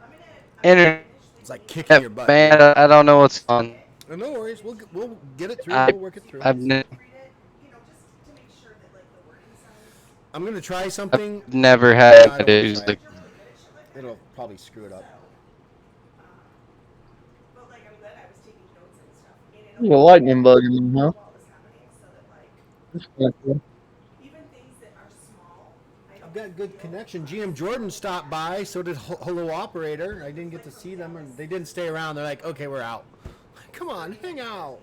I'm gonna Internet, It's like kicking your butt. man, I don't know what's on. Oh, no worries. We'll get it through. I- We'll work it through. I've read it, n- you know, just to make sure that like the wording sounds. I'm gonna try something. never No, I had don't wanna issues. try Like, it. It'll probably screw it up. But like I'm glad I was taking notes and stuff. And it There's a lightning bug in there, huh? while it was happening, so that like That's kinda cool. even things that are small, I I've don't got good connection. GM Jordan stopped by. So did Hello Operator. I didn't get to see them, and they didn't stay around. They're like, okay, we're out. Come on, hang out.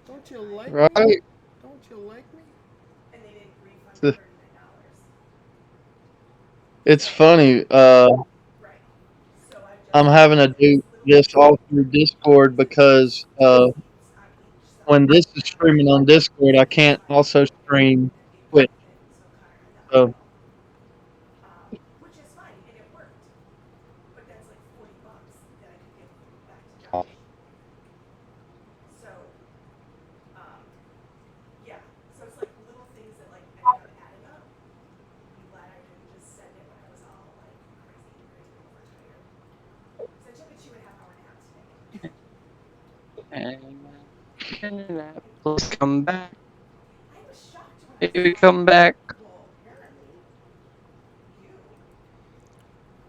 Don't you like me? Right? Don't you like me? and they didn't refund The- $39. It's funny. Right. So I just I'm having to do this all through Discord because when this is streaming on Discord, I can't also stream Twitch. So which is fine, and it worked. But that's like $40 that I could give back to Josh. So, yeah. So it's like little things that like end up adding up. I'm glad I didn't just send it when I was all like crazy overtired. So I took a 2.5 hour nap today. please come back. I was shocked when I Maybe saw come back. Well, apparently you did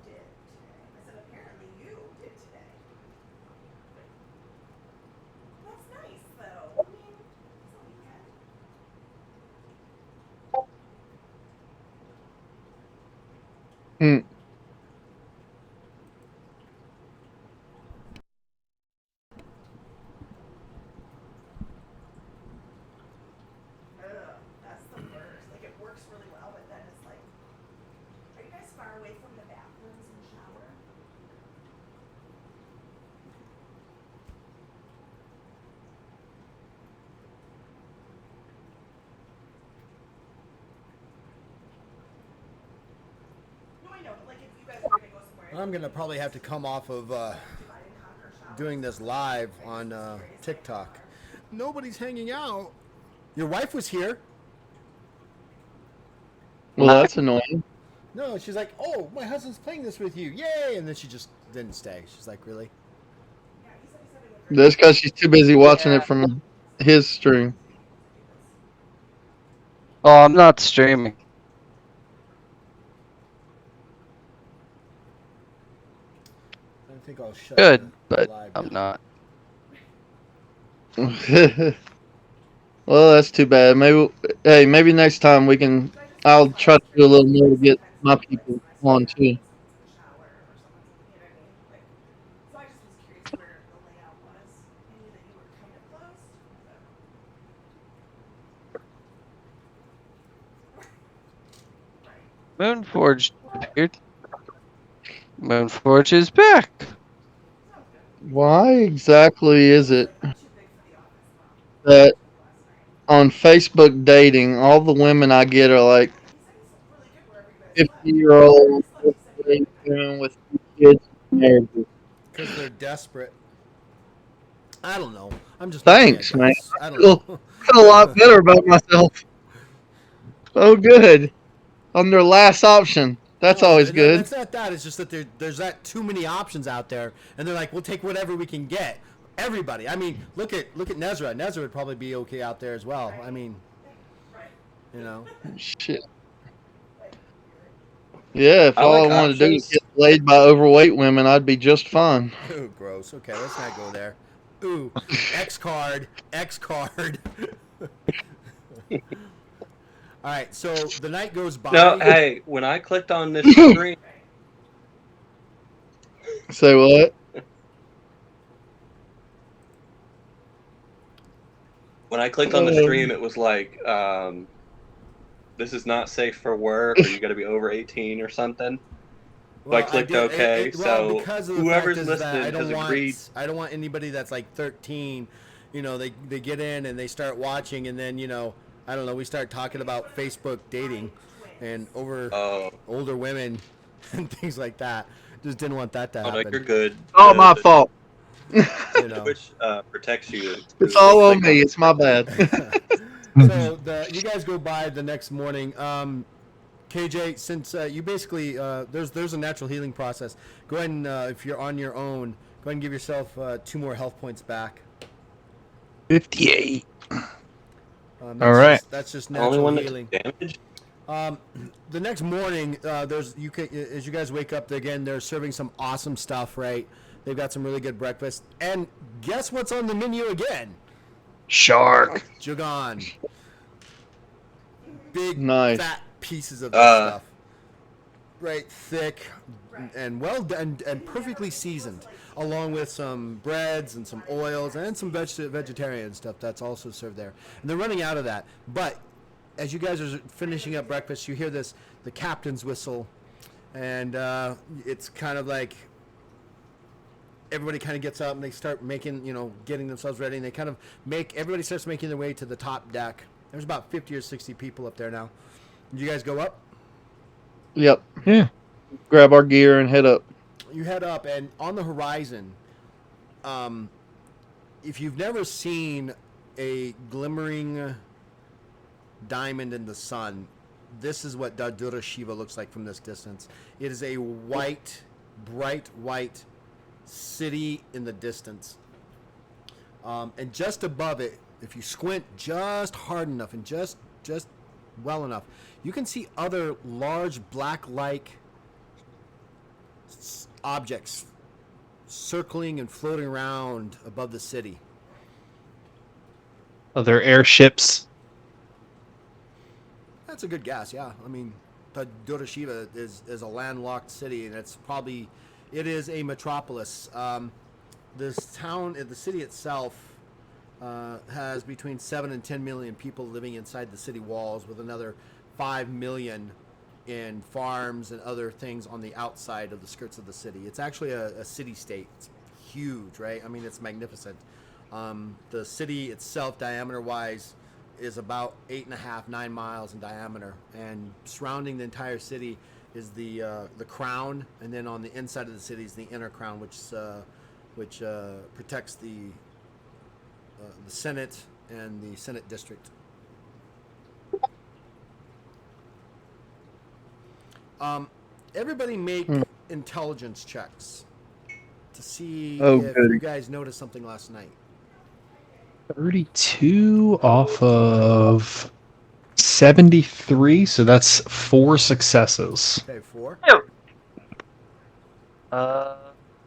today. I said apparently you did today. That's nice though. I mean, it's a weekend. hmm. Ugh, that's the worst. Like it works really well, but then it's like, are you guys far away from the bathrooms and shower? No, I know, but like if you guys were gonna go somewhere, I'm gonna probably have to come off of divide and conquer shower. doing this live on TikTok. Nobody's hanging out. Your wife was here. Well, that's annoying. No, she's like, oh, my husband's playing this with you. Yay! And then she just didn't stay. She's like, really? Yeah, he said he's having a great That's because she's too busy watching it from his stream. Oh, I'm not streaming. I think I'll shut Good, the but live I'm down. not. Well, that's too bad. Maybe next time we can. I'll try to do a little more to get my people on too. shower or something, you know what I mean? Like, so I just was curious where the layout was. I knew that you were kind of close. But... right. Moonforge appeared. Moonforge is back. Sounds good. Why exactly is it Like, I'm too big for the office, Mom. that Last night. on Facebook dating, all the women I get are like He said he's really good wherever you guys 50-year-old with 2 kids and marriages. Because they're desperate. I don't know. I'm just. Thanks, man. I don't Feel know. a lot better about myself. Oh, good. I'm their last option. That's No, always good. It's not that. It's just that there's that too many options out there, and they're like, we'll take whatever we can get. Everybody. I mean, look at Nezra. Nezra would probably be okay out there as well. I mean, you know. Shit. Yeah, if I all like I wanted to do was options. get laid by overweight women, I'd be just fine. Ooh, gross. Okay, let's not go there. Ooh, X card. All right, so the night goes by. No, hey, when I clicked on this screen, Say what? when I clicked on the stream, it was like, this is not safe for work, or you got to be over 18 or something. So I clicked OK. So because of the whoever's fact is that listening has agreed. I don't want anybody that's like 13. You know, they get in and they start watching, and then I don't know. We start talking about Facebook dating, and over older women and things like that. Just didn't want that to Oh, happen. no, you're good. All my fault. You know. Which protects you. It's all on me. It's my bad. So you guys go by the next morning. KJ, since you basically there's a natural healing process. Go ahead and if you're on your own, go ahead and give yourself 2 more health points back. 58. That's All right. That's just The only natural one healing. that took damage. The next morning, as you guys wake up again, they're serving some awesome stuff. Right? They've got some really good breakfast. And guess what's on the menu again? Shark. Jugon. Big Nice. fat pieces of this stuff. Right, thick and well done and perfectly seasoned, along with some breads and some oils and some vegetarian stuff that's also served there. And they're running out of that. But as you guys are finishing up breakfast, you hear the captain's whistle, and it's kind of like everybody kind of gets up and they start making, getting themselves ready, and everybody starts making their way to the top deck. There's about 50 or 60 people up there now. You guys go up? Yep. Yeah. Grab our gear and head up. You head up, and on the horizon, if you've never seen a glimmering diamond in the sun, this is what Dadura Shiva looks like from this distance. It is a white, bright white city in the distance. And just above it, if you squint just hard enough and just well enough, you can see other large black-like objects circling and floating around above the city. Other airships. That's a good guess, yeah. I mean, Doroshiba is a landlocked city, and it is a metropolis. This town, the city itself, has between 7 and 10 million people living inside the city walls, with another 5 million in farms and other things on the outside of the skirts of the city. It's actually a city-state. It's huge, right? I mean, it's magnificent. The city itself, diameter-wise, is about 8.5, 9 miles in diameter, and surrounding the entire city is the crown, and then on the inside of the city is the inner crown, which protects the Senate and the Senate district. Everybody make intelligence checks to see if you guys noticed something last night. 32 off of 73, so that's 4 successes. Okay, 4.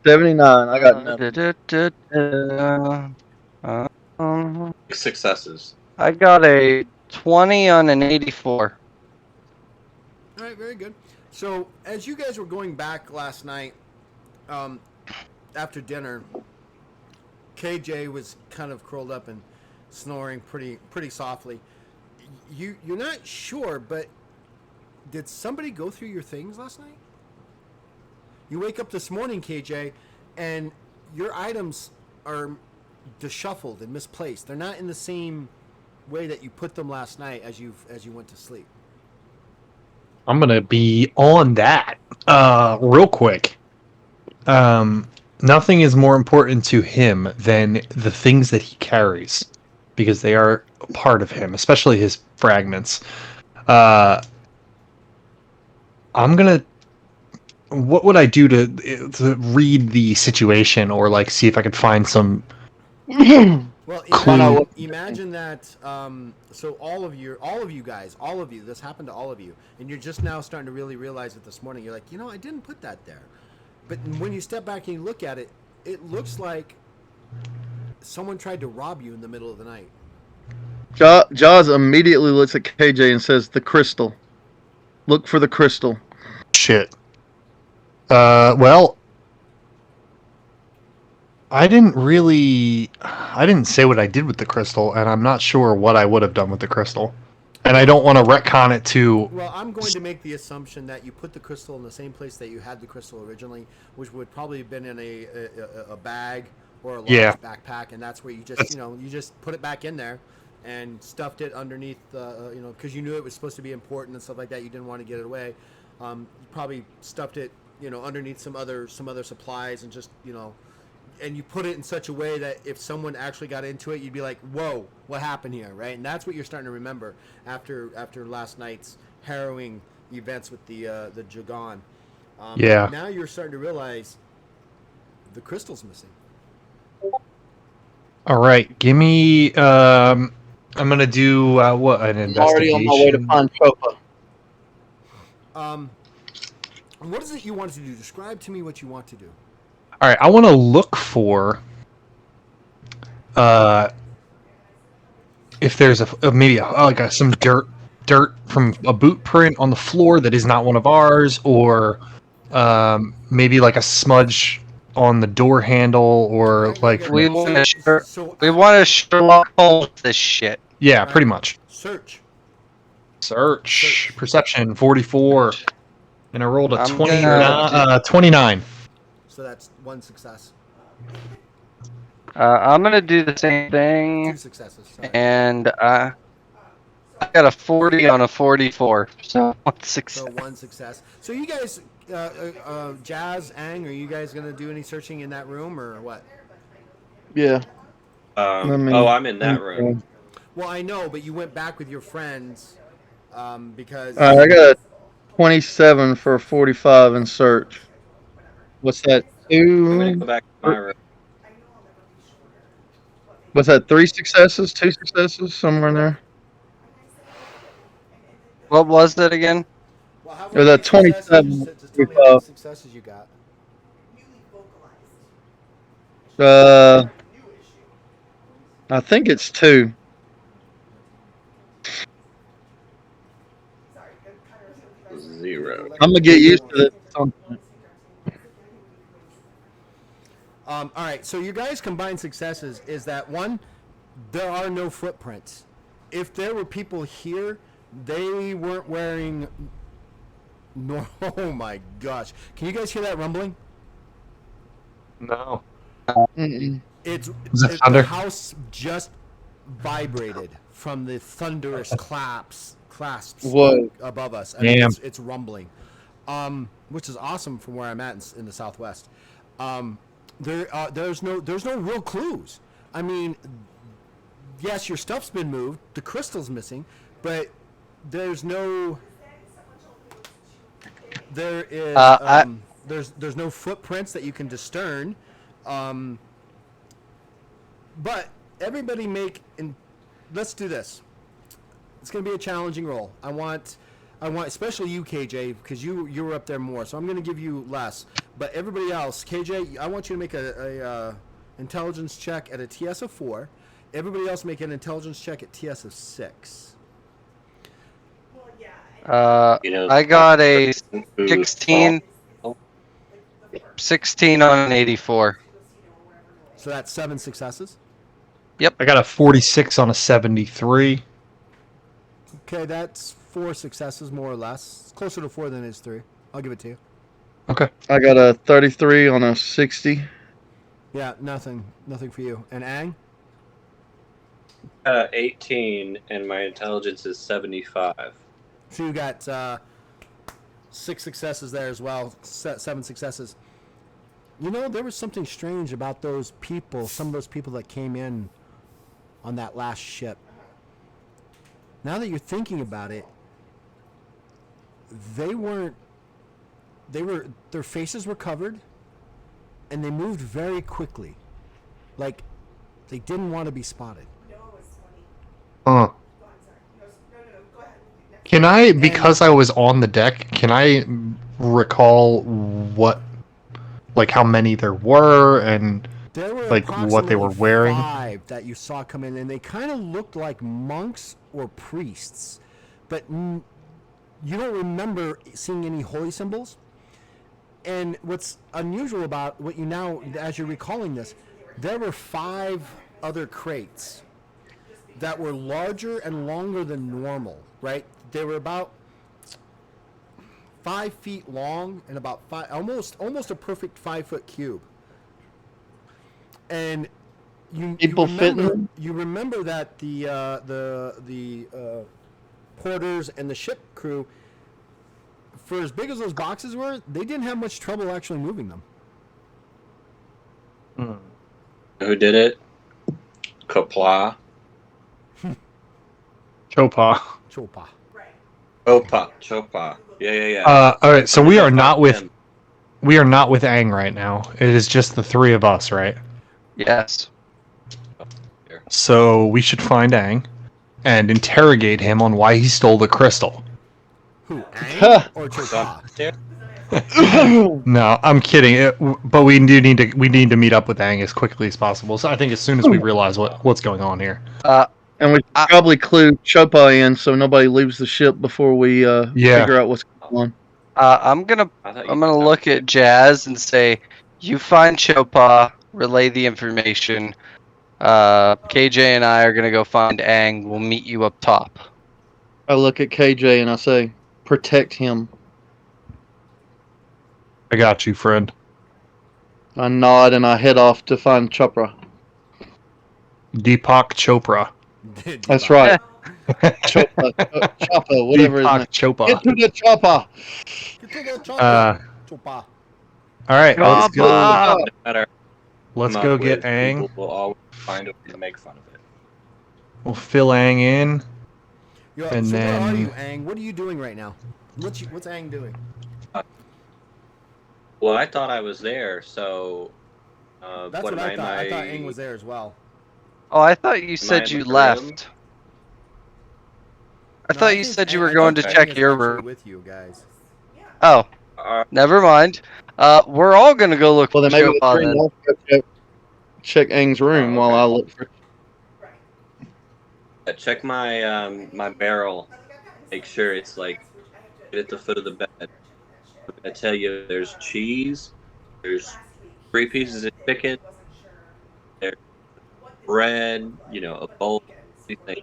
79. I got nothing. 6 successes. I got a 20 on an 84. All right, very good. So as you guys were going back last night, after dinner, KJ was kind of curled up and snoring pretty softly. You're not sure, but did somebody go through your things last night? You wake up this morning, KJ, and your items are disshuffled and misplaced. They're not in the same way that you put them last night as you went to sleep. I'm gonna be on that real quick. Nothing is more important to him than the things that he carries, because they are a part of him, especially his fragments. I'm gonna what would I do to read the situation or like see if I could find some? Well, Clue. imagine that. So all of you guys, this happened to all of you, and you're just now starting to really realize it this morning. You're like, I didn't put that there. But when you step back and you look at it, it looks like someone tried to rob you in the middle of the night. Jaws immediately looks at KJ and says, "The crystal. Look for the crystal." Shit. Well, I didn't say what I did with the crystal, and I'm not sure what I would have done with the crystal. And I don't want to retcon it to. Well, I'm going to make the assumption that you put the crystal in the same place that you had the crystal originally, which would probably have been in a bag or a large backpack, and that's where you just you just put it back in there and stuffed it underneath because you knew it was supposed to be important and stuff like that. You didn't want to get it away. You probably stuffed it underneath some other supplies and just and you put it in such a way that if someone actually got into it, you'd be like, "Whoa, what happened here?" Right? And that's what you're starting to remember after last night's harrowing events with the Jagan. Now you're starting to realize the crystal's missing. All right, give me. I'm gonna do what an I'm already investigation. on my way to find Tropa. What is it you want to do? Describe to me what you want to do. All right, I want to look for if there's maybe some dirt from a boot print on the floor that is not one of ours, or maybe like a smudge on the door handle, or like We want to Sherlock Holmes this shit. yeah, pretty much. Search. Perception 44, and I rolled a I'm 29. So that's one success. I'm gonna do the same Two thing, successes. Sorry. and I got a 40 on a 44, so one success. So one success. So you guys, Jazz, Ang, are you guys gonna do any searching in that room or what? Yeah. I'm in that room. Well, I know, but you went back with your friends because. I got a 27 for 45 in search. What's that? I'm gonna go back to my room. What's that? 3 successes? 2 successes? Somewhere in there? What was that again? Well, how Or that many successes? 27, Just tell me how many successes you got. I think it's 2. Zero. I'm gonna get used to this. All right, so your guys' combined successes is that one, there are no footprints. If there were people here, they weren't wearing. No, oh my gosh! Can you guys hear that rumbling? No. Mm-mm. It's thunder? the house just vibrated from the thunderous clasps Whoa. above us. I mean, Damn. it's rumbling, which is awesome from where I'm at in the southwest. There's no real clues. I mean, yes, your stuff's been moved, the crystal's missing, but there's no. There is there's no footprints that you can discern. But everybody let's do this. It's going to be a challenging roll. I want especially you, KJ, because you were up there more. So I'm going to give you less. But everybody else, KJ, I want you to make a intelligence check at a TS of 4. Everybody else make an intelligence check at TS of 6. I got a 16 on an 84. So that's 7 successes. I got a 46 on a 73. Okay, that's 4 successes, more or less. It's closer to 4 than it is 3. I'll give it to you. Okay. I got a 33 on a 60. Yeah, nothing for you. And Ang? 18, and my intelligence is 75. So you got 6 successes there as well. 7 successes. There was something strange about those people. Some of those people that came in on that last ship. Now that you're thinking about it, they weren't their faces were covered, and they moved very quickly, like they didn't want to be spotted. No, it was funny. Huh. Go on, sorry. No, go ahead. Next. Can I, because I was on the deck, can I recall how many there were and There were like what they were approximately wearing? 5 that you saw come in, and they kind of looked like monks or priests, but you don't remember seeing any holy symbols. And what's unusual about what you now, as you're recalling this, there were 5 other crates that were larger and longer than normal, right? They were about 5 feet long and about almost a perfect 5-foot cube. And you remember that the porters and the ship crew, for as big as those boxes were, they didn't have much trouble actually moving them. Who did it? Kapla. Chopa. Chopa. Right. Chopa. Yeah. All right, so we are not with him. Aang right now. It is just the 3 of us, right? Yes. So we should find Aang and interrogate him on why he stole the crystal. Who, Aang or Chopa? No, I'm kidding. But we need to meet up with Aang as quickly as possible. So I think as soon as we realize what's going on here. And we should probably clue Chopa in so nobody leaves the ship before we figure out what's going on. I'm gonna look at Jazz and say, you find Chopa, relay the information. KJ and I are gonna go find Aang. We'll meet you up top. I look at KJ and I say, protect him. I got you, friend. I nod and I head off to find Chopra. Deepak Chopra. That's right. Choppa, whatever his name. Deepak Chopra. Get to the chopper. Get to the Chopa. Chopa. All right, let's go. Matter. Let's go get Aang. People will always find a way to make fun of it. We'll fill Aang in. And so then- where are you, Aang? What are you doing right now? What's Aang doing? Well, I thought I was there, so. That's what I thought. I thought Aang was there as well. Oh, I thought you said you left. I No, thought think you said you Aang- were I going to think check Aang is your actually room. with you guys. Oh, Uh, never mind. We're all gonna go look Well, for then maybe Chopa the then. will check Aang's room while I look for. check my my barrel. Make sure it's like at the foot of the bed. I'm gonna tell you, there's cheese. There's 3 pieces of chicken. There's bread. A bowl. Anything.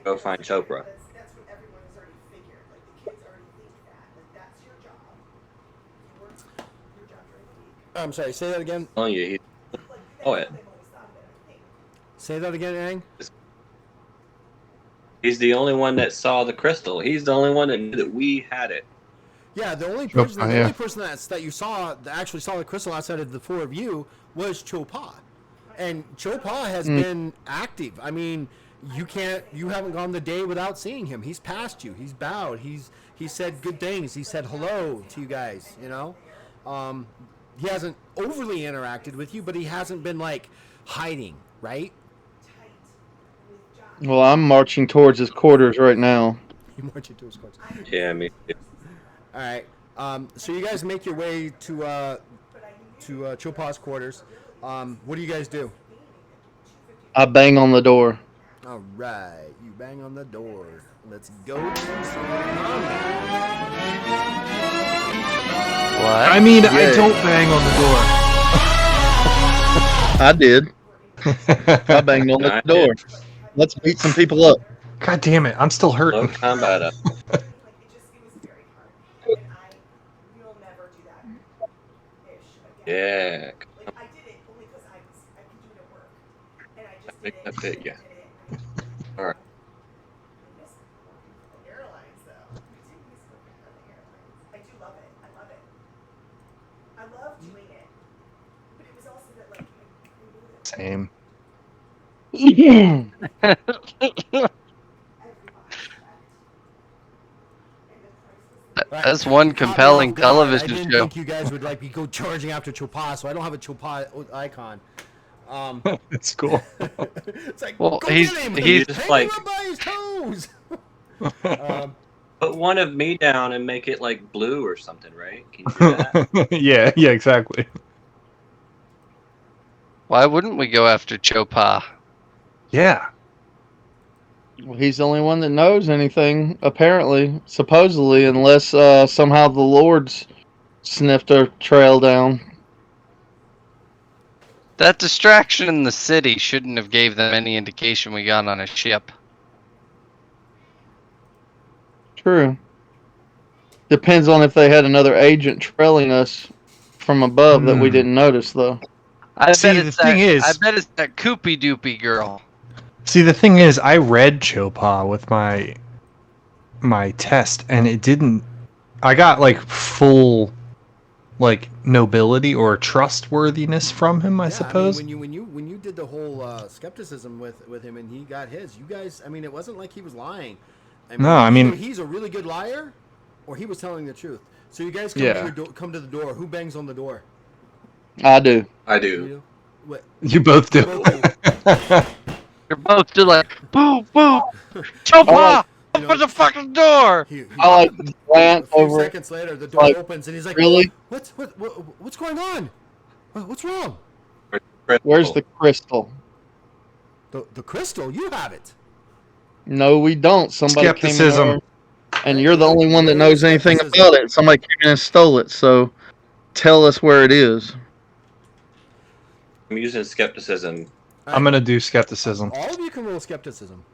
Go find Chopra. That's what everyone has already figured. Like the kids already think that. Like that's your job. You work your job during the week. I'm sorry. Say that again. I'm telling you, Like Oh, that's yeah. how they've always thought of it, I think. Say that again, Aang. he's the only one that saw the crystal. He's the only one that knew that we had it. Yeah, the only Chopa, person, yeah. that you saw that actually saw the crystal outside of the 4 of you was Chopa, and Chopa has been active. I mean, you haven't gone the day without seeing him. He's passed you. He's bowed. He said good things. He said hello to you guys. He hasn't overly interacted with you, but he hasn't been like hiding, right? Well, I'm marching towards his quarters right now. You march into his courts. Yeah, I mean, All right. So you guys make your way to Chopa's quarters. What do you guys do? I bang on the door. All right. You bang on the door. Let's go to some combat. What? I mean, I Yeah. don't bang on I did. I banged on the I door. did. Let's beat some people up. the door. God damn it! I'm still low hurting. combat up. Like it was very hard. And we'll never do that ish again. Yeah. Like I did it only because I could do it at work. And I just Make did that bit, yeah. All right. I miss working for the airlines though. I do miss working for the airlines. I do love it. I love it. I love doing it. But it was also that like I knew that Same. everybody checked. And the price was Right. That's one Caught me compelling off guard. television I didn't show. think you guys would like be go charging after Chopa, so I don't have a Chopa icon. It's cool. It's like, Well, go he's- get him! he's- just Hang like- him up by his toes! Put one of me down and make it like blue or something, right? Can you do that? Yeah, exactly. Why wouldn't we go after Chopa? Yeah. Well, he's the only one that knows anything, apparently, supposedly, unless somehow the Lords sniffed our trail down. That distraction in the city shouldn't have gave them any indication we got on a ship. True. Depends on if they had another agent trailing us from above that we didn't notice, though. I See, bet the it's thing that, is- I bet it's that Koopy Doopy girl. See, the thing is, I read Chopa with my test, and it didn't. I got like full, like nobility or trustworthiness from him. I suppose. I mean, when you did the whole skepticism with him, and he got his, you guys. I mean, it wasn't like he was lying. No, I mean- either he's a really good liar, or he was telling the truth. So you guys come, Yeah. come to the door. Who bangs on the door? I do. I You do. do? What? You both do. Both do. You're both just like, boo, boo, Chopa! you know, Open the fucking door! I like a glance few over. seconds later, the door like, opens, and he's like, really? What's going on? What's wrong? Where's the crystal? The crystal? You have it. No, we don't. Somebody Skepticism. came in there, and you're the only one that knows anything about it. Somebody came in and stole it, so tell us where it is. I'm using skepticism. I'm gonna do skepticism. All of you can roll skepticism.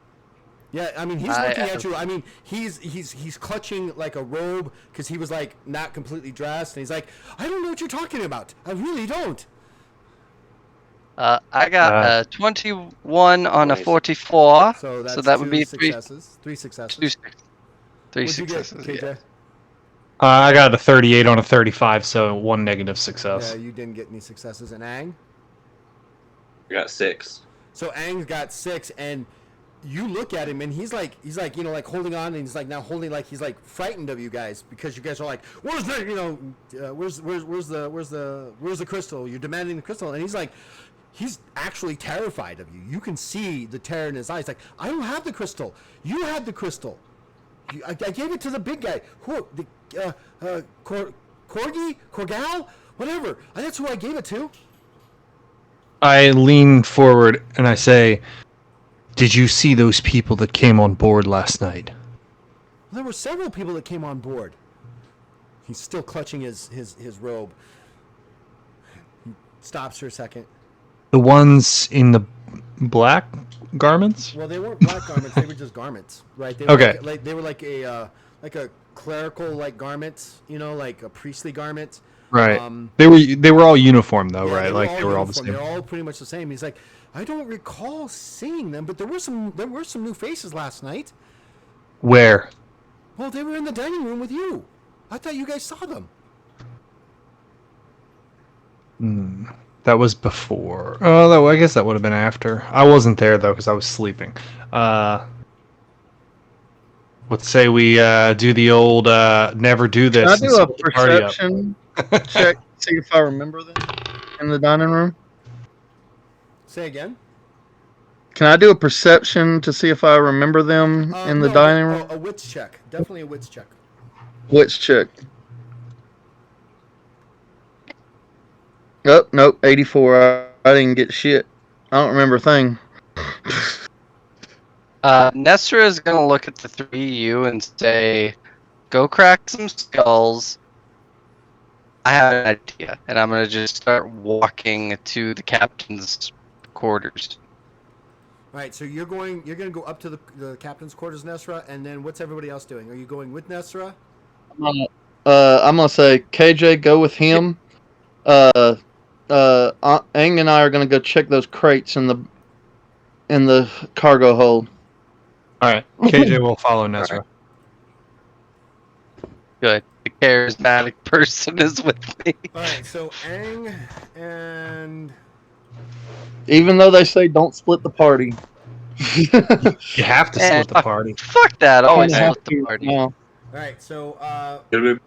Yeah, I mean, he's I looking at have- you. I mean, he's clutching like a robe because he was like not completely dressed, and he's like, I don't know what you're talking about. I really don't. I got a 21 on a 44, So that's that would be three successes. three What'd you get, successes. KJ? Yeah. I got a 38 on a 35, so one negative success. Yeah, you didn't get any successes. And Aang? I got 6. So Aang's got 6, and you look at him, and he's like, you know, like holding on, and he's like now holding, like he's like frightened of you guys because you guys are like, where's the, you know, where's the crystal? You're demanding the crystal, and he's like, he's actually terrified of you. You can see the terror in his eyes. Like, I don't have the crystal. You had the crystal. I gave it to the big guy. Who? Corgi? Corgal? Whatever. That's who I gave it to. I lean forward and I say, "Did you see those people that came on board last night?" There were several people that came on board. He's still clutching his robe. He stops for a second. The ones in the black garments? Well, they weren't black garments; they were just garments, right? They were Okay. they were like a clerical like garments, you know, like a priestly garment. Right. Um, They were all uniform though, Yeah, right? Like they were all the uniform. same. They're all pretty much the same. He's like, I don't recall seeing them, but there were some new faces last night. Where? Well, they were in the dining room with you. I thought you guys saw them. That was before. Oh, I guess that would have been after. I wasn't there though because I was sleeping. Let's say we do the old never do this. Can I and do a split the party up. perception check, see if I remember them in the dining room? Say again. Can I do a perception to see if I remember them in the No, dining room? A wits check. Definitely a wits check. Wits check. Oh, nope, 84. I didn't get shit. I don't remember a thing. Nesra is gonna look at the three of you and say, "Go crack some skulls." I have an idea, and I'm gonna just start walking to the captain's quarters. All right, so you're gonna go up to the captain's quarters, Nesra, and then what's everybody else doing? Are you going with Nesra? I'm gonna say KJ, go with him. Aang and I are gonna go check those crates in the cargo hold. All right. KJ will follow Nesra. Good. The charismatic person is with me. All right, so Aang and Even though they say don't split the party. You have to split the party. Fuck that. Always Kinda have split the to party. now. All right, so Should we,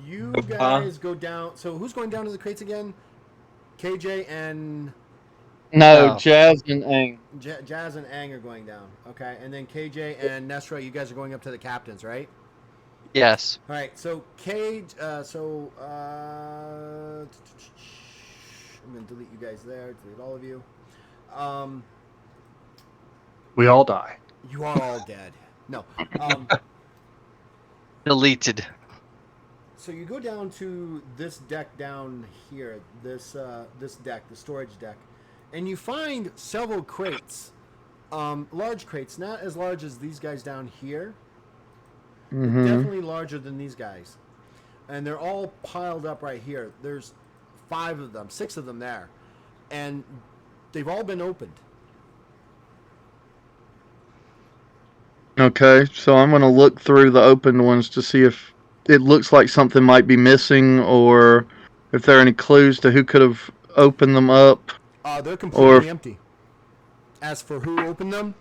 you Papa? guys go down. So who's going down to the crates again? KJ and No, No. Jazz and Aang. Jazz and Ang are going down. Okay, and then KJ and Nesra, you guys are going up to the captains, right? Yes. All right, so I'm gonna delete you guys there. Delete all of you. We all die. You are all dead. No. Deleted. So you go down to this deck down here, this deck, the storage deck, and you find several crates, large crates, not as large as these guys down here, but Mm-hmm. definitely larger than these guys, and they're all piled up right here. There's 5 of them, 6 of them there, and they've all been opened. Okay, so I'm gonna look through the opened ones to see if it looks like something might be missing, or if there are any clues to who could have opened them up. They're completely Or- empty. As for who opened them,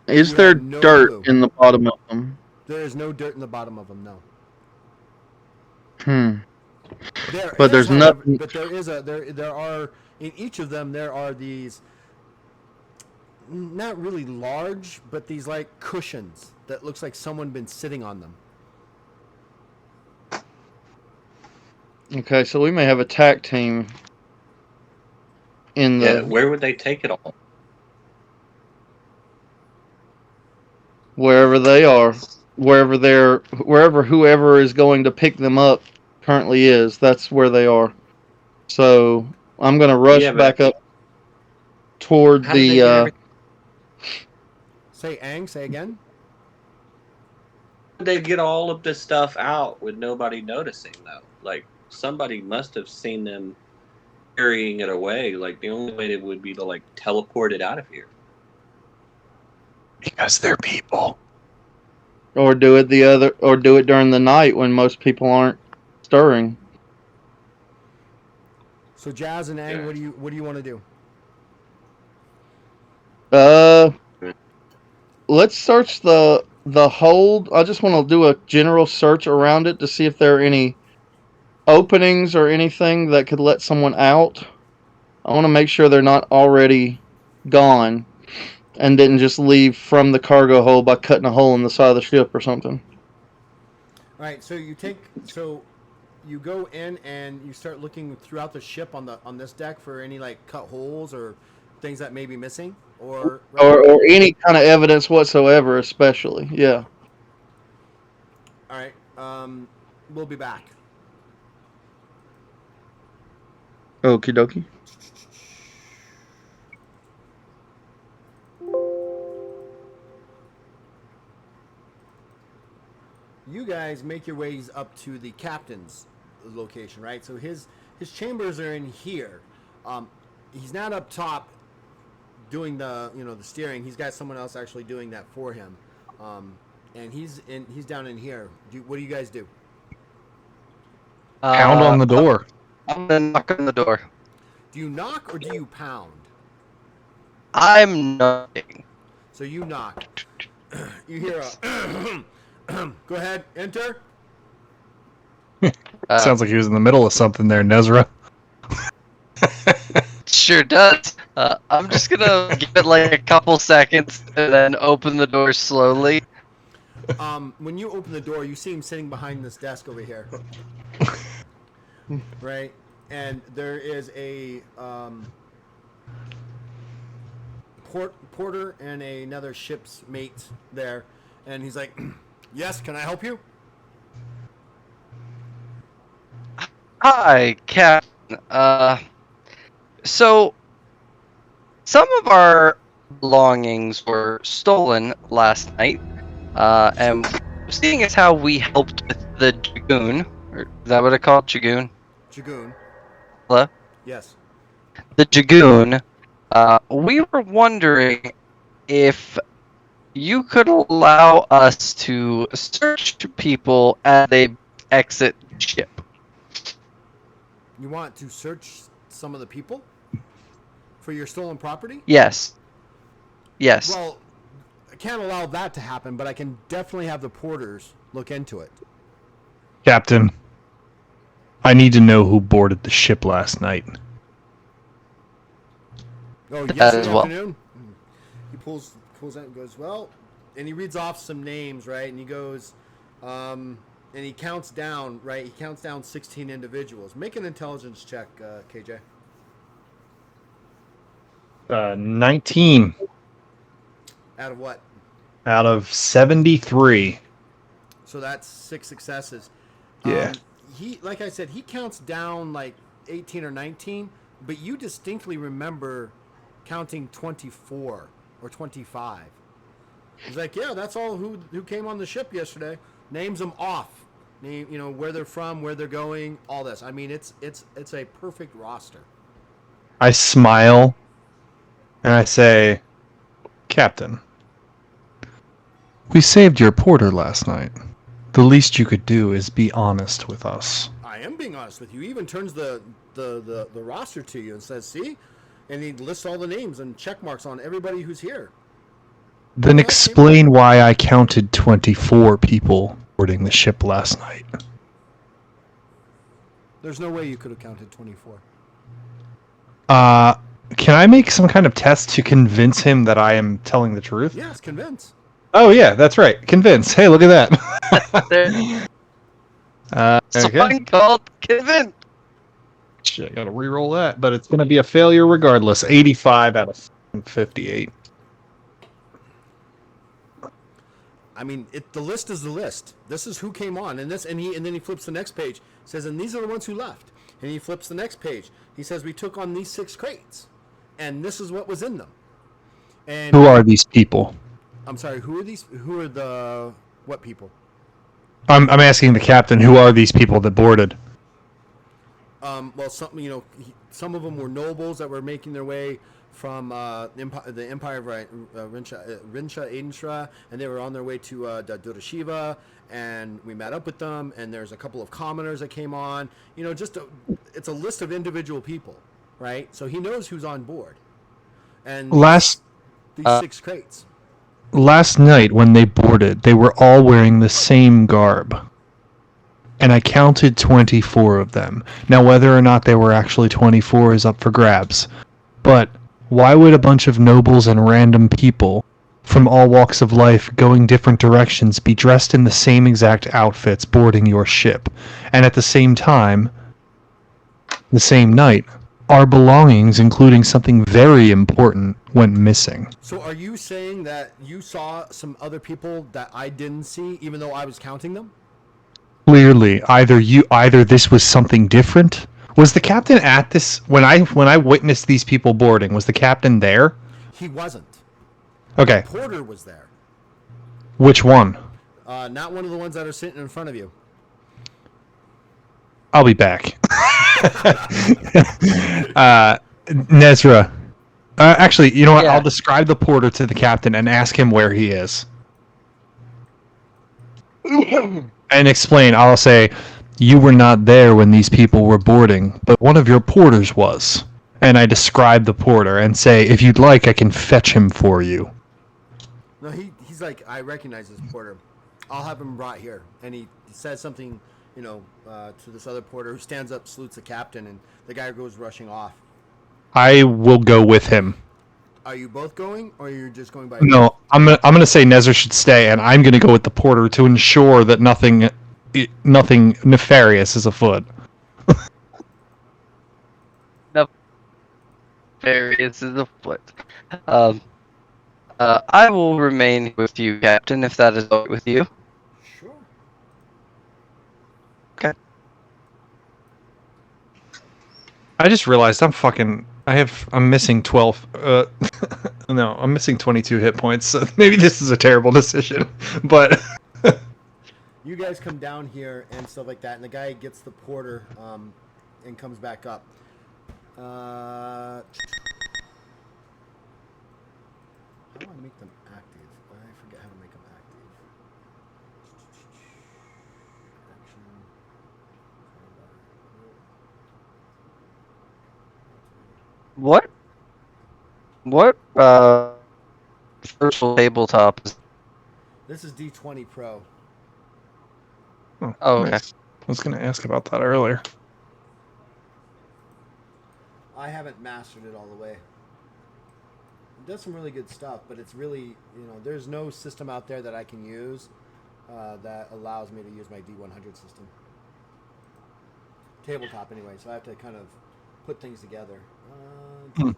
Is You there have no dirt clue. in the bottom of them? there is no dirt in the bottom of them. No. There But is, there's however, nothing- But there are in each of them there are these not really large, but these like cushions that looks like someone been sitting on them. Okay, so we may have a TAC team in Yeah, the where would they take it all? wherever they are, wherever whoever is going to pick them up currently is. That's where they are. So I'm gonna rush Yeah, but- back up toward How did they the. get everything? Say Ang, say again. How did they get all of this stuff out with nobody noticing though? Like somebody must have seen them carrying it away. Like the only way it would be to like teleport it out of here. Because they're people. Or do it during the night when most people aren't stirring. So Jazz and Ang, Yeah. what do you want to do? Let's search the hold. I just want to do a general search around it to see if there are any openings or anything that could let someone out. I want to make sure they're not already gone and didn't just leave from the cargo hold by cutting a hole in the side of the ship or something. All right, so you go in and you start looking throughout the ship on this deck for any like cut holes or things that may be missing, or Or any kind of evidence whatsoever, especially. Yeah. All right, we'll be back. Okie dokie. You guys make your ways up to the captain's location, right? So his chambers are in here. He's not up top doing the steering. He's got someone else actually doing that for him, and he's down in here. What do you guys do? Pound on the door. I'm gonna knock on the door. Do you knock or do you pound? I'm knocking. So you knock. You hear a go ahead, enter. Sounds like he was in the middle of something there, Nezra. Sure does. I'm just gonna give it like a couple seconds and then open the door slowly. When you open the door, you see him sitting behind this desk over here. Right? And there is a porter and another ship's mate there. And he's like, yes, can I help you? Hi, Captain. So some of our belongings were stolen last night, and seeing as how we helped with the Dragoon, or is that what it's called, Dragoon? Dragoon. Hello? Yes. The Dragoon, we were wondering if you could allow us to search people as they exit the ship. You want to search some of the people for your stolen property? Yes. Yes. Well, can't allow that to happen, but I can definitely have the porters look into it. Captain, I need to know who boarded the ship last night. Oh, That yesterday as well. afternoon? He pulls out and goes, well, and he reads off some names, right? And he goes, and he counts down, right? He counts down 16 individuals. Make an intelligence check, KJ. 19 Out of what? out of 73. So that's 6 successes. Yeah. He, like I said, he counts down like 18 or 19, but you distinctly remember counting 24 or 25. He's like, yeah, that's all who came on the ship yesterday. Names them off. Name, where they're from, where they're going, all this. I mean, it's a perfect roster. I smile and I say, Captain, we saved your porter last night. The least you could do is be honest with us. I am being honest with you. He even turns the roster to you and says, see? And he lists all the names and check marks on everybody who's here. Then explain why I counted 24 people boarding the ship last night. There's no way you could have counted 24. Can I make some kind of test to convince him that I am telling the truth? Yes, convince. Oh yeah, that's right. Convince. Hey, look at that. It's okay. something called convince. Shit, I gotta re-roll that, but it's gonna be a failure regardless. 85 out of 58. I mean, the list is the list. This is who came on, and then he flips the next page. Says, and these are the ones who left. And he flips the next page. He says, we took on these 6 crates, and this is what was in them. And Who are these people? I'm sorry. Who are these? Who are the what people? I'm asking the captain. Who are these people that boarded? Well, some of them were nobles that were making their way from the Empire of Rinsha Aidenstra, and they were on their way to Durashiva, and we met up with them, and there's a couple of commoners that came on. It's a list of individual people, right? So he knows who's on board. And these 6 crates. Last night when they boarded, they were all wearing the same garb. And I counted 24 of them. Now, whether or not they were actually 24 is up for grabs. But why would a bunch of nobles and random people from all walks of life going different directions be dressed in the same exact outfits boarding your ship? And at the same time, the same night, our belongings, including something very important, went missing. So are you saying that you saw some other people that I didn't see, even though I was counting them? Clearly, either this was something different. Was the captain at this when I witnessed these people boarding? Was the captain there? He wasn't. Okay. Porter was there. Which one? Not one of the ones that are sitting in front of you. I'll be back. Nezra. Actually, you know what? Yeah. I'll describe the porter to the captain and ask him where he is. And explain. I'll say, you were not there when these people were boarding, but one of your porters was. And I describe the porter and say, if you'd like, I can fetch him for you. No, he's like, I recognize this porter. I'll have him brought here. And he says something, to this other porter who stands up, salutes the captain, and the guy goes rushing off. I will go with him. Are you both going, or you're just going by? No, I'm gonna say Nezra should stay, and I'm gonna go with the porter to ensure that nothing nefarious is afoot. Nefarious is afoot. I will remain with you, Captain, if that is all right with you. Sure. Okay. I just realized I'm missing 12. No, I'm missing 22 hit points. So maybe this is a terrible decision, but You guys come down here and stuff like that, and the guy gets the porter and comes back up. How do I make them active? I forget how to make them active. Action. What virtual tabletop? This is D20 Pro. Oh, Okay. nice. I was going to ask about that earlier. I haven't mastered it all the way. It does some really good stuff, but it's really, there's no system out there that I can use that allows me to use my D100 system. Tabletop, anyway, so I have to kind of put things together. How do I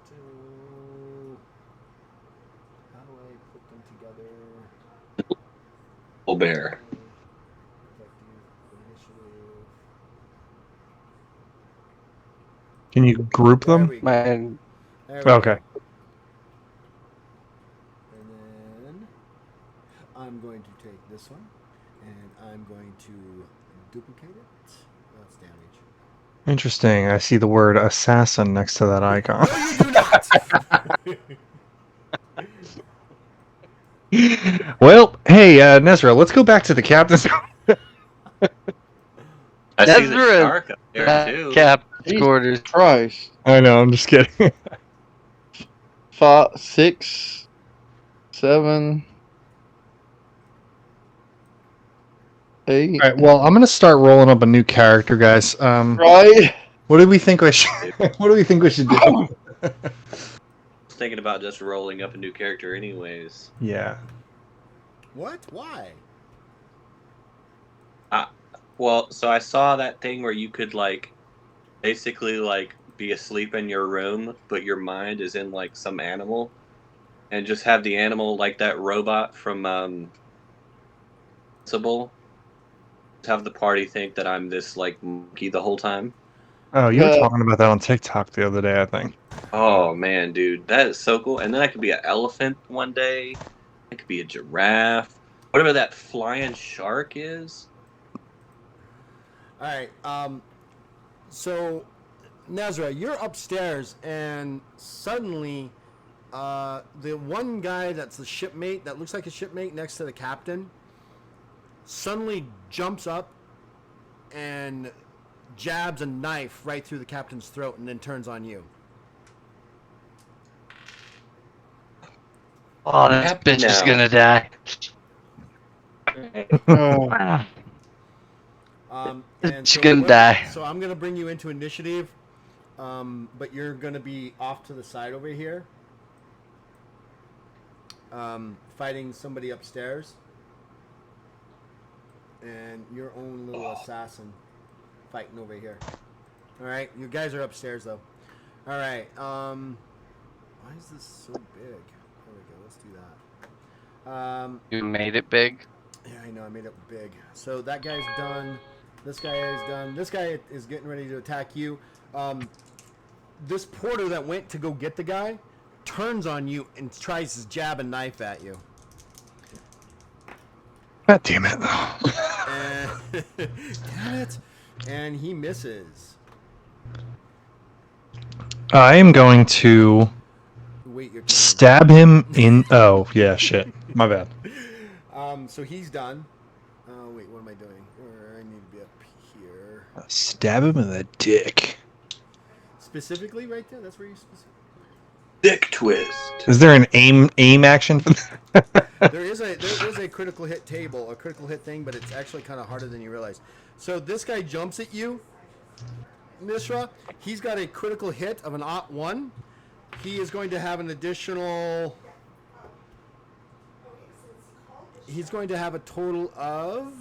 put them together? Full bear. Can you group There them? we go. Man, There we Okay. go. And then I'm going to take this one, and I'm going to duplicate it. That's damage. Interesting. I see the word assassin next to that icon. No, you do not! Well, hey, Nezra, let's go back to the captain's. I see the Ezra, shark up there too. Captain's quarters. Christ. I know, I'm just kidding. 5, 6, 7, 8. All right, well, I'm gonna start rolling up a new character, guys. Right? What do we think we should? What do we think we should do? I was thinking about just rolling up a new character, anyways. Yeah. What? Why? Well, so I saw that thing where you could basically be asleep in your room, but your mind is in some animal, and just have the animal like that robot from Invincible. Have the party think that I'm this monkey the whole time. Oh, you were talking about that on TikTok the other day, I think. Oh man, dude, that is so cool. And then I could be an elephant one day. I could be a giraffe. Whatever that flying shark is. All right. So, Nezra, you're upstairs, and suddenly, the one guy that's the shipmate, that looks like a shipmate next to the captain, suddenly jumps up and jabs a knife right through the captain's throat, and then turns on you. Oh, that bitch is No. gonna die. Oh, And She's gonna die. So I'm gonna bring you into initiative, but you're gonna be off to the side over here, fighting somebody upstairs, and your own little assassin fighting over here. All right, you guys are upstairs though. All right. Why is this so big? There we go. Let's do that. You made it big. Yeah, I know. I made it big. So that guy's done. This guy is done. This guy is getting ready to attack you. This porter that went to go get the guy turns on you and tries to jab a knife at you. God damn it. And damn it. And he misses. I am going to Wait your turn. stab him in. Oh, yeah, shit. My bad. So he's done. Oh, wait, what am I doing? I need to be up here. Stab him in the dick. Specifically right there? That's where you specifically... Dick twist. Is there an aim action for that? There is a critical hit table, a critical hit thing, but it's actually kind of harder than you realize. So this guy jumps at you, Mishra. He's got a critical hit of an +1. He is going to have an additional... He's going to have a total of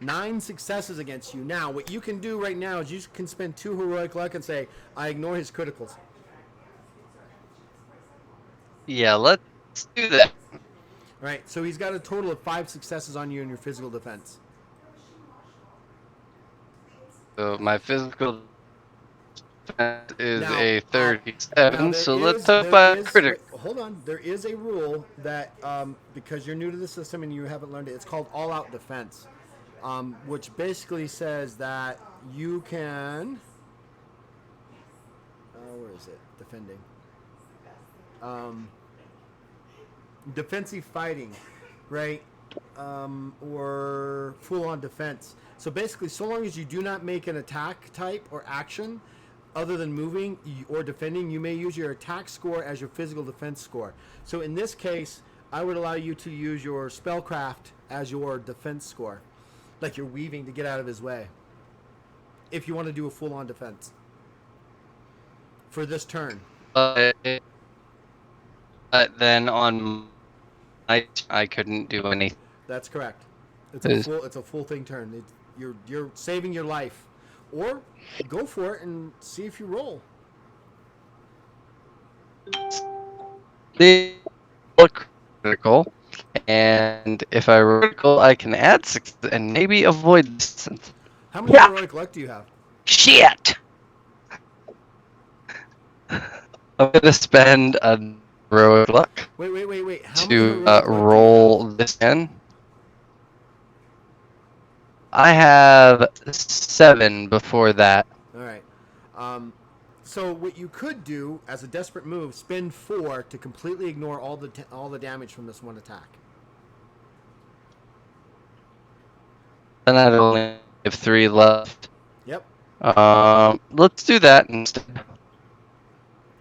9 successes against you. Now, what you can do right now is you can spend 2 heroic luck and say, I ignore his criticals. Yeah, let's do that. All right, so he's got a total of 5 successes on you in your physical defense. So my physical defense is Now, a now 37, there so is- let's hope there I is- critic. wait, hold on. There is a rule that, because you're new to the system and you haven't learned it, it's called all-out defense, which basically says that you can... where is it? Defending. Defensive fighting, right? Or full-on defense. So basically, so long as you do not make an attack type or action, other than moving or defending, you may use your attack score as your physical defense score. So in this case, I would allow you to use your spellcraft as your defense score, like you're weaving to get out of his way. If you want to do a full-on defense for this turn. But then on my I couldn't do anything. That's correct. It's Is- a full thing turn. You're saving your life, or go for it and see if you roll. The look critical, and if I roll critical, I can add 6 and maybe avoid distance. How many heroic luck do you have? Shit! I'm gonna spend a heroic luck Wait. How many to heroic luck do you roll this in. I have 7 before that. have? All right. So what you could do as a desperate move, spend 4 to completely ignore all the damage from this one attack. Then I'd only have 3 left. Yep. Let's do that instead.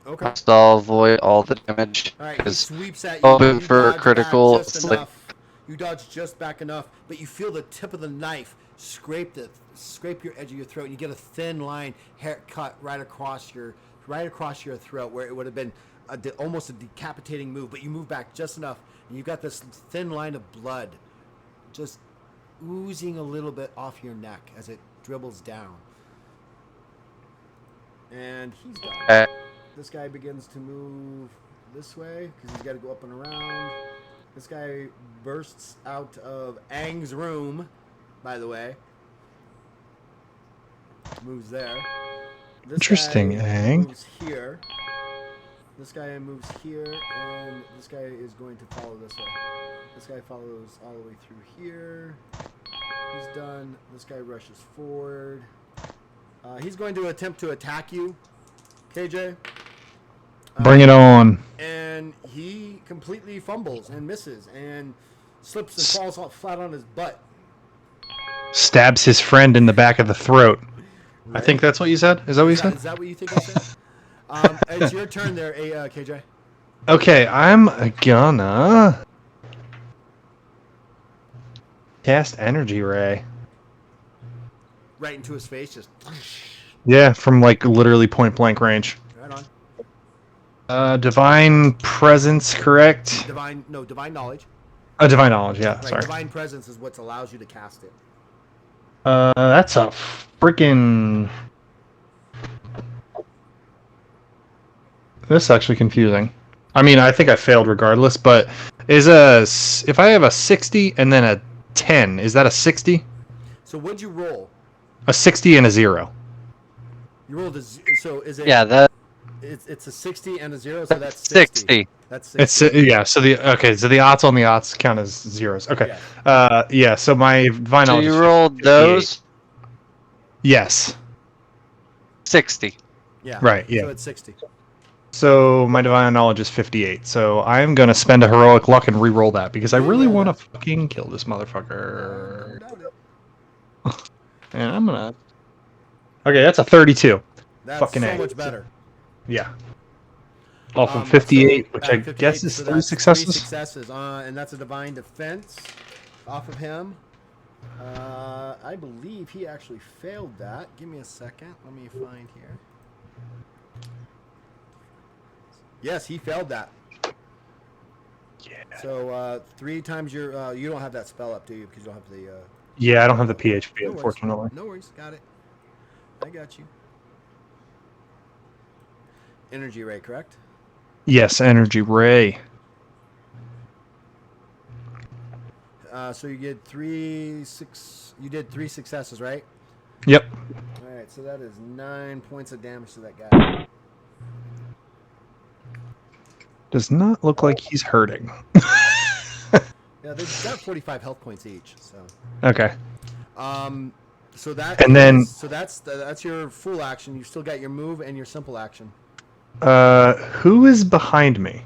Okay. So I'll avoid all the damage. All right. He Because sweeps at you. hoping You for dodge critical, back just it's like- enough. You dodge just back enough, but you feel the tip of the knife scrape your edge of your throat, and you get a thin line cut right across your throat, where it would have been almost a decapitating move. But you move back just enough, and you've got this thin line of blood, just oozing a little bit off your neck as it dribbles down. And he's done. This guy begins to move this way because he's got to go up and around. This guy bursts out of Aang's room, by the way. Moves there. This Interesting, guy Aang. moves here. This guy moves here, and this guy is going to follow this way. This guy follows all the way through here. He's done. This guy rushes forward. He's going to attempt to attack you, KJ. Bring it on. And he completely fumbles and misses and slips and falls flat on his butt. Stabs his friend in the back of the throat. I think that's what you said. Is that what you said? Is that what you think I said? It's your turn there, KJ. Okay, I'm gonna cast Energy Ray. Right into his face, just Yeah, from like literally point blank range. right on. Divine Presence, correct? Divine knowledge. Divine Knowledge, yeah, Right, sorry. divine presence is what allows you to cast it. That's a freaking... This is actually confusing. I mean, I think I failed regardless, but if I have a 60 and then a 10, is that a 60? So what'd you roll? A 60 and a 0. You rolled so is it? Yeah, that It's a 60 and a 0, so that's 60. That's 60. It's yeah. So the odds on the odds count as zeros. Okay. Yeah. So my divine So knowledge. you is rolled 58. those Yes. 60. Yeah. Right, yeah. So it's 60. So my divine knowledge is 58. So I'm gonna spend a heroic luck and re-roll that because I really want to fucking kill this motherfucker. And I'm gonna. Okay, that's a 32. That's Fucking so A. much better. Yeah. Off of So, 58, which I 58, guess is so 3 that's successes. 3 successes, and that's a divine defense off of him. I believe he actually failed that. Give me a second. Let me find here. Yes, he failed that. Yeah. So 3 times your you don't have that spell up, do you? Because you don't have the. Yeah, I don't have the PHP, No worries. unfortunately. No worries. Got it. I got you. Energy ray, correct? Yes, energy ray. So you did 3 successes, right? Yep. All right, so that is 9 points of damage to that guy. Does not look like he's hurting. Yeah, they've got 45 health points each. So, Okay. so that And then- so that's your full action. You still got your move and your simple action. Who is behind me?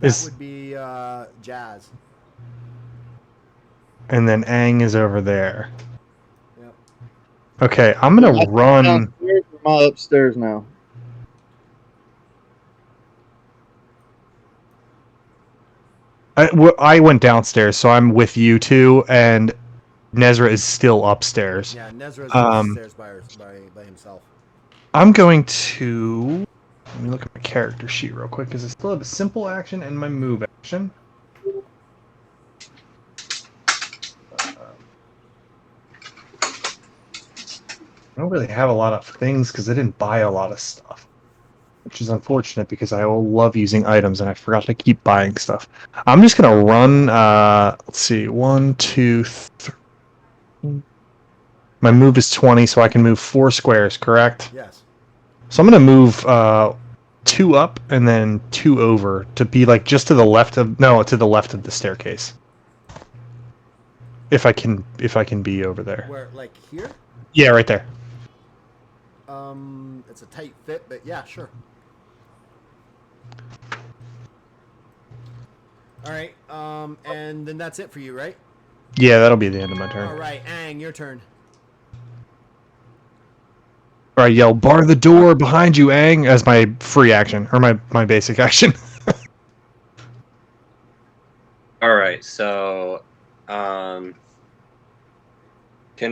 That would be Jazz. And then Aang is over there. Yep. Okay, I'm gonna run. Downstairs or am I upstairs now? I went downstairs, so I'm with you two, and Nezra is still upstairs. Yeah, Nezra's Um, upstairs by himself. I'm going to let me look at my character sheet real quick because I still have a simple action and my move action. I don't really have a lot of things because I didn't buy a lot of stuff, which is unfortunate because I love using items and I forgot to keep buying stuff. I'm just gonna run. Let's see, 1, 2, 3. My move is 20, so I can move 4 squares. Correct. Yes. So I'm gonna move 2 up and then 2 over to be like just to the left of to the left of the staircase. If I can be over there. Where, like here? Yeah, right there. It's a tight fit, but yeah, sure. All right. And then that's it for you, right? Yeah, that'll be the end of my turn. All right, Aang, your turn. Or I yell, "Bar the door behind you, Aang!" as my free action or my basic action. All right, so, can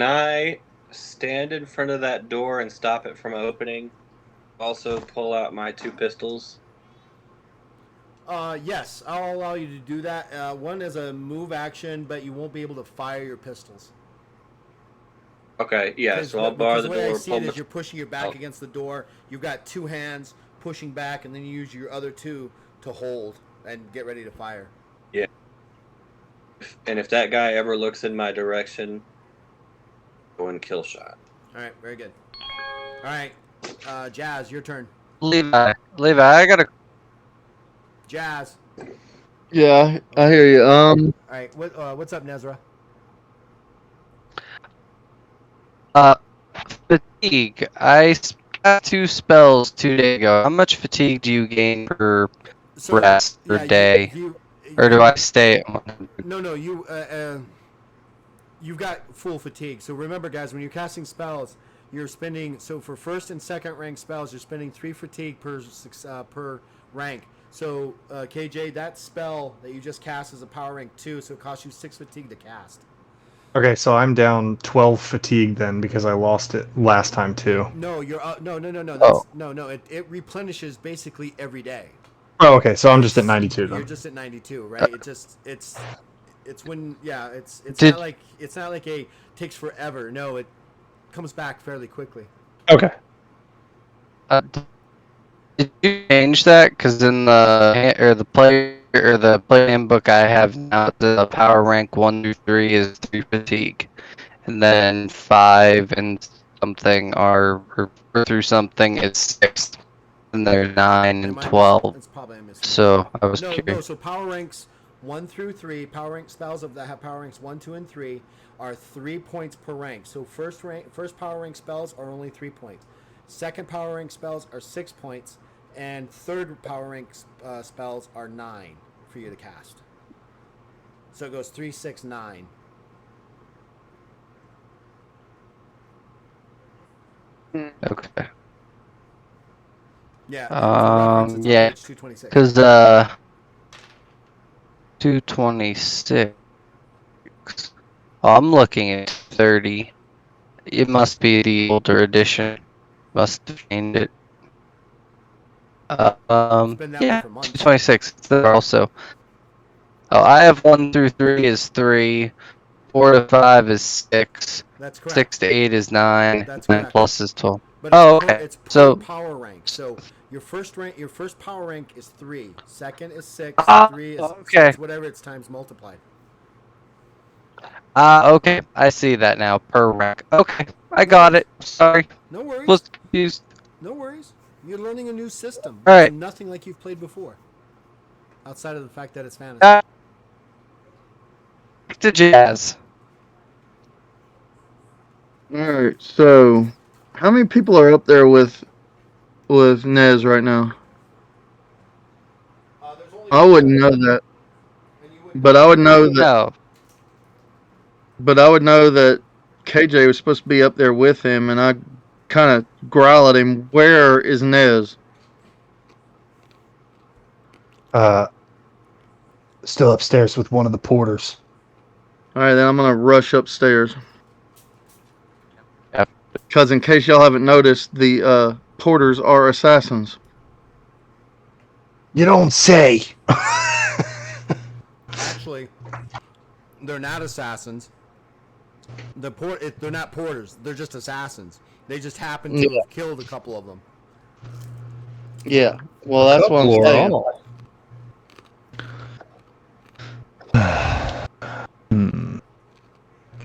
I stand in front of that door and stop it from opening? Also, pull out my 2 pistols. Yes, I'll allow you to do that. One is a move action, but you won't be able to fire your pistols. Okay, yeah. So I'll bar the way I door. see Pull it my, is you're pushing your back against the door. You've got 2 hands pushing back, and then you use your other 2 to hold and get ready to fire. yeah. And if that guy ever looks in my direction, go and kill shot. All right, very good. All right, Jazz, your turn. Levi, I got a Jazz. Yeah, I hear you. All right, what's up, Nezra? fatigue. Got 2 spells 2 days ago. How much fatigue do you gain per rest per day? Or do I stay at 100? No, you've got full fatigue. So remember, guys, when you're casting spells, you're spending, so for first and second rank spells, you're spending 3 fatigue per rank. So KJ, that spell that you just cast is a power rank 2, so it costs you 6 fatigue to cast. Okay, so I'm down 12 fatigue then because I lost it last time too. No, you're no. That's, Oh. no. It replenishes basically every day. Oh, okay, so I'm just at 92 then. You're just at 92, right? It's when it's Did- not like a takes forever. No, it comes back fairly quickly. Okay. Did you change that? Because in the play handbook I have now, the power rank 1 through 3 is 3 fatigue, and then 5 and something or 4 through something is 6, and there's 9 and 12. It's probably a mistake. So I was No, curious. so power ranks 1 through 3, power rank spells that have power ranks 1, 2, and 3 are 3 points per rank. So first power rank spells are only 3 points. Second power rank spells are 6 points, and third power rank spells are 9 for you to cast. So it goes 3, 6, 9. Okay. Yeah. for reference, it's on Yeah, page 226. because 226. Oh, I'm looking at 30. It must be the older edition. Must have changed it. It's been that way Yeah, for months. 226. It's there also. Oh, I have 1 through 3 is 3, 4 to 5 is 6, That's correct. 6 to 8 is 9, That's and correct. plus is 12. But Oh, it's per, okay. it's per So, power rank. So your first power rank is 3. Second is 6. Ah, 3 is okay. it's whatever it's times multiplied. okay, I see that now per rank. Okay, I got it. Sorry, No worries. was confused. No worries. You're learning a new system. All right. It's nothing like you've played before. Outside of the fact that it's fantasy. Back to jazz. Alright, so how many people are up there with Nez right now? There's only I wouldn't know that, and you wouldn't but I would know that. No, But I would know that KJ was supposed to be up there with him, and I kind of growl at him. Where is Nez? still upstairs with one of the porters. All right, then I'm gonna rush upstairs. Yep. Because in case y'all haven't noticed, the porters are assassins. You don't say. Actually, they're not assassins. They're not porters. They're just assassins. They just happen to Yeah. have killed a couple of them. Yeah. Well, that's what I'm saying.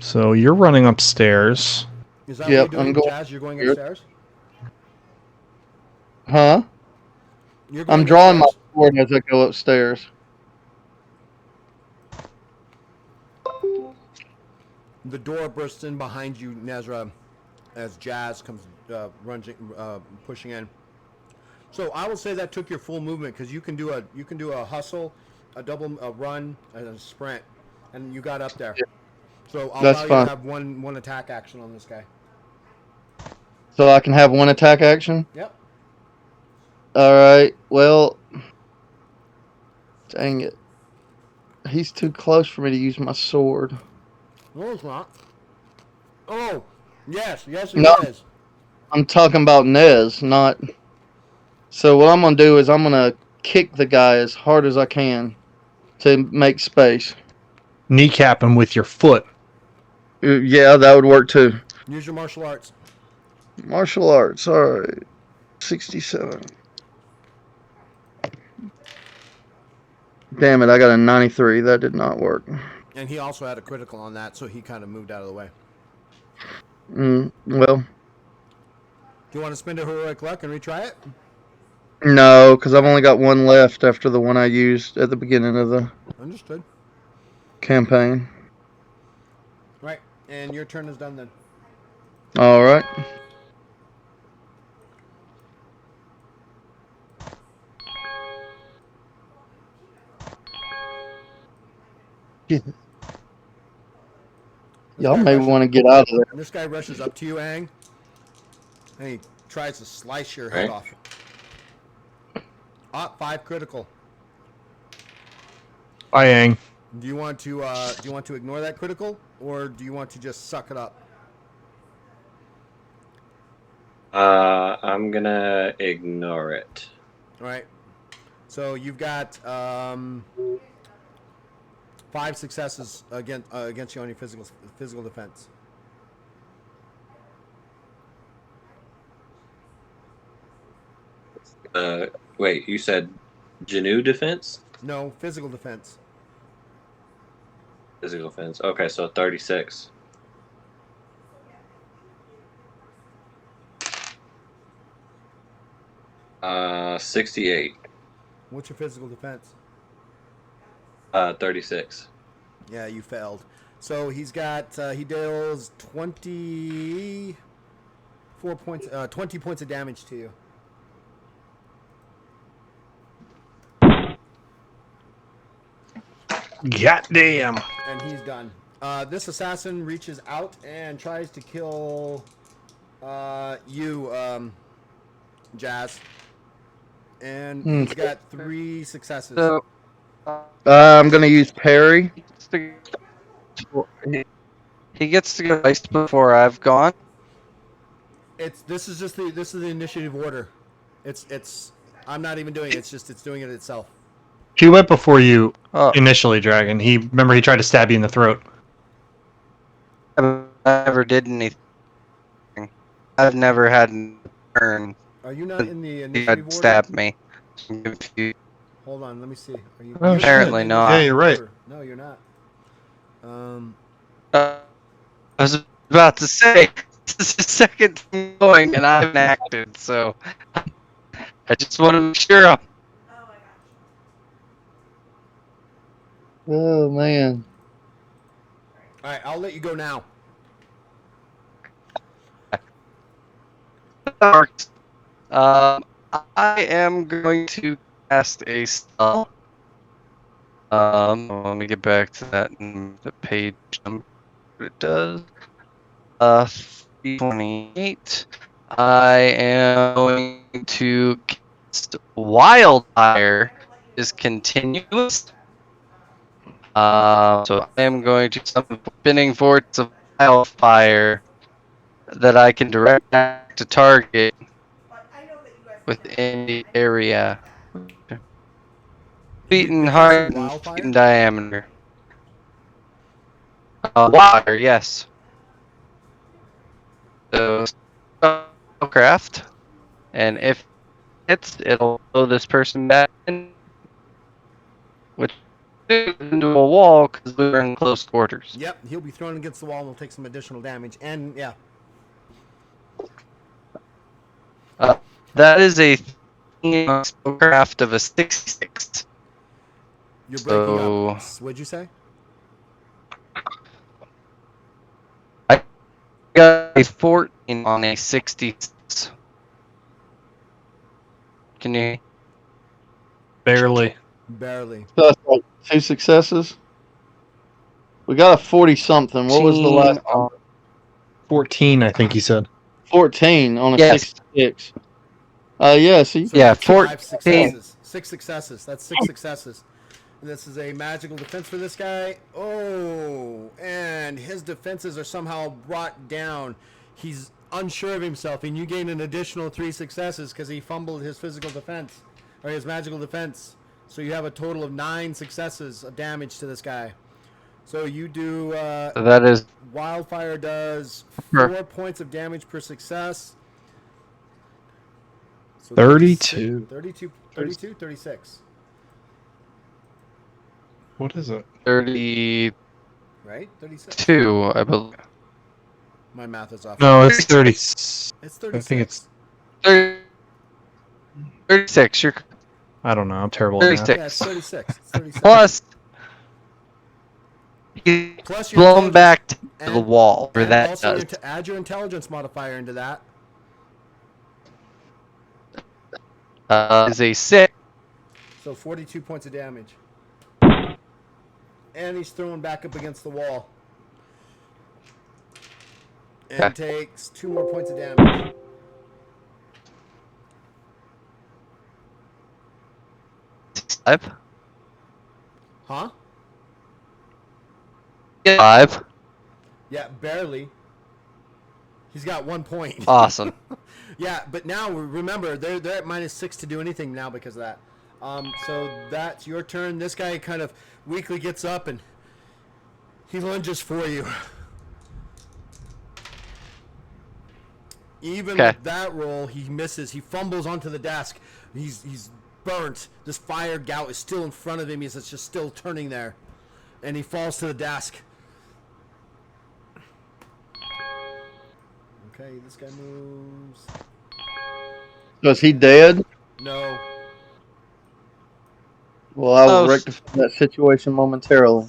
So you're running upstairs. Is that Yep, what you're doing, I'm going Jazz? You're going here. upstairs? Huh? You're going I'm drawing my upstairs? sword as I go upstairs. The door bursts in behind you, Nezra, as Jazz comes pushing in. So I will say that took your full movement because you can do a hustle, a run, and a sprint, and you got up there. So I'll That's allow you fine. to have one attack action on this guy. So I can have one attack action? Yep. Alright, well. Dang it. He's too close for me to use my sword. No, it's not. Oh, yes, it No. is. I'm talking about Nez, not. So what I'm gonna do is I'm gonna kick the guy as hard as I can to make space. Kneecap him with your foot. Yeah, that would work too. Use your martial arts. Martial arts, alright. 67. Damn it, I got a 93. That did not work. And he also had a critical on that, so he kind of moved out of the way. Well, Do you want to spend a heroic luck and retry it? no, because I've only got one left after the one I used at the beginning of the Understood. campaign. Right, and your turn is done then. Alright. Y'all may want to get out of there. This guy rushes up to you, Aang, and he tries to slice your head Right. off. 5 critical. Yang. Do you want to ignore that critical, or do you want to just suck it up? I'm gonna ignore it. All right. So you've got 5 successes against you on your physical defense. Wait, you said Janu defense? No, physical defense. Physical defense. Okay, so 36. Uh, 68. What's your physical defense? 36. Yeah, you failed. So he's got he deals 20 points of damage to you. Goddamn. And he's done. This assassin reaches out and tries to kill you, Jazz. And he's got 3 successes. So, I'm gonna use parry. he gets to go twice before I've gone. This is the initiative order. I'm not even doing it. It's doing it itself. He went before you Oh, initially, Dragon. He tried to stab you in the throat. I never did anything. I've never had a turn. Are you not in the He initiative had order? stabbed me. I'm confused. Hold on, let me see. Are you? Oh, you're Apparently in the not. Yeah, initiative you're right. order. No, you're not. I was about to say, this is the second time going and I haven't acted, so I just want to make sure I'm. Oh man. All right, I'll let you go now. I am going to cast a spell. Let me get back to that in the page number. What it does. 28. I am going to cast Wildfire. Is continuous. So I am going to summon spinning vorts of wildfire that I can direct back to target But I know that you guys would never within do the that. area. You Feet get in defense of height and feet wildfire? in diameter. Wire, yes. So spellcraft, and if it's, it'll blow this person back in, which is into a wall because we were in close quarters. Yep, he'll be thrown against the wall and will take some additional damage. And yeah, That is a spellcraft of a 66. you're breaking So up. What'd you say? I got a 14 on a 66. Can you hear me? Barely. Barely. So that's like 2 successes. We got a 40 something. What was the last? 14, I think he said. 14 on a Yes. 66. Yeah. So you, So Yeah, you 14. 5 successes. 6 successes. That's 6 successes. This is a magical defense for this guy. Oh, and his defenses are somehow brought down. He's unsure of himself, and you gain an additional 3 successes because he fumbled his physical defense or his magical defense. So you have a total of 9 successes of damage to this guy. So you do. So that is Wildfire does Sure. 4 points of damage per success. So 32. 32, 36. What is it? 32, Right? 36. I believe. My math is off. No, it's 30. It's 36. I think it's. 36. You're I don't know. I'm terrible at math. 36. Yeah, it's 36. It's 36. Plus, he's Plus your blown intelligence back to the and- wall. For and that also does. add your intelligence modifier into that. Is a 6. So 42 points of damage. And he's thrown back up against the wall. And Okay. takes 2 more points of damage. Five. Huh? 5. Yeah, barely. He's got 1 point. Awesome. Yeah, but now remember they're at -6 to do anything now because of that. So that's your turn. This guy kind of weakly gets up and he lunges for you. Even Okay. with that roll, he misses. He fumbles onto the desk. He's burnt. This fire gout is still in front of him. It's just still turning there, and he falls to the desk. Okay, this guy moves. was he dead? No. Well, I will Oh, rectify that situation momentarily.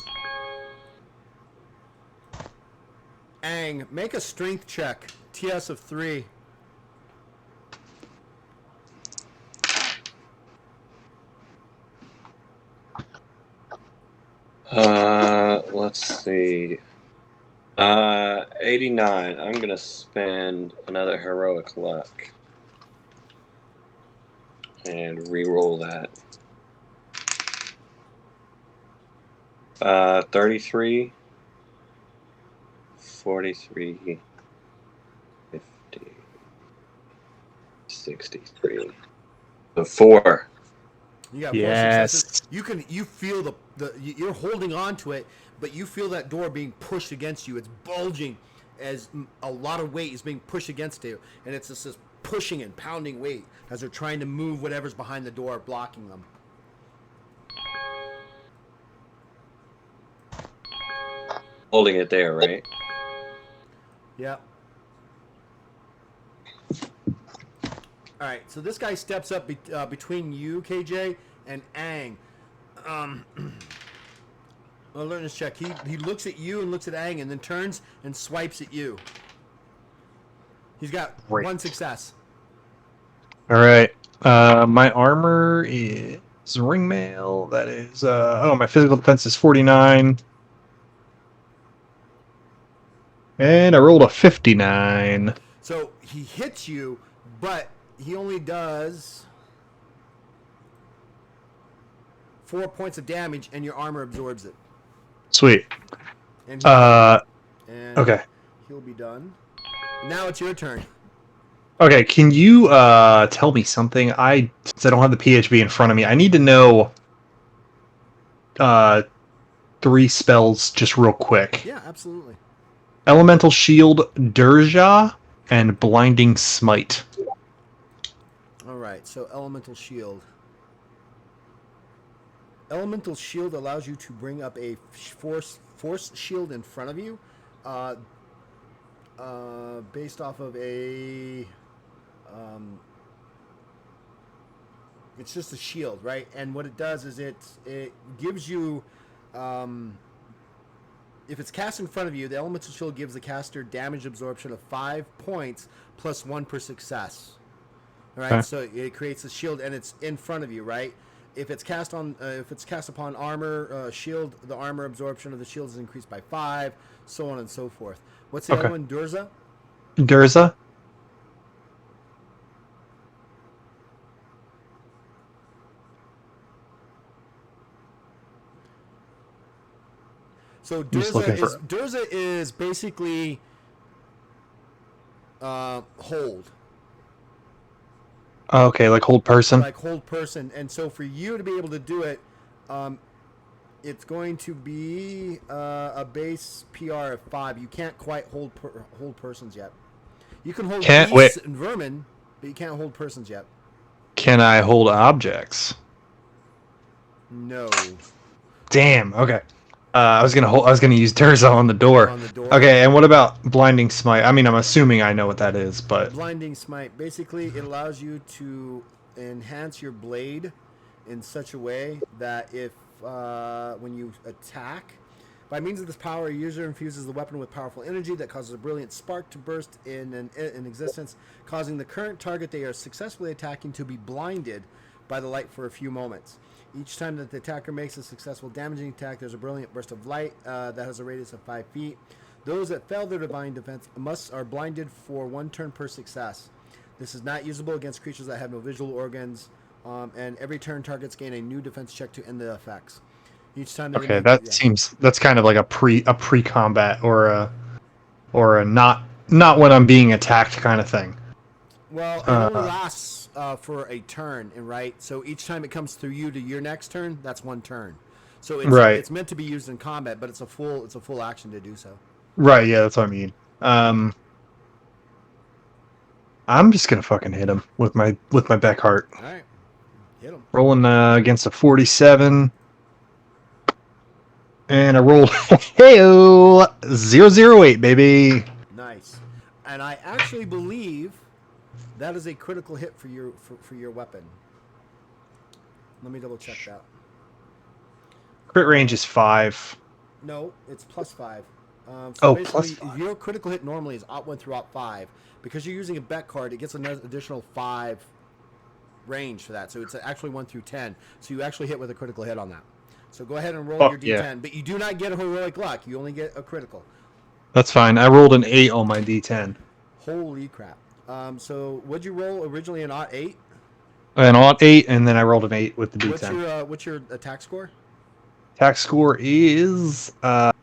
Aang, make a strength check. TS of 3. Let's see. 89. I'm gonna spend another heroic luck and re-roll that. 33, 43, 50, 63. So 4. You got 4 Yes. successes. You feel you're holding on to it, but you feel that door being pushed against you. It's bulging as a lot of weight is being pushed against you, and it's just this pushing and pounding weight as they're trying to move whatever's behind the door blocking them. Holding it there, right? Yep. All right, so this guy steps up between you, KJ, and Aang. Alertness check. He looks at you and looks at Aang, and then turns and swipes at you. He's got Great. 1 success. All right. My armor is ringmail. That is. My physical defense is 49. And I rolled a 59. So he hits you, but he only does 4 points of damage, and your armor absorbs it. Sweet. And and Okay. he'll be done. Now it's your turn. Okay, can you tell me something? Since I don't have the PHB in front of me, I need to know 3 spells just real quick. Yeah, absolutely. Elemental Shield, Durja, and Blinding Smite. All right, so Elemental Shield. Elemental Shield allows you to bring up a force shield in front of you, based off of a. It's just a shield, right? And what it does is it gives you. If it's cast in front of you, the Elemental Shield gives the caster damage absorption of 5 points plus 1 per success. All right, so it creates a shield, and it's in front of you, right? If it's cast upon armor shield, the armor absorption of the shield is increased by 5, so on and so forth. What's the other one? Durza? Durza? So Durza is basically hold. Okay, like hold person. Like hold person, and so for you to be able to do it, it's going to be a base PR of 5. You can't quite hold persons yet. You can hold beasts and vermin, but you can't hold persons yet. Can I hold objects? No. Damn. Okay. I was gonna use Durza on the door. Okay, and what about Blinding Smite? I mean, I'm assuming I know what that is, but Blinding Smite, basically, it allows you to enhance your blade in such a way that if when you attack, by means of this power, a user infuses the weapon with powerful energy that causes a brilliant spark to burst in existence, causing the current target they are successfully attacking to be blinded by the light for a few moments. Each time that the attacker makes a successful damaging attack, there's a brilliant burst of light that has a radius of 5 feet. Those that fail their divine defense are blinded for 1 turn per success. This is not usable against creatures that have no visual organs, and every turn targets gain a new defense check to end the effects. Each time. That's kind of like a pre-combat or a not when I'm being attacked kind of thing. Well, it only lasts for a turn, right? So each time it comes through you to your next turn, that's 1 turn. So it's meant to be used in combat, but it's a full action to do so. Right, yeah, that's what I mean. I'm just gonna fucking hit him with my Beckhart. All right, hit him. Rolling against a 47, and I rolled 008, baby. Nice, and I actually believe that is a critical hit for your weapon. Let me double check that. Crit range is 5. No, it's +5. Plus 5. Your critical hit normally is +1 through +5. Because you're using a bet card, it gets an additional 5 range for that. So it's actually 1 through 10. So you actually hit with a critical hit on that. So go ahead and roll your D10. Yeah. But you do not get a heroic luck. You only get a critical. That's fine. I rolled an 8 on my D10. Holy crap. So what'd you roll originally, an +8? An +8, and then I rolled an 8 with the D10. What's your attack score? Attack score is 10.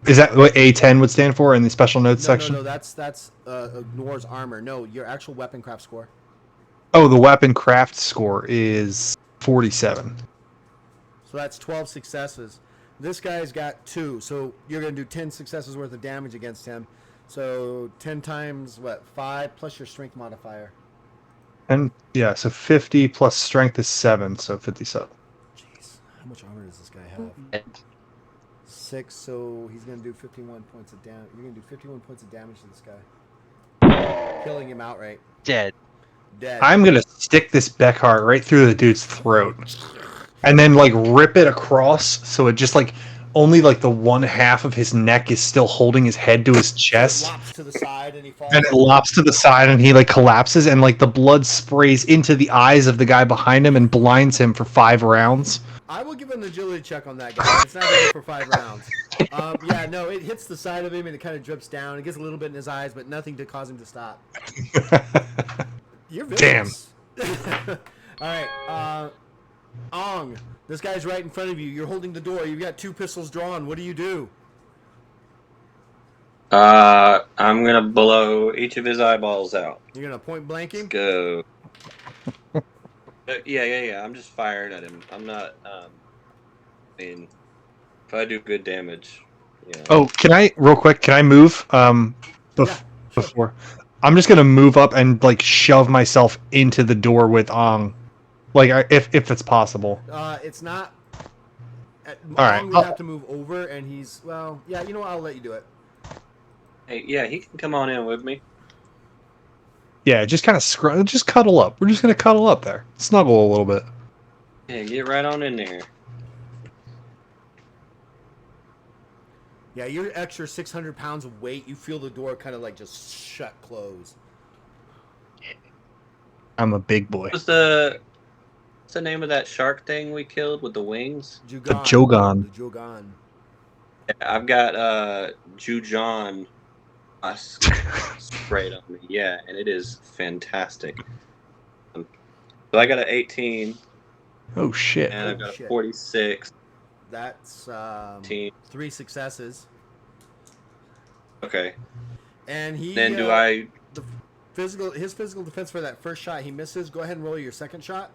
Is that what A10 would stand for in the special notes section? No, that's ignores armor. No, your actual weapon craft score. Oh, the weapon craft score is 47. So that's 12 successes. This guy's got 2, so you're going to do 10 successes worth of damage against him. So 10 times, 5 plus your strength modifier. And yeah, so 50 plus strength is 7, so 57. Jeez, how much armor does this guy have? 6, so he's going to do 51 points of damage. You're going to do 51 points of damage to this guy. Killing him outright. Dead. I'm going to stick this Beckhart right through the dude's throat. And then, rip it across, so it just, only, the one half of his neck is still holding his head to his chest. It lops to the side, and he falls. And it lops to the side, and he, collapses, and, the blood sprays into the eyes of the guy behind him and blinds him for 5 rounds. I will give an agility check on that guy. It's not good for 5 rounds. It hits the side of him, and it kind of drips down. It gets a little bit in his eyes, but nothing to cause him to stop. You're vicious. Damn. All right. Ong, this guy's right in front of you. You're holding the door. You've got 2 pistols drawn. What do you do? I'm gonna blow each of his eyeballs out. You're gonna point blank Let's him? go. Yeah. I'm just firing at him. I'm not. I mean, if I do good damage, yeah. Oh, can I real quick? Can I move? Yeah, sure. Before, I'm just gonna move up and like shove myself into the door with Ong, like if it's possible. It's not. All right. Ong would have to move over, and he's well. Yeah, you know what? I'll let you do it. Hey, yeah, he can come on in with me. Yeah, just kind of just cuddle up. We're just gonna cuddle up there, snuggle a little bit. Yeah, get right on in there. Yeah, your extra 600 pounds of weight. You feel the door kind of like just shut close. I'm a big boy. What's the name of that shark thing we killed with the wings? Jugon. Jogon. The Jogon. Yeah, I've got Jujon sprayed on me. Yeah, and it is fantastic. So I got an 18. Oh shit. And I've got shit. a 46. That's 3 successes. Okay. And he. Then do I? His physical defense for that first shot, he misses. Go ahead and roll your second shot.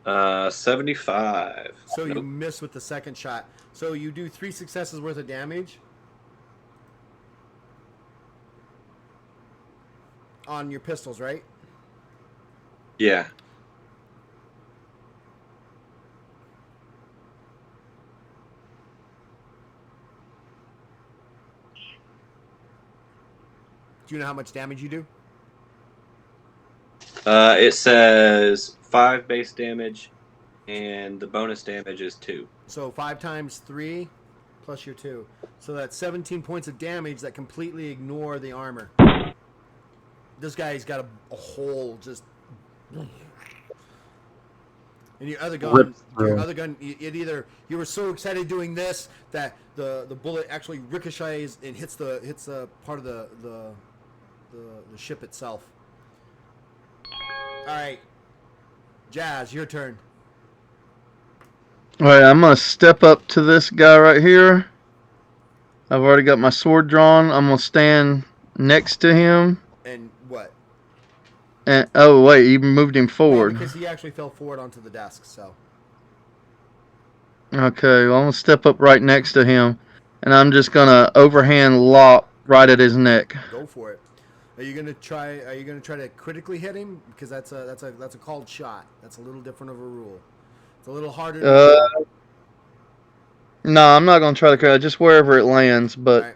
75. So you miss with the second shot. So you do 3 successes worth of damage on your pistols, right? Yeah. Do you know how much damage you do? It says 5 base damage, and the bonus damage is 2. So 5 times 3 plus your 2. So that's 17 points of damage that completely ignore the armor. This guy's got a hole just. And your other gun, you were so excited doing this that the bullet actually ricochets and hits the part of the ship itself. All right, Jazz, your turn. All right, I'm gonna step up to this guy right here. I've already got my sword drawn. I'm gonna stand next to him. And what? And oh wait, you moved him Well, forward. because he actually fell forward onto the desk. So. Okay, well, I'm gonna step up right next to him, and I'm just gonna overhand lock right at his neck. Go for it. Are you gonna try to critically hit him? Because that's a called shot. That's a little different of a rule. It's a little harder. No, I'm not gonna try to crit. Just wherever it lands, but. Right.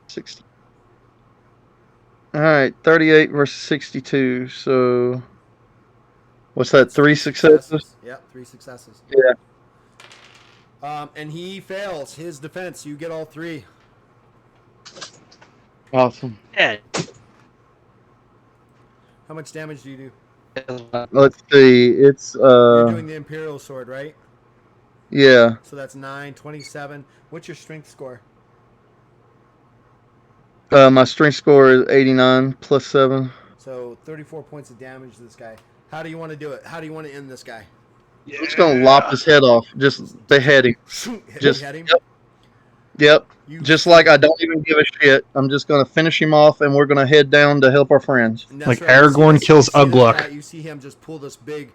60. All right, 38 versus 62. So, what's that? 3 successes? Yep, 3 successes. Yeah. And he fails his defense. You get all 3. Awesome. Yeah. How much damage do you do? Let's see. It's You're doing the Imperial Sword, right? Yeah. So that's 9, 27. What's your strength score? My strength score is 89 plus 7. So 34 points of damage to this guy. How do you want to do it? How do you want to end this guy? I'm just gonna lop his head off. Just behead him. Just Behead him? Yep. Just like I don't even give a shit. I'm just gonna finish him off, and we're gonna head down to help our friends. Like Aragorn kills Ugluk. You see him just pull this big,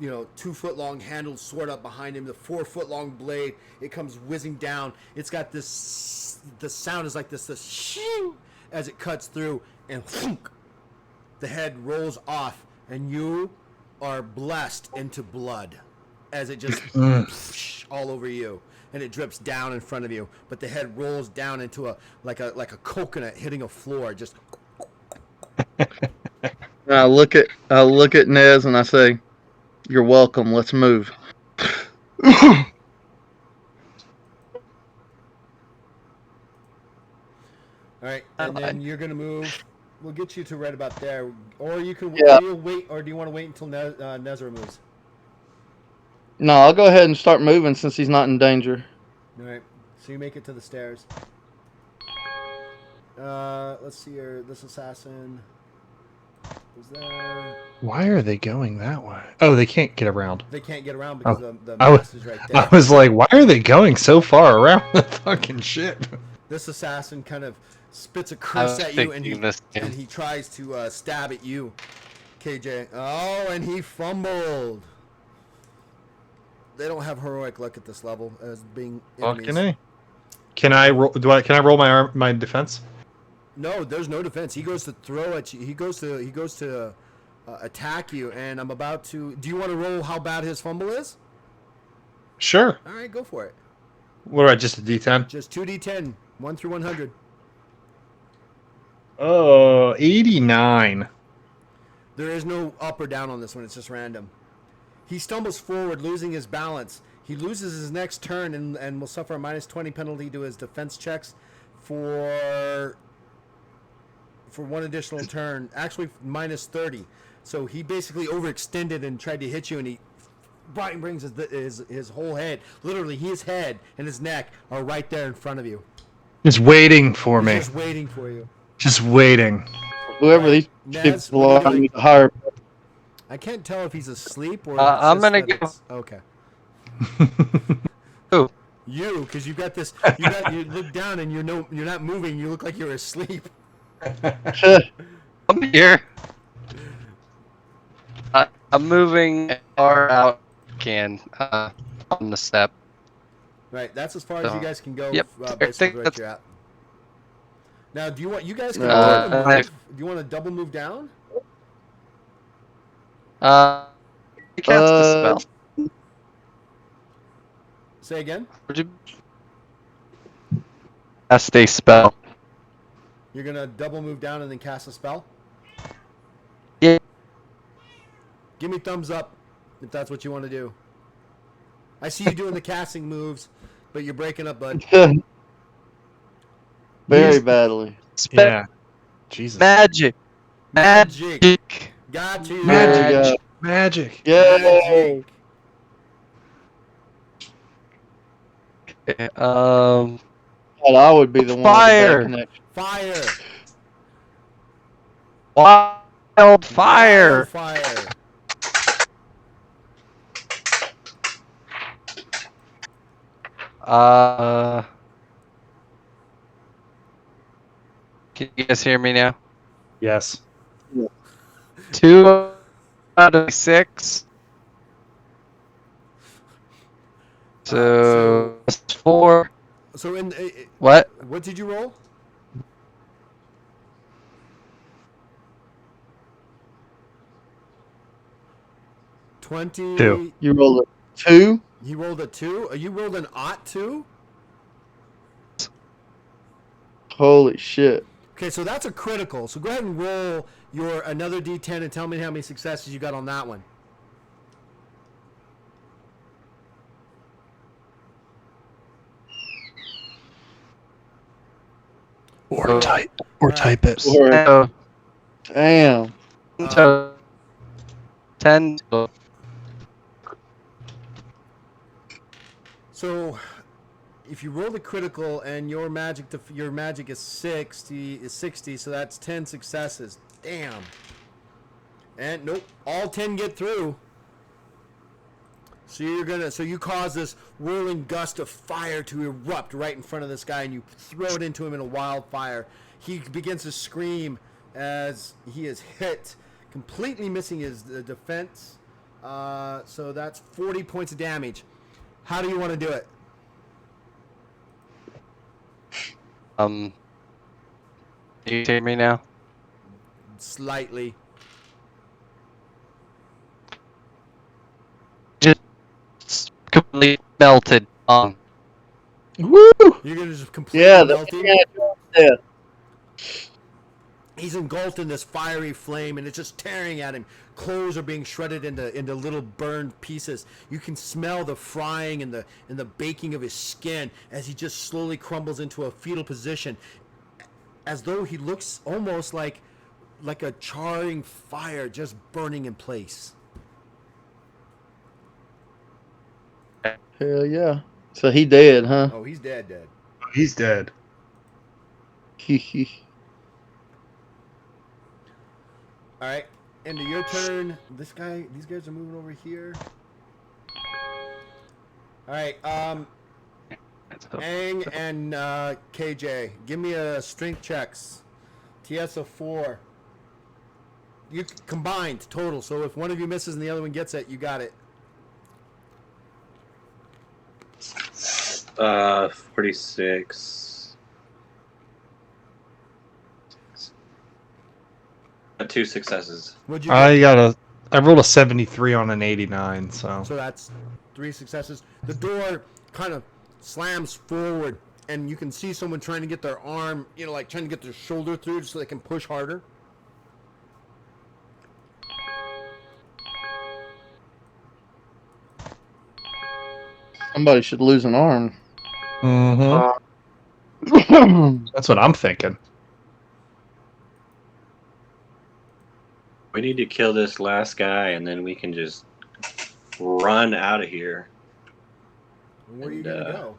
2-foot-long handled sword up behind him. The 4-foot-long blade. It comes whizzing down. It's got this. The sound is like this shing as it cuts through, and the head rolls off, and you are blessed into blood as it just all over you. And it drips down in front of you, but the head rolls down into like a coconut hitting a floor. Just. And I look at Nez and I say, "You're welcome. Let's move." All right, and then you're gonna move. We'll get you to right about there, or you can wait, or do you want to wait until Nezra moves? No, I'll go ahead and start moving since he's not in danger. All right, so you make it to the stairs. Let's see here. This assassin was there. Why are they going that way? Oh, they can't get around. They can't get around Oh, because the I was- mast is right I there. was like, why are they going so far around the fucking ship? This assassin kind of spits a I curse was at you, and thinking this. he tries to stab at you, KJ. Oh, and he fumbled. They don't have heroic luck at this level as being enemies. Fucking A. Can I roll? Can I roll my defense? No, there's no defense. He goes to throw at you. He goes to attack you, and I'm about to. Do you want to roll how bad his fumble is? Sure. All right, go for it. What do I just a D10? Just 2d10, 1 through 100. Oh, 89. There is no up or down on this one. It's just random. He stumbles forward, losing his balance. He loses his next turn and will suffer a minus 20 penalty to his defense checks for one additional turn. Actually, minus 30. So he basically overextended and tried to hit you, and he brings his whole head. Literally, his head and his neck are right there in front of you. Just waiting for me. He's just waiting for you. Just waiting. Whoever these Naz, people what are, are you I need doing? to hire. I can't tell if he's asleep or. I'm it's just gonna that go- it's- Okay. Who? You, because you got this. You look down and you're not moving. You look like you're asleep. I'm here. I'm moving far out. Can on the step. Right. That's as far as you guys can go. Yep. I Basically, think right that's- you're at. Now, do you want you guys can Uh, double move? Do you want to double move down? You cast a spell. Say again. Would you cast a spell? You're gonna double move down and then cast a spell. Yeah. Give me thumbs up if that's what you want to do. I see you doing the casting moves, but you're breaking up, bud. Very badly. Yeah. Jesus. Magic. Magic. Got you. There you go. Magic. Yay! Okay, God, I would be the one Fire. with the bad connection. Fire. Wildfire. Fire. Can you guys hear me now? Yes. 2 out of 6. So that's 4. So in What? what did you roll? Two. You rolled a 2? He rolled a 2. You rolled an ought 2. Holy shit. Okay, so that's a critical. So go ahead and roll your another d10 and tell me how many successes you got on that one. Or type. Or type it. Or- So, Damn. so 10. So if you roll the critical and your magic is 60, so that's 10 successes. Damn. And nope, all 10 get through. So you cause this whirling gust of fire to erupt right in front of this guy, and you throw it into him in a wildfire. He begins to scream as he is hit, completely missing his defense. So that's 40 points of damage. How do you want to do it? Do you hear me now? Slightly. Just completely melted. Woo! You're gonna just completely Yeah, melt him. yeah. He's engulfed in this fiery flame, and it's just tearing at him. Clothes are being shredded into little burned pieces. You can smell the frying and the baking of his skin as he just slowly crumbles into a fetal position, as though he looks almost like a charring fire just burning in place. Hell yeah. So he dead, huh? Oh, he's dead. He's dead. All right. Into your turn. These guys are moving over here. All right. Aang and KJ, give me a strength checks. TS of 4. You combined total. So if one of you misses and the other one gets it, you got it. 46. 2 successes. What'd you get? I rolled a 73 on an 89, so. So that's 3 successes. The door kind of slams forward, and you can see someone trying to get their arm, like trying to get their shoulder through so they can push harder. Somebody should lose an arm. Mm-hmm. That's what I'm thinking. We need to kill this last guy, and then we can just run out of here. Where are you going to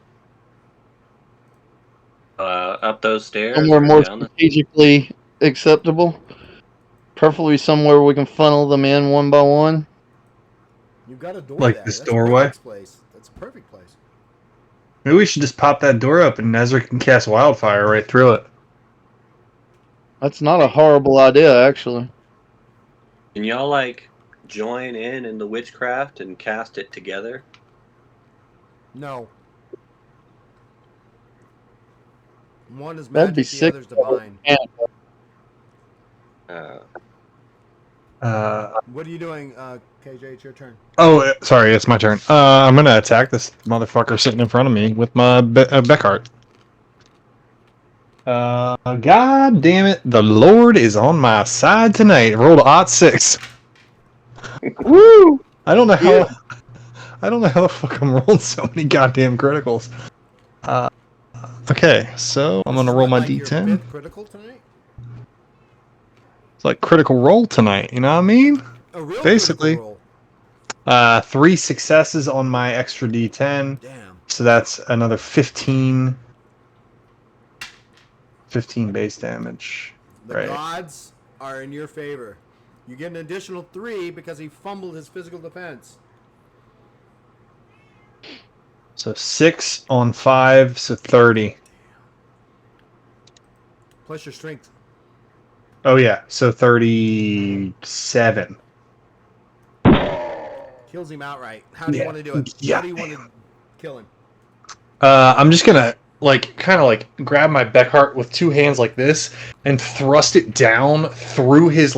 go? Up those stairs. Somewhere or more down strategically acceptable. Preferably somewhere we can funnel them in one by one. You've got a door Like there. this That's doorway? A perfect place. That's a perfect place. Maybe we should just pop that door up and Nezra can cast wildfire right through it. That's not a horrible idea, actually. Can y'all join in the witchcraft and cast it together? No. One is That'd be magic, the sick. other's divine. What are you doing, KJ? It's your turn. Oh, sorry, it's my turn. I'm gonna attack this motherfucker sitting in front of me with my Beckhart. God damn it! The Lord is on my side tonight. I rolled a 6. Woo! I don't know how. I don't know how the fuck I'm rolling so many goddamn criticals. Okay, so I'm gonna roll my Your D10. 5th critical tonight? It's like critical roll tonight. You know what I mean? A real Basically. critical roll. 3 successes on my extra D10. Damn. So that's another 15 base damage. The Right. gods are in your favor. You get an additional 3 because he fumbled his physical defense. So 6 on 5, so 30. Plus your strength. Oh yeah, so 37. Kills him outright. How do you want to do it? Yeah. How do you want to kill him? I'm just gonna kind of grab my Beckhart with 2 hands like this and thrust it down through his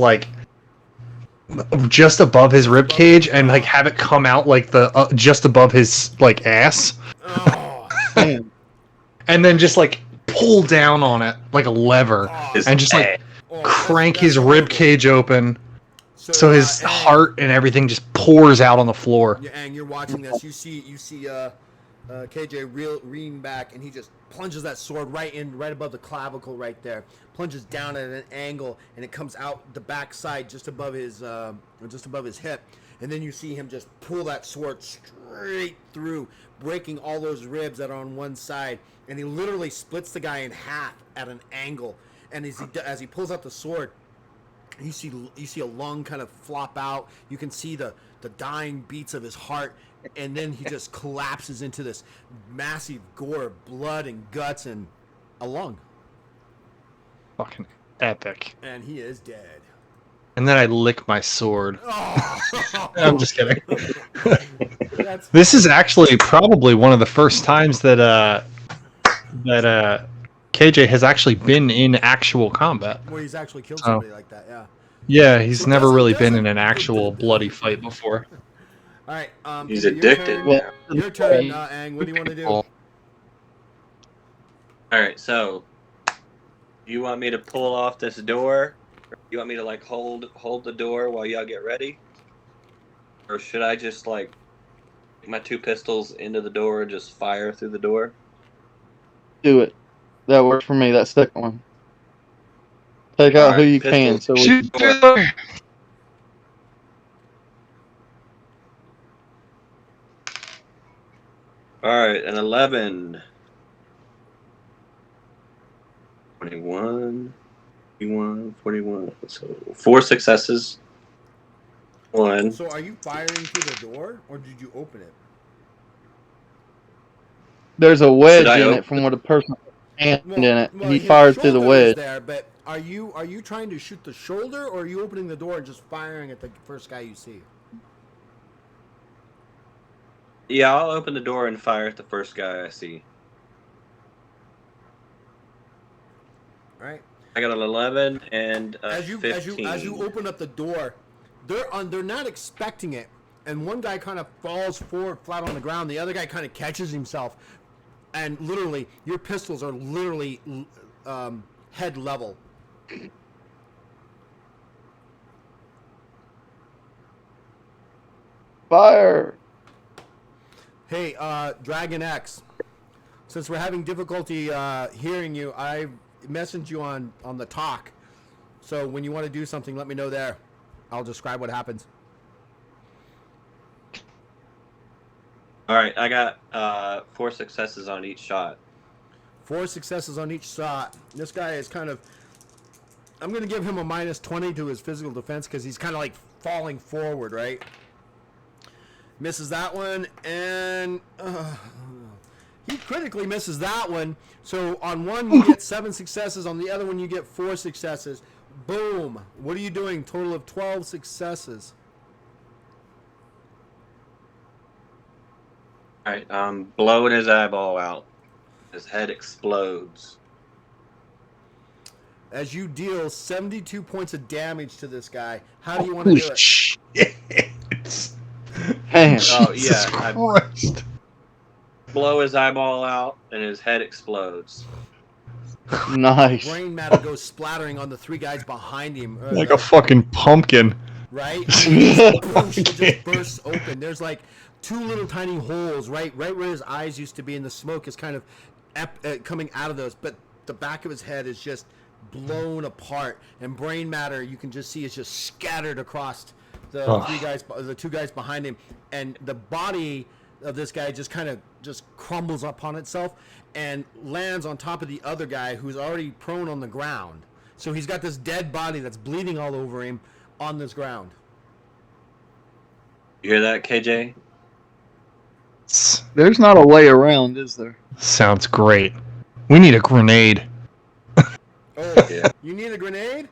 just above his rib cage and have it come out the just above his ass. Oh, Damn. And then just pull down on it like a lever and just crank his rib cage open so his heart and everything just pours out on the floor. Yeah, and you're watching this. You see KJ reeling back, and he just plunges that sword right above the clavicle, right there. Plunges down at an angle, and it comes out the back side just above his hip. And then you see him just pull that sword straight through, breaking all those ribs that are on one side. And he literally splits the guy in half at an angle. And as he pulls out the sword, you see a lung kind of flop out. You can see the dying beats of his heart, and then he just collapses into this massive gore of blood and guts and a lung. Fucking epic. And he is dead. And then I lick my sword. Oh. I'm just kidding. This is actually probably one of the first times that KJ has actually been in actual combat. Where he's actually killed somebody like that, yeah. Yeah, he's never really been in an actual bloody fight before. All right, He's addicted now. Your turn, Aang. What do you want to do? All right, so you want me to pull off this door? You want me to hold the door while y'all get ready? Or should I just take my 2 pistols into the door and just fire through the door? Do it. That works for me, that second one. Take out who you can. So Shoot through the door. Alright, an 11. 21. 41. So 4 successes. 1. So are you firing through the door, or did you open it? There's a Should wedge I in open it from where the person hand Well, in it. well, He his fired through the shoulder is wedge. there, but are you trying to shoot the shoulder, or are you opening the door and just firing at the first guy you see? Yeah, I'll open the door and fire at the first guy I see. All right. I got an 11 and a As you 15. open up the door, they're not expecting it, and one guy kind of falls forward flat on the ground. The other guy kind of catches himself, and literally your pistols are literally head level. Fire! Hey, Dragon X, since we're having difficulty hearing you, I messaged you on the talk. So when you want to do something, let me know there. I'll describe what happens. All right, I got 4 successes on each shot. 4 successes on each shot. This guy is kind of... I'm going to give him a minus 20 to his physical defense because he's kind of like falling forward, right? Misses that one, and he critically misses that one. So on one you get 7 successes, on the other one you get 4 successes. Boom. What are you doing? Total of 12 successes. All right, blowing his eyeball out. His head explodes. As you deal 72 points of damage to this guy, how do you want to do it? Shit. Damn. Oh, Jesus yeah, I- Christ. Blow his eyeball out, and his head explodes. Nice. Brain matter goes splattering on the 3 guys behind him. Like a fucking pumpkin. Right? It just bursts open. There's like 2 little tiny holes right where his eyes used to be, and the smoke is kind of coming out of those. But the back of his head is just blown apart, and brain matter you can just see is just scattered across the 2 guys behind him, and the body of this guy just kind of just crumbles upon itself and lands on top of the other guy who's already prone on the ground. So he's got this dead body that's bleeding all over him on this ground. You hear that, KJ? There's not a way around, is there? Sounds great. We need a grenade. Oh, Yeah. you need a grenade?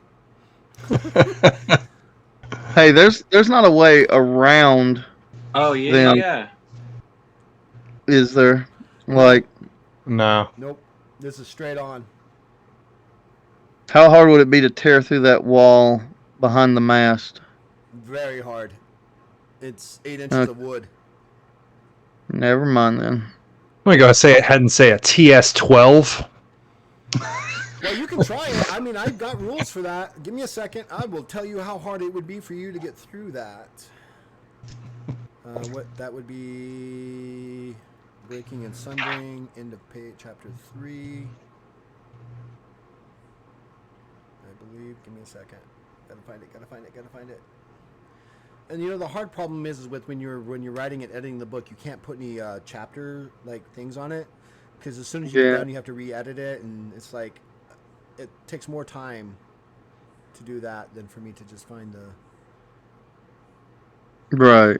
Hey, there's not a way around, Oh, yeah, Then- yeah. is there? Like, No. Nope. This is straight on. how hard would it be to tear through that wall behind the mast? Very hard. It's 8 inches of wood. Never mind then. I'm going to go say it ahead and say a TS-12. Well, you can try it. I mean, I've got rules for that. Give me a second. I will tell you how hard it would be for you to get through that. What that would be... Breaking and Sundering, end of page, chapter 3. I believe. Give me a second. Gotta find it. And you know the hard problem is with when you're writing and editing the book, you can't put any chapter like things on it, because as soon as you get done, you have to re-edit it, and it's like it takes more time to do that than for me to just find the. Right.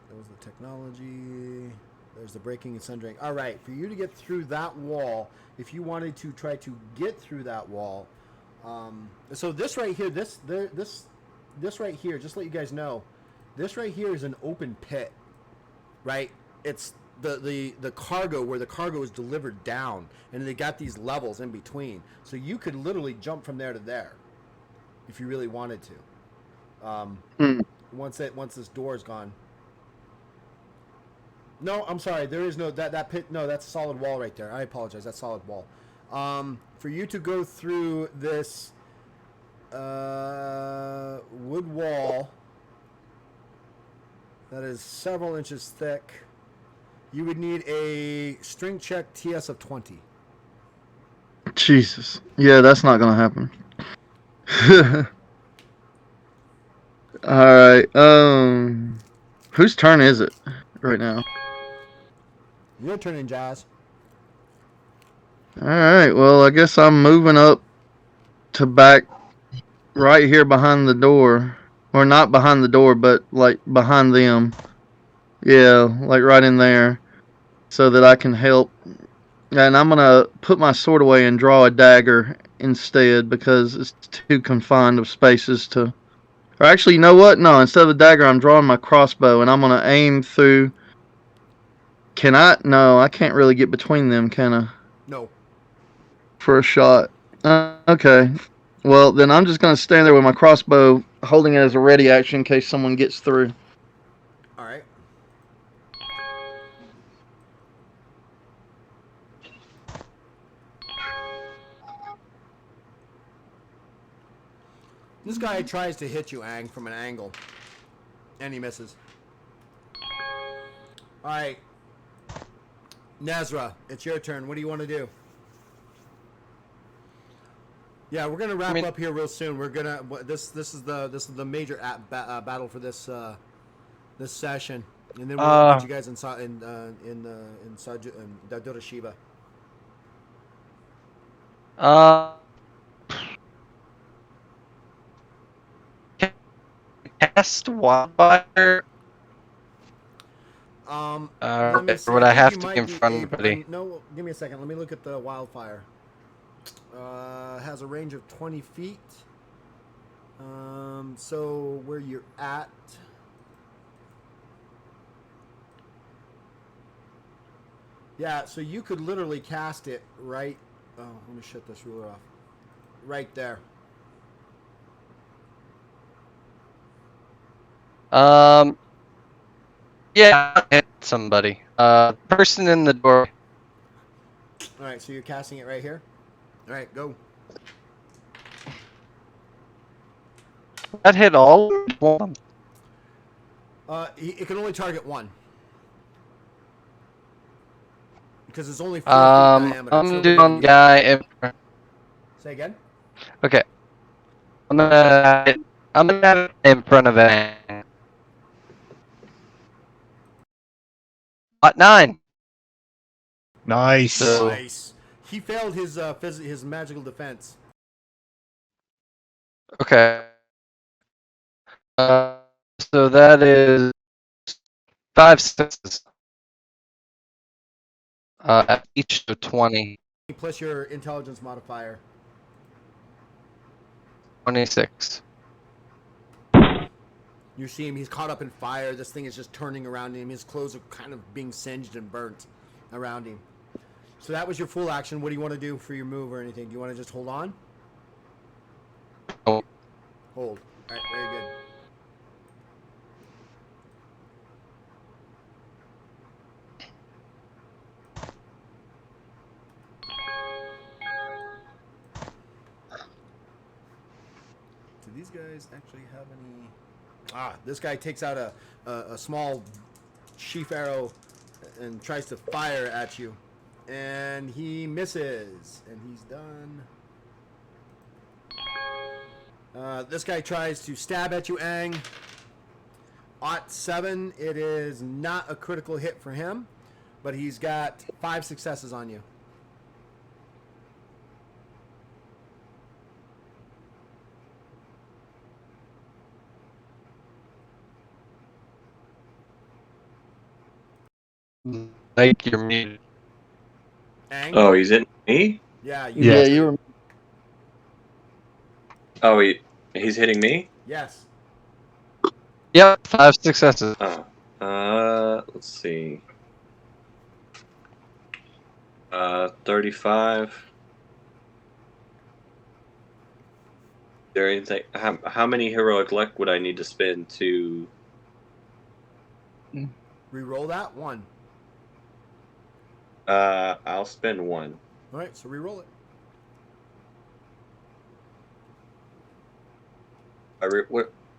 That was the technology. There's the breaking and sundering. All right, for you to get through that wall, if you wanted to try to get through that wall, so this right here, this right here, just to let you guys know, this right here is an open pit, right? It's the cargo where the cargo is delivered down, and they got these levels in between, so you could literally jump from there to there, if you really wanted to. Once this door is gone. No, I'm sorry. There is no that pit. No, that's a solid wall right there. I apologize. That's solid wall. For you to go through this wood wall that is several inches thick, you would need a strength check TS of 20. Jesus. Yeah, that's not gonna happen. Alright, whose turn is it right now? Your turn in, Jazz. Alright, well, I guess I'm moving up to back right here behind the door, or not behind the door, but like behind them. Yeah, like right in there, so that I can help. And I'm gonna put my sword away and draw a dagger instead because it's too confined of spaces to. Or actually, you know what? No, instead of a dagger, I'm drawing my crossbow and I'm gonna aim through. Can I? No, I can't really get between them, can I? No. For a shot. Okay. Well, then I'm just gonna stand there with my crossbow, holding it as a ready action in case someone gets through. All right. This guy tries to hit you, Ang, from an angle, and he misses. All right, Nazra, it's your turn. What do you want to do? Yeah, we're gonna wrap up here real soon. We're gonna this is the major battle for this this session, and then we'll get you guys in Dadura Shiva. Cast wildfire. Let me see. Would I I think have you to might be confront able. anybody? No, give me a second. Let me look at the wildfire. Has a range of 20 feet. So where you're at. Yeah, so you could literally cast it right. Oh, let me shut this ruler off. Right there. Yeah, I'll hit somebody. Person in the door. All right, so you're casting it right here. All right, go. That hit all of them? It can only target one. Because it's only 4 feet diameter. I'm doing guy in front. Say again? Okay. I'm gonna have it in front of it. Hot 9. Nice. So- Nice. He failed his magical defense. Okay. So that is 5 successes. Each of 20. Plus your intelligence modifier. 26. You see him, he's caught up in fire. This thing is just turning around him. His clothes are kind of being singed and burnt around him. So that was your full action. What do you want to do for your move or anything? Do you want to just hold on? Oh. Hold. All right, very good. Do these guys actually have any... this guy takes out a small sheaf arrow and tries to fire at you. And he misses. And he's done. This guy tries to stab at you, Ang. Ot 7, it is not a critical hit for him, but he's got 5 successes on you. Like you're muted. Ang? Oh, he's in me? Yeah, Yeah, you were. Oh, he's hitting me? Yes. Yep, 5 successes. Let's see. 35. Is there anything? How many heroic luck would I need to spend to? Reroll that. 1. I'll spend 1. All right, so reroll it.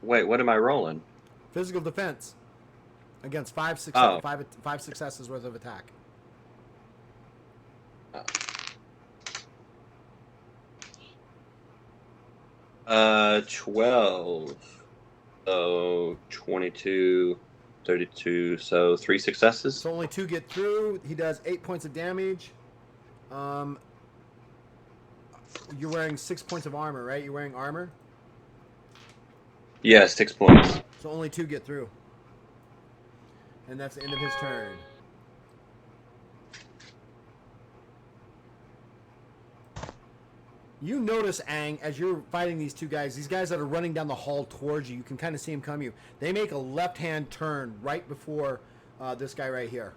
Wait, what am I rolling? Physical defense against 5 successes worth of attack. 12. So 22, 32. So 3 successes. So only 2 get through. He does 8 points of damage. you're wearing 6 points of armor, right? You're wearing armor, Yeah, 6 points. so only 2 get through, and that's the end of his turn. You notice, Aang, as you're fighting these 2 guys, these guys that are running down the hall towards you, you can kind of see them come you. They make a left-hand turn right before this guy right here.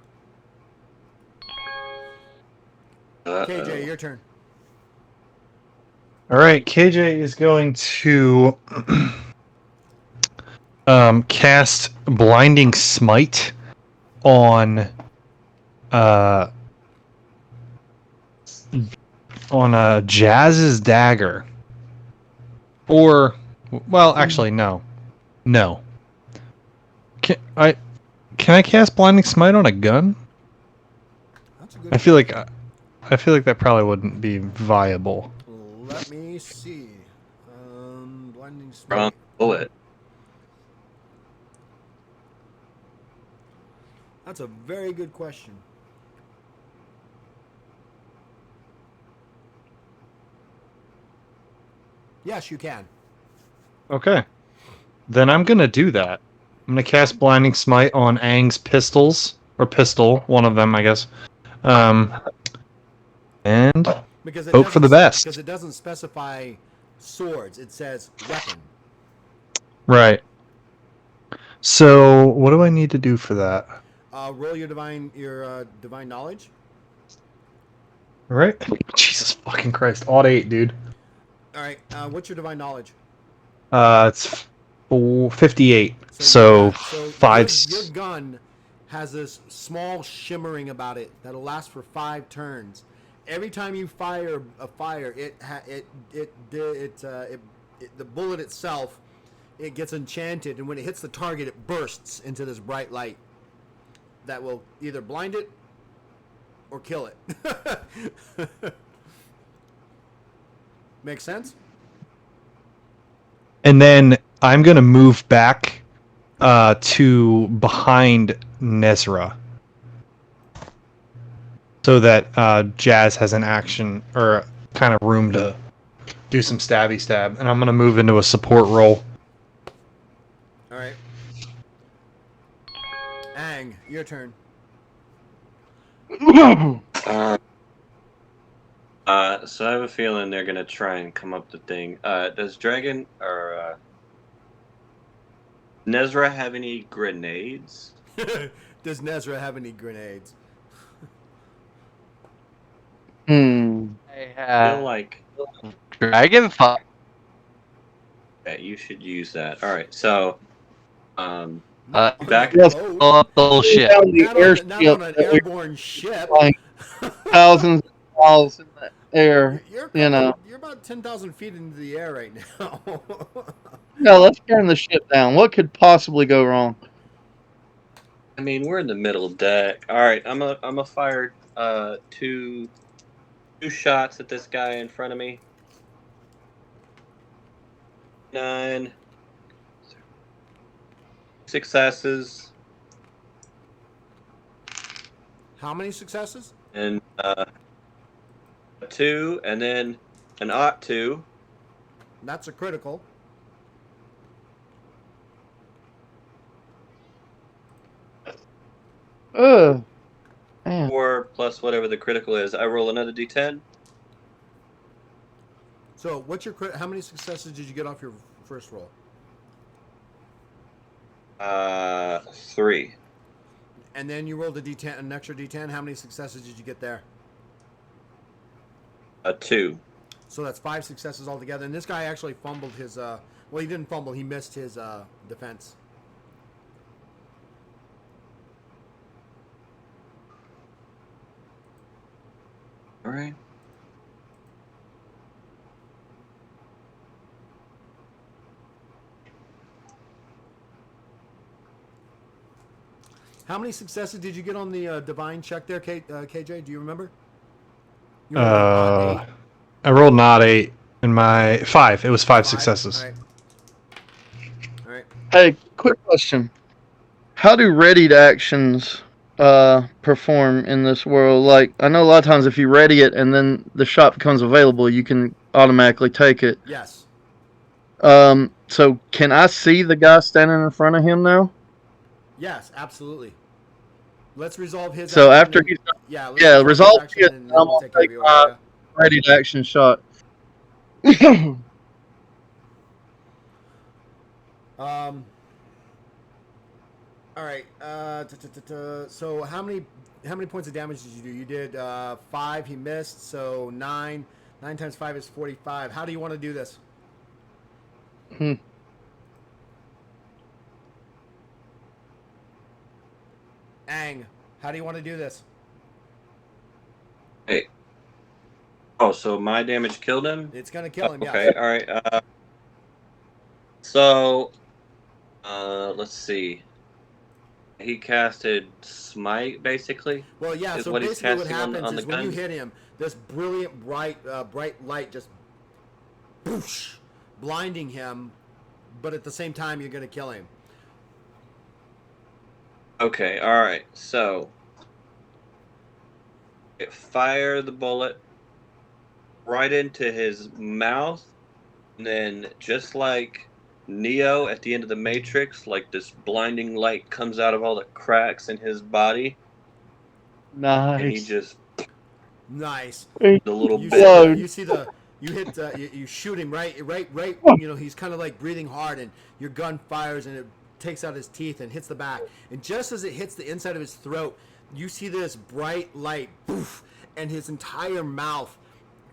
KJ, your turn. All right, KJ is going to cast Blinding Smite on Jazz's dagger. Or, well, actually, no. Can I cast Blinding Smite on a gun? That's a good I feel like that probably wouldn't be viable. Let me see. Blinding Wrong Smite. bullet. That's a very good question. Yes, you can. Okay. Then I'm going to do that. I'm going to cast Blinding Smite on Aang's pistols. Or pistol, one of them, I guess. And Because it hope for the doesn't- best. Because it doesn't specify swords. It says weapon. Right. So, what do I need to do for that? Roll your divine knowledge. All right. Jesus fucking Christ. Odd 8, dude. All right. What's your divine knowledge? It's 58. So, five. Your gun has this small shimmering about it that'll last for 5 turns. Every time you fire a fire, the bullet itself, it gets enchanted, and when it hits the target, it bursts into this bright light that will either blind it or kill it. Make sense? And then I'm going to move back to behind Nezra. So that Jazz has an action or kind of room to do some stabby stab. And I'm going to move into a support role. All right. Aang, your turn. So I have a feeling they're gonna try and come up the thing. Does Dragon or Nezra have any grenades? Does Nezra have any grenades? I I have feel like Dragon Fire. you should use that. All right, so back. Yes. Blow up the whole ship. Down the Not airship on an that we're airborne ship. flying thousands of miles in the air. You know. You're about 10,000 feet into the air right now. No, let's turn the ship down. What could possibly go wrong? I mean, we're in the middle deck. All right, I'm a fire two shots at this guy in front of me. 9 successes How many successes? and 2, and then an ought 2. That's a critical. Ugh. Man. 4 plus whatever the critical is. I roll another d10. So, how many successes did you get off your first roll? 3. And then you rolled an extra D10. How many successes did you get there? 2. So that's 5 successes altogether. And this guy actually fumbled his. Well, he didn't fumble. He missed his defense. All right. How many successes did you get on the divine check there, KJ? Do you remember? You I rolled an odd 8 in my 5. It was 5 successes. All right. Hey, quick question. How do readied actions perform in this world? Like, I know a lot of times if you ready it and then the shop becomes available, you can automatically take it. Yes. So can I see the guy standing in front of him now? Yes, absolutely. Let's resolve his So action. after And, he's yeah, let's resolve his resolve action, it, and I'm then we'll gonna take care of take yours. my Yeah. ready to action shot. All right. So how many points of damage did you do? You did 5. He missed. So 9. 9 times 5 is 45. How do you want to do this? Ang, how do you want to do this? Hey. Oh, so my damage killed him? It's gonna kill him. Okay, Yes. all right. So, let's see. He casted Smite, basically. Well, yeah. Is So what he's basically, what casting happens on the is when you gun? hit him, this brilliant bright light just boosh, blinding him, but at the same time, you're gonna kill him. Okay, all right. So, fire the bullet right into his mouth, and then just like Neo at the end of the Matrix, like this blinding light comes out of all the cracks in his body, and he Nice. just Nice. the little You bit. see you hit you shoot him right. You know, he's kind of like breathing hard, and your gun fires, and it takes out his teeth and hits the back. And just as it hits the inside of his throat, you see this bright light, poof, and his entire mouth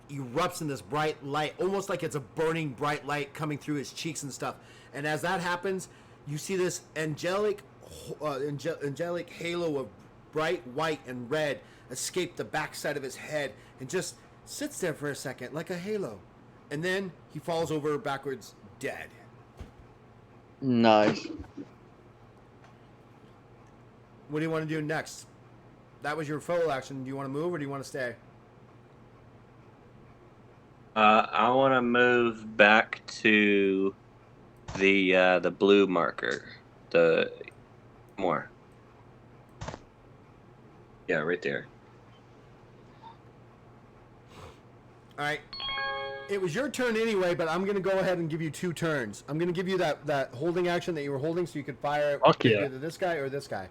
erupts in this bright light, almost like it's a burning bright light coming through his cheeks and stuff. And as that happens, you see this angelic halo of bright white and red escape the backside of his head and just sits there for a second like a halo. And then he falls over backwards dead. Nice. What do you want to do next? That was your full action. Do you want to move or do you want to stay? I want to move back to the blue marker. The more. Yeah, right there. All right. It was your turn anyway, but I'm going to go ahead and give you 2 turns. I'm going to give you that holding action that you were holding so you could fire Fuck yeah. either this guy or this guy.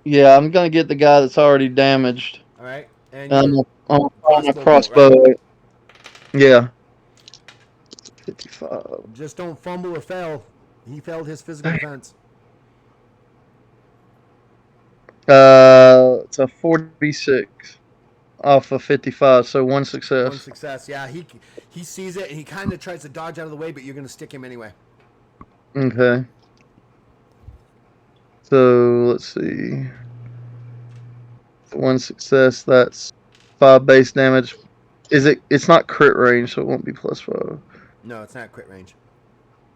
Yeah, I'm gonna get the guy that's already damaged. All right? And I'm you're gonna find a crossbow bolt, crossbow. Yeah. 55. just don't fumble or fail. He failed his physical defense. It's a 46 off of 55, so 1 success. One success. Yeah, he sees it and he kind of tries to dodge out of the way, but you're going to stick him anyway. Okay. So let's see. 1 success. That's 5 base damage. It's not crit range, so it won't be +5. No, it's not crit range.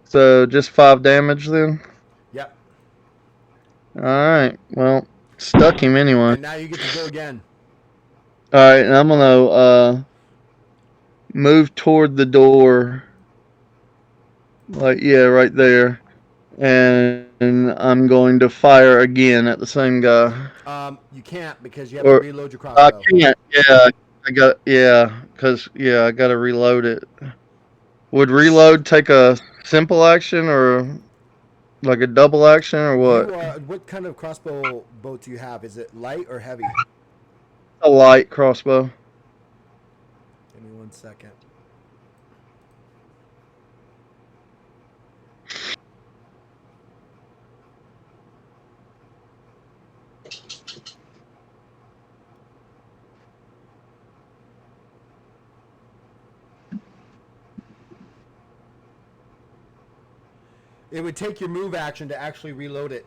So just 5 damage then. Yep. All right. Well, stuck him anyway. And now you get to go again. All right, and I'm gonna move toward the door. Like right there, and I'm going to fire again at the same guy. You can't because you have Or- to reload your I crossbow. can't. I gotta reload it. Would reload take a simple action or like a double action or what? What kind of crossbow bolt do you have? Is it light or heavy? A light crossbow. Give me 1 second. It would take your move action to actually reload it.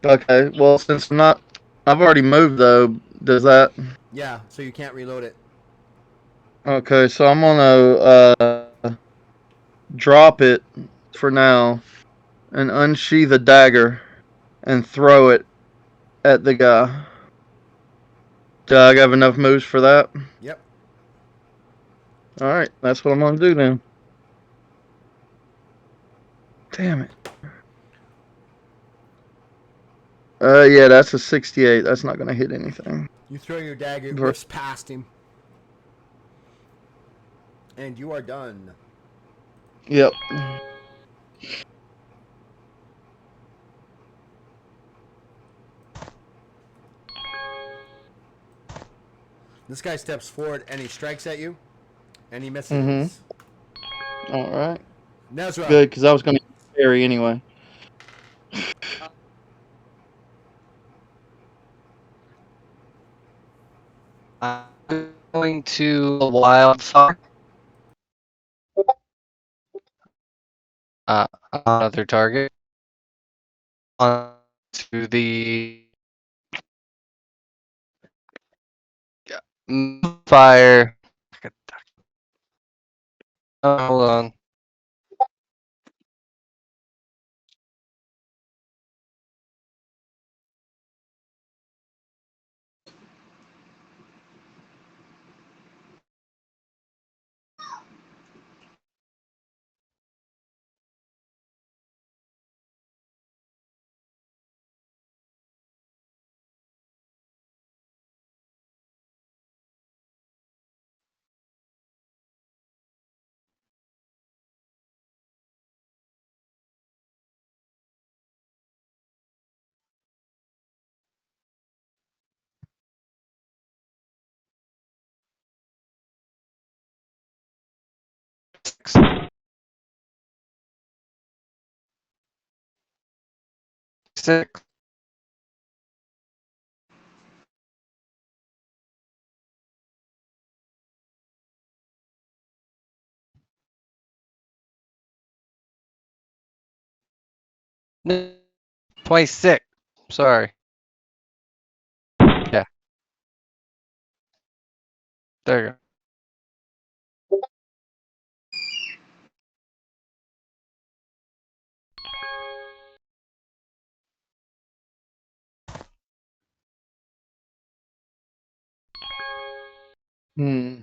Okay. Well, since I've already moved though. Does that? Yeah, so you can't reload it. Okay, so I'm gonna drop it for now and unsheath a dagger and throw it at the guy. Do I have enough moves for that? Yep. Alright, that's what I'm gonna do then. Damn it. Yeah, that's a 68. That's not gonna hit anything. You throw your dagger, it whips past him. And you are done. Yep. This guy steps forward and he strikes at you, and he misses. All right. Nezra. Good, because I was going to carry anyway. I'm going to a wildfire. Another target. On to the fire. Hold on. Six. No, 26. Sorry. Yeah. There you go. Hmm.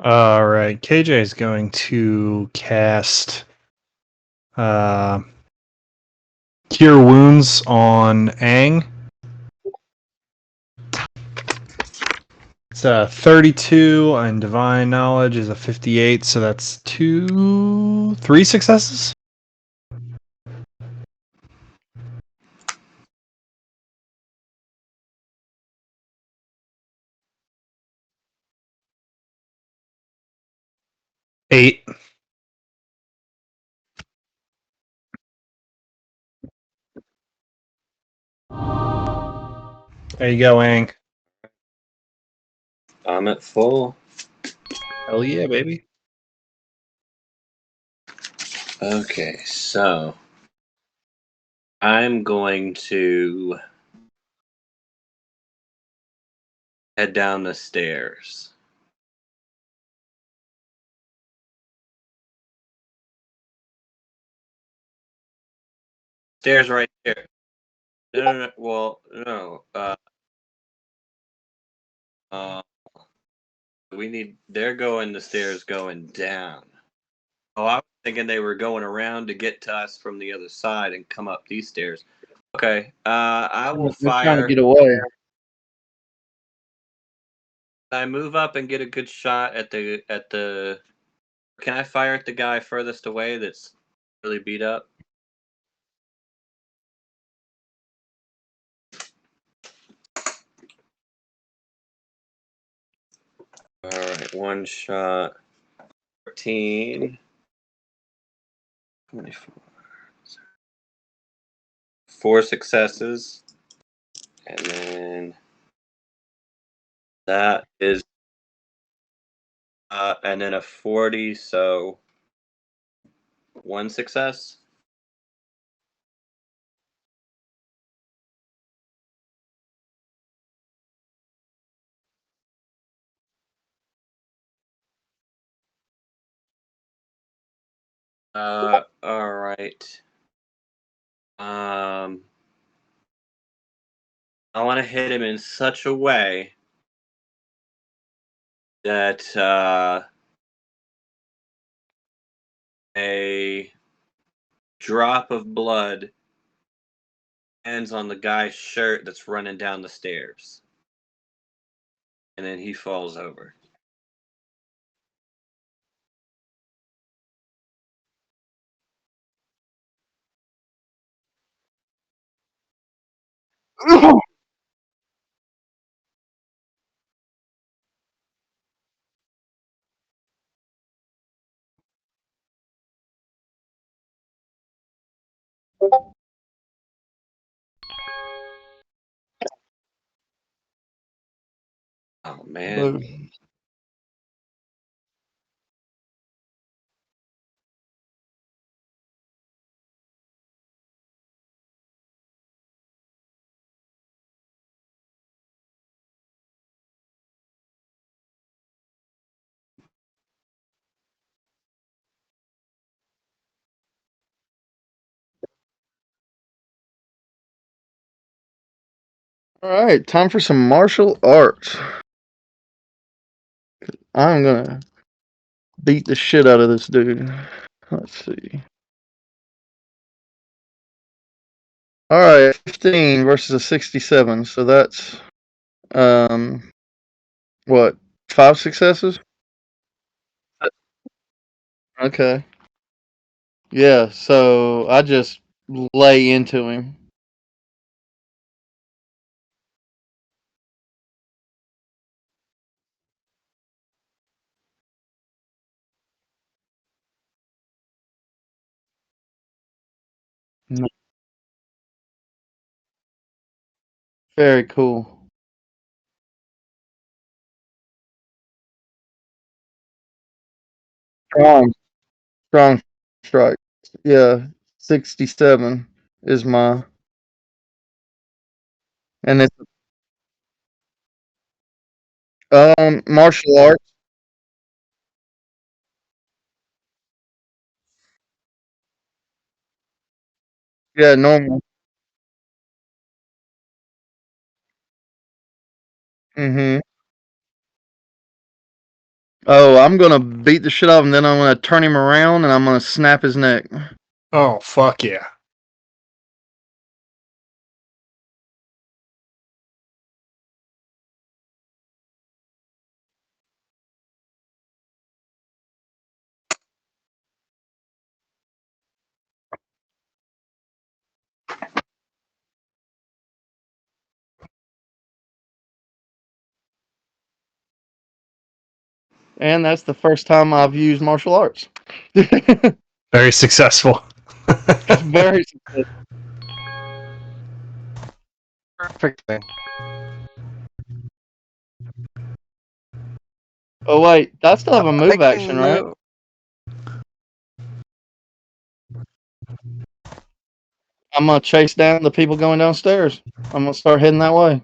All right, KJ is going to cast Cure Wounds on Aang. It's a 32, and Divine Knowledge is a 58, so that's 3 successes. Eight. There you go, Aang. I'm at full. Hell yeah, baby. Okay, so I'm going to head down the stairs. Stairs right there. No. Well, no. Uh, They're going the stairs going down. Oh, I was thinking they were going around to get to us from the other side and come up these stairs. Okay. I will They're trying to fire. get away. Can I move up and get a good shot at the? Can I fire at the guy furthest away that's really beat up? All right, one shot. 14. 24. 4 successes. And then that is and then a 40, so 1 success. All right. I want to hit him in such a way that a drop of blood hands on the guy's shirt that's running down the stairs. And then he falls over. Oh man. All right, time for some martial arts. I'm gonna beat the shit out of this dude. Let's see. All right, 15 versus a 67. So that's um what, 5 successes? Okay. Yeah, so I just lay into him. Very cool. Strong, strong strike. Yeah, 67 is my, and it's martial arts. Yeah, normal. Mhm. Oh, I'm gonna beat the shit out of him. Then I'm gonna turn him around and I'm gonna snap his neck. Oh, fuck yeah. And that's the first time I've used martial arts. Very successful. Very successful. Perfect thing. Oh wait, I still have a move I action, can right? move. I'm gonna chase down the people going downstairs. I'm gonna start heading that way.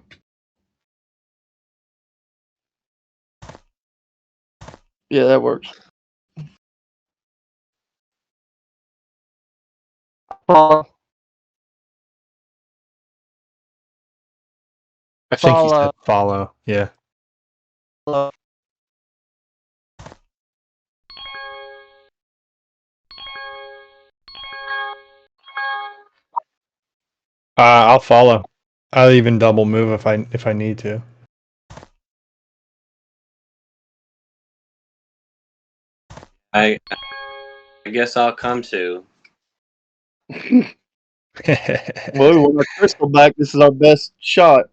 Yeah, that works. Follow. I think he said Follow. follow. Yeah. Follow. I'll follow. I'll even double move if I need to. I guess I'll come to. Well, with our crystal back, this is our best shot.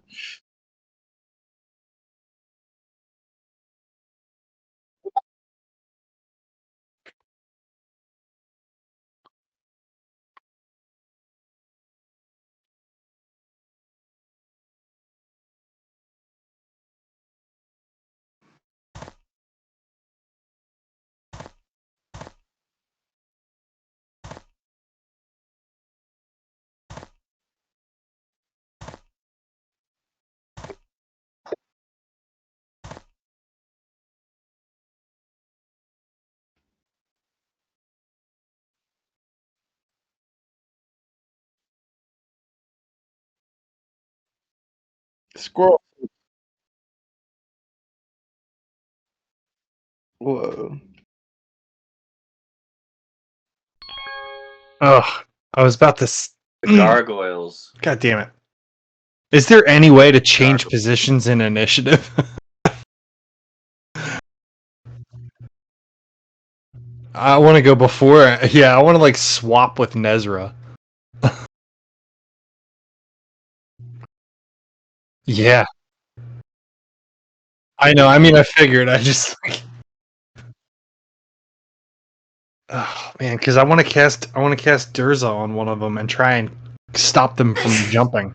Squirrel. Whoa. Oh, I was about to The gargoyles. God damn it. Is there any way to change positions in initiative? I want to go before. Yeah, I want to like swap with Nezra. Yeah, I know. I mean, I figured. I just like, oh man, because I want to cast. I want to cast Durza on one of them and try and stop them from jumping.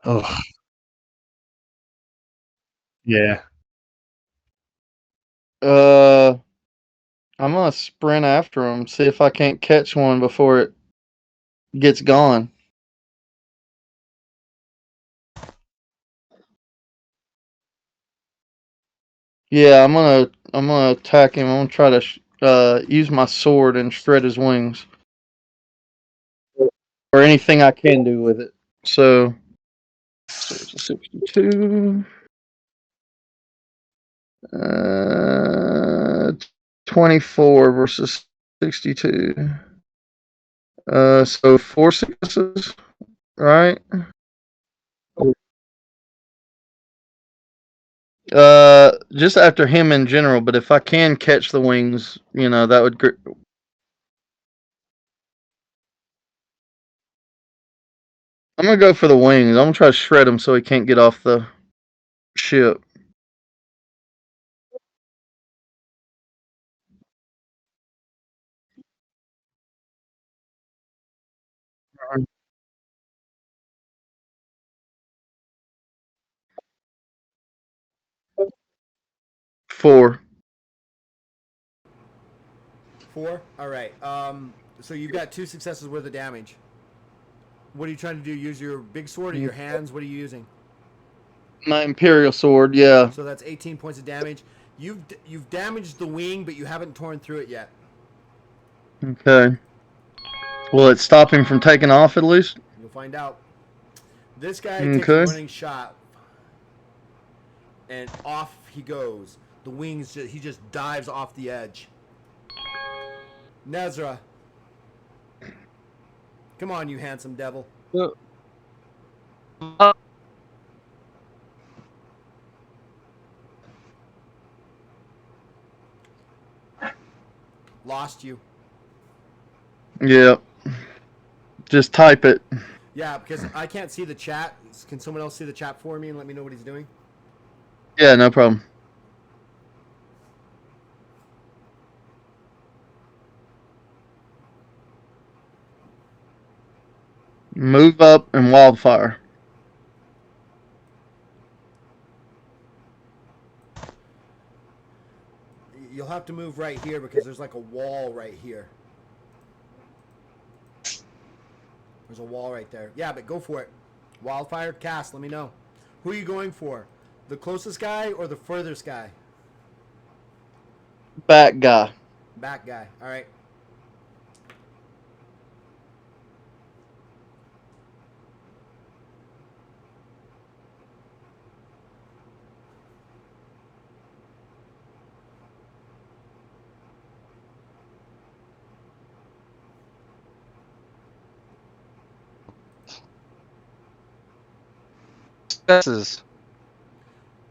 Oh yeah. I'm gonna sprint after him, see if I can't catch one before it gets gone. Yeah, I'm gonna attack him. I'm gonna try to use my sword and shred his wings, or anything I can do with it. So it's a 62. Uh, 24 versus 62. So 4 successes, right? Just after him in general, but if I can catch the wings, that would. I'm gonna go for the wings. I'm gonna try to shred him so he can't get off the ship. Four. 4. All right. So you've got 2 successes worth of damage. What are you trying to do? Use your big sword or your hands? What are you using? My Imperial sword, yeah. So that's 18 points of damage. You've damaged the wing, but you haven't torn through it yet. Okay. Will it stop him from taking off at least? You'll find out. This guy takes Okay. a running shot, and off he goes. The wings, he just dives off the edge. Nezra. Come on, you handsome devil. Lost you. Yeah. Just type it. Yeah, because I can't see the chat. Can someone else see the chat for me and let me know what he's doing? Yeah, no problem. Move up and wildfire. You'll have to move right here because there's like a wall right here. There's a wall right there. Yeah, but go for it. Wildfire, cast, let me know. Who are you going for? The closest guy or the furthest guy? Back guy. Back guy. All right. Successes.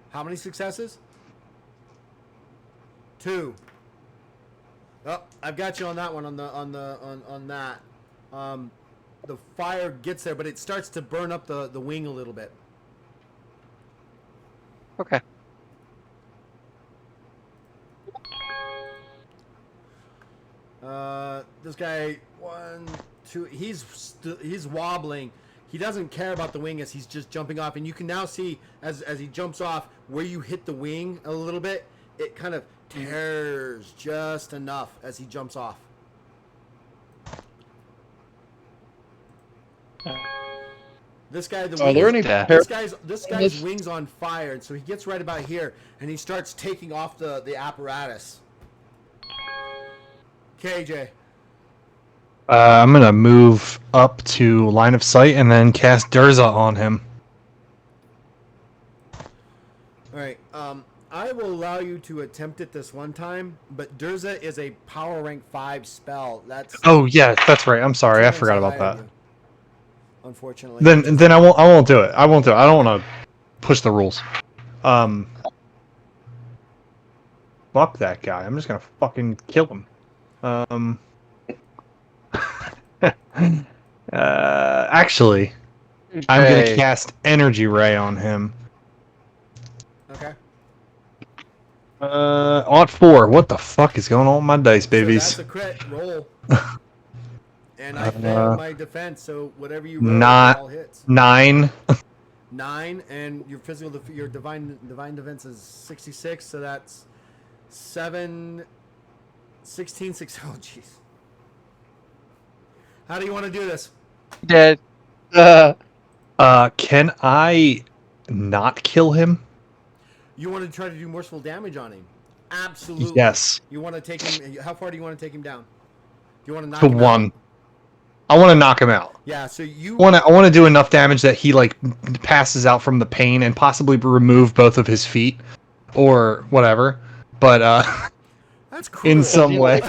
How many successes? 2. Oh, I've got you on that one. On that. The fire gets there, but it starts to burn up the wing a little bit. Okay. This guy, 1, 2. He's wobbling. He doesn't care about the wing as he's just jumping off, and you can now see as he jumps off where you hit the wing a little bit. It kind of tears just enough as he jumps off. This guy, Are there any this guy's wings on fire, and so he gets right about here, and he starts taking off the apparatus. KJ. I'm gonna move up to line of sight and then cast Durza on him. All right. I will allow you to attempt it this one time, but Durza is a power rank 5 spell. That's Oh yeah, that's right. I'm sorry, 2 I ranks forgot about higher than that. you, unfortunately. It just- Then I won't do it. I won't do it. I don't want to push the rules. Fuck that guy. I'm just gonna fucking kill him. Actually, I'm gonna Hey. cast Energy Ray on him. Okay. On 4. What the fuck is going on with my dice, babies? So that's a crit roll. And I failed my defense, so whatever you roll, Not- it all hits. 9. 9, and your your divine defense is 66, so that's 7, 16, 6. Oh, jeez. How do you want to do this? Dead. Can I not kill him? You want to try to do merciful damage on him? Absolutely. Yes. You want to take him? How far do you want to take him down? Do you want to knock To him 1. out? I want to knock him out. Yeah. So you I want to do enough damage that he like passes out from the pain and possibly remove both of his feet or whatever. But That's cool. in some way.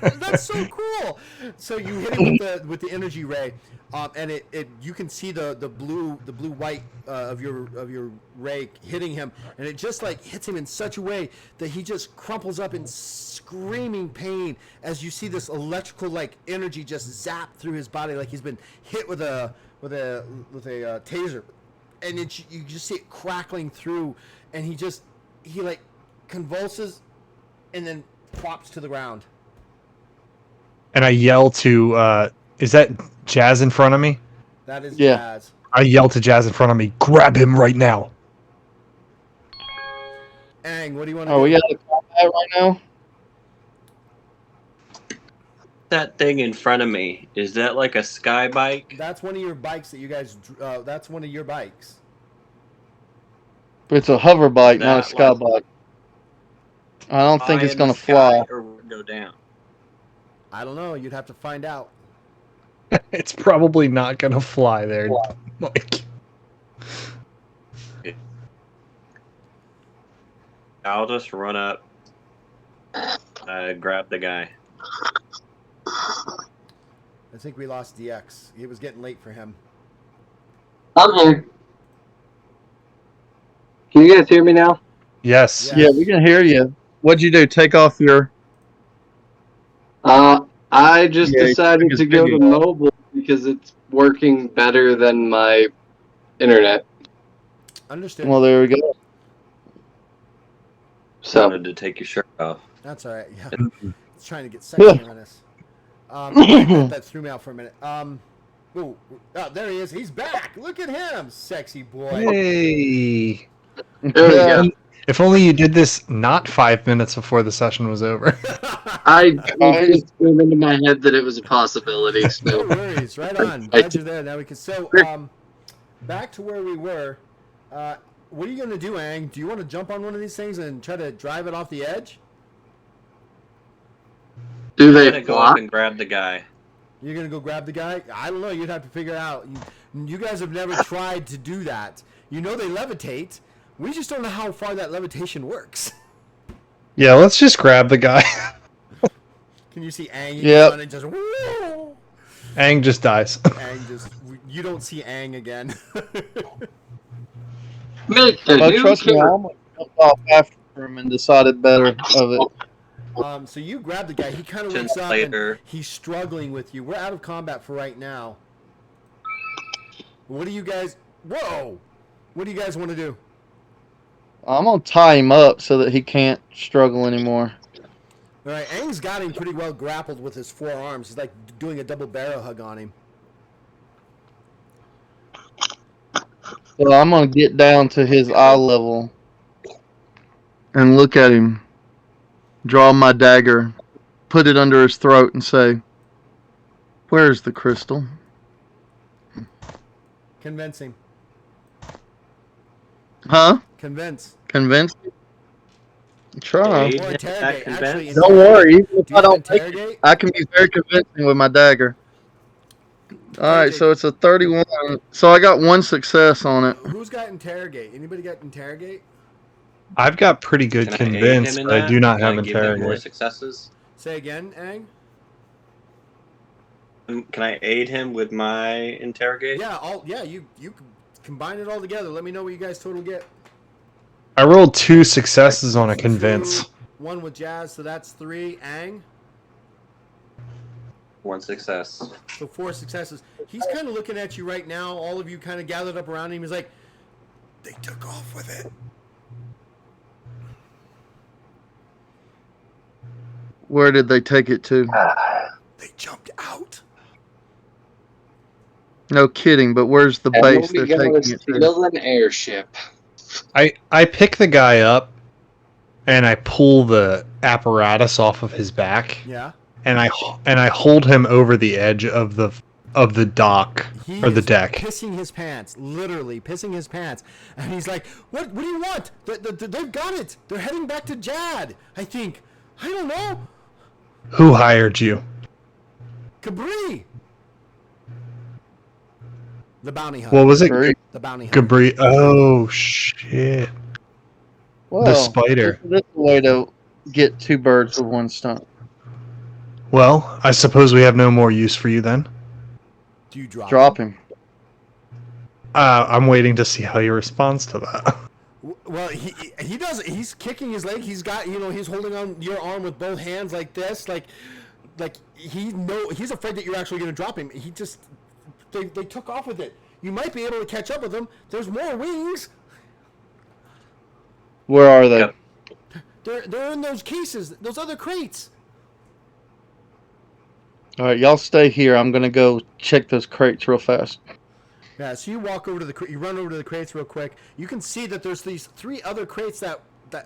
That's so cool. So you hit him with the energy ray, and it you can see the blue white of your ray hitting him, and it just like hits him in such a way that he just crumples up in screaming pain as you see this electrical like energy just zap through his body like he's been hit with a taser, and you just see it crackling through, and he like convulses, and then plops to the ground. And I yell to, is that Jazz in front of me? That is Yeah. Jazz. I yell to Jazz in front of me, grab him right now. Ang, what do you want to Oh, do? we got the combat right now. That thing in front of me, is that like a sky bike? That's one of your bikes that you guys. That's one of your bikes. But it's a hover bike, not a That sky like- bike. I don't think Fly it's in gonna the sky fly. or will it go down? I don't know. You'd have to find out. It's probably not gonna fly there, Mike. I'll just run up, grab the guy. I think we lost DX. It was getting late for him. I'm here. Can you guys hear me now? Yes. Yeah. Yeah, we can hear you. What'd you do? Take off your. I just Yeah, decided it's to go to video. mobile because it's working better than my internet. Understood. Well, there we go. So Wanted to take your shirt off. That's all right. Yeah. It's trying to get sexy on us. That threw me out for a minute. Ooh, there he is. He's back. Look at him, sexy boy. Hey. there we go. If only you did this not 5 minutes before the session was over. It just came into my head that it was a possibility. No So worries. Right on. Glad you're there. Now we can. So, back to where we were. What are you gonna do, Ang? Do you want to jump on one of these things and try to drive it off the edge? do I'm they gonna go fly? up and grab the guy. You're gonna go grab the guy? I don't know. You'd have to figure it out. You guys have never tried to do that. You know they levitate. We just don't know how far that levitation works. Yeah, let's just grab the guy. Can you see Ang? Yep. And just woo! Aang just dies. Ang just you don't see Ang again. Make the Oh, new trust me, I character. almost jumped off after him and decided better of it. So you grab the guy. He kind of Just wakes up and later. he's struggling with you. We're out of combat for right now. What do you guys? Whoa! What do you guys want to do? I'm gonna tie him up so that he can't struggle anymore. All right, Ang's got him pretty well grappled with his forearms. He's like doing a double barrel hug on him. So I'm gonna get down to his eye level and look at him. Draw my dagger, put it under his throat, and say, "Where's the crystal?" Convince him. Huh? Convince. Convince me? Try. Hey. Or That interrogate. convince? Actually, Don't worry, even if Do you I don't take it, interrogate? I can be very convincing with my dagger. Alright, so it's a 31. So I got one success on it. Who's got interrogate? Anybody got interrogate? I've got pretty good Can I aid him convince, in but I that? do not Can have I give him more interrogate. successes? Say again, Ang? Can I aid him with my interrogate? Yeah, you combine it all together. Let me know what you guys total get. I rolled 2 successes on a convince. 2, 1 with Jazz, so that's 3. Ang, 1 success. so 4 successes. He's kind of looking at you right now. All of you kind of gathered up around him. He's like, they took off with it. Where did they take it to? They jumped out. No kidding, but where's the And base we they're gotta taking it to? steal an airship. I pick the guy up and I pull the apparatus off of his back Yeah. and I hold him over the edge of the dock He or the is deck. pissing his pants, literally pissing his pants. And he's like, what do you want? They've got it. They're heading back to Jad, I think. I don't know. Who hired you? Cabri. The bounty hunter. What was it? Great. The bounty hunter. Gabri. Oh shit! Well, spider. This is a way to get 2 birds with 1 stone. Well, I suppose we have no more use for you then. Do you Drop him. I'm waiting to see how he responds to that. Well, he does. He's kicking his leg. He's got, he's holding on your arm with both hands like this, like he's afraid that you're actually going to drop him. He just they took off with it. You might be able to catch up with them. There's more wings. Where are they? Yep. They're in those cases, those other crates. All right, y'all stay here. I'm gonna go check those crates real fast. Yeah, so you walk over to you run over to the crates real quick. You can see that there's these 3 other crates that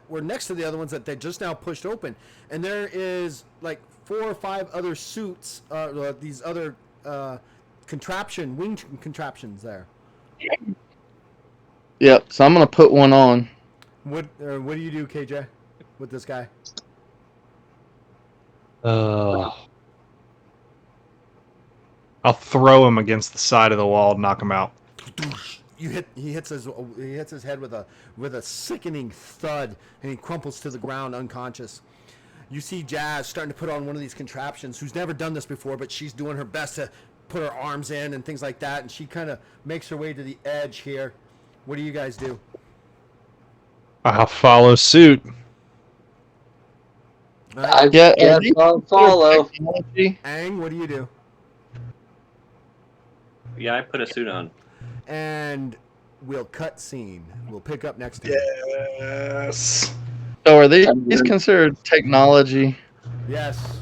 were next to the other ones that they just now pushed open, and there is like 4 or 5 other suits, these other wing contraptions there. Yep. So I'm gonna put one on. What do you do, KJ, with this guy? I'll throw him against the side of the wall and knock him out. He hits his head with a sickening thud, and he crumples to the ground unconscious. You see Jazz starting to put on one of these contraptions, who's never done this before, but she's doing her best to put her arms in and things like that, and she kind of makes her way to the edge here. What do you guys do? I'll follow suit. All right. I guess I'll follow. Technology? Ang, what do you do? Yeah, I put a suit on. And we'll cut scene. We'll pick up next time. Yes. So are these considered technology? Yes.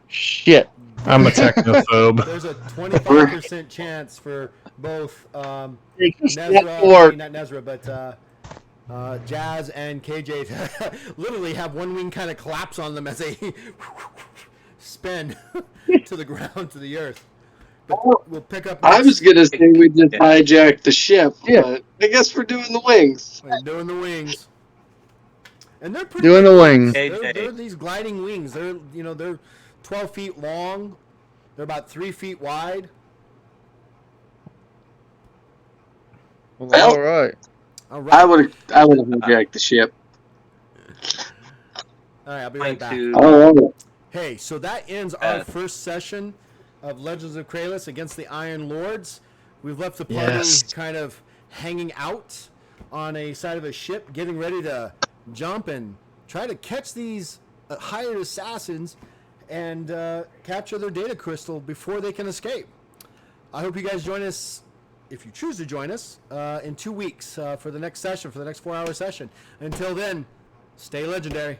Shit. I'm a technophobe. There's a 25% chance for both Nezra, not Nezra, but Jazz and KJ to literally have one wing kind of collapse on them as they spin to the ground, to the earth. But we'll pick up. I was gonna say we just hijacked the ship, but I guess we're doing the wings. We're doing the wings, and they're pretty Doing big the wings. They're these gliding wings. They're 12 feet long. They're about 3 feet wide. Well, all right. All right. I would have hijacked the ship. All right, I'll be right back. Oh, Hey, so that ends our first session of Legends of Kralis against the Iron Lords. We've left the party kind of hanging out on a side of a ship, getting ready to jump and try to catch these hired assassins and capture their data crystal before they can escape. I hope you guys join us, if you choose to join us, in 2 weeks for the next session, for the next 4-hour session. Until then, stay legendary.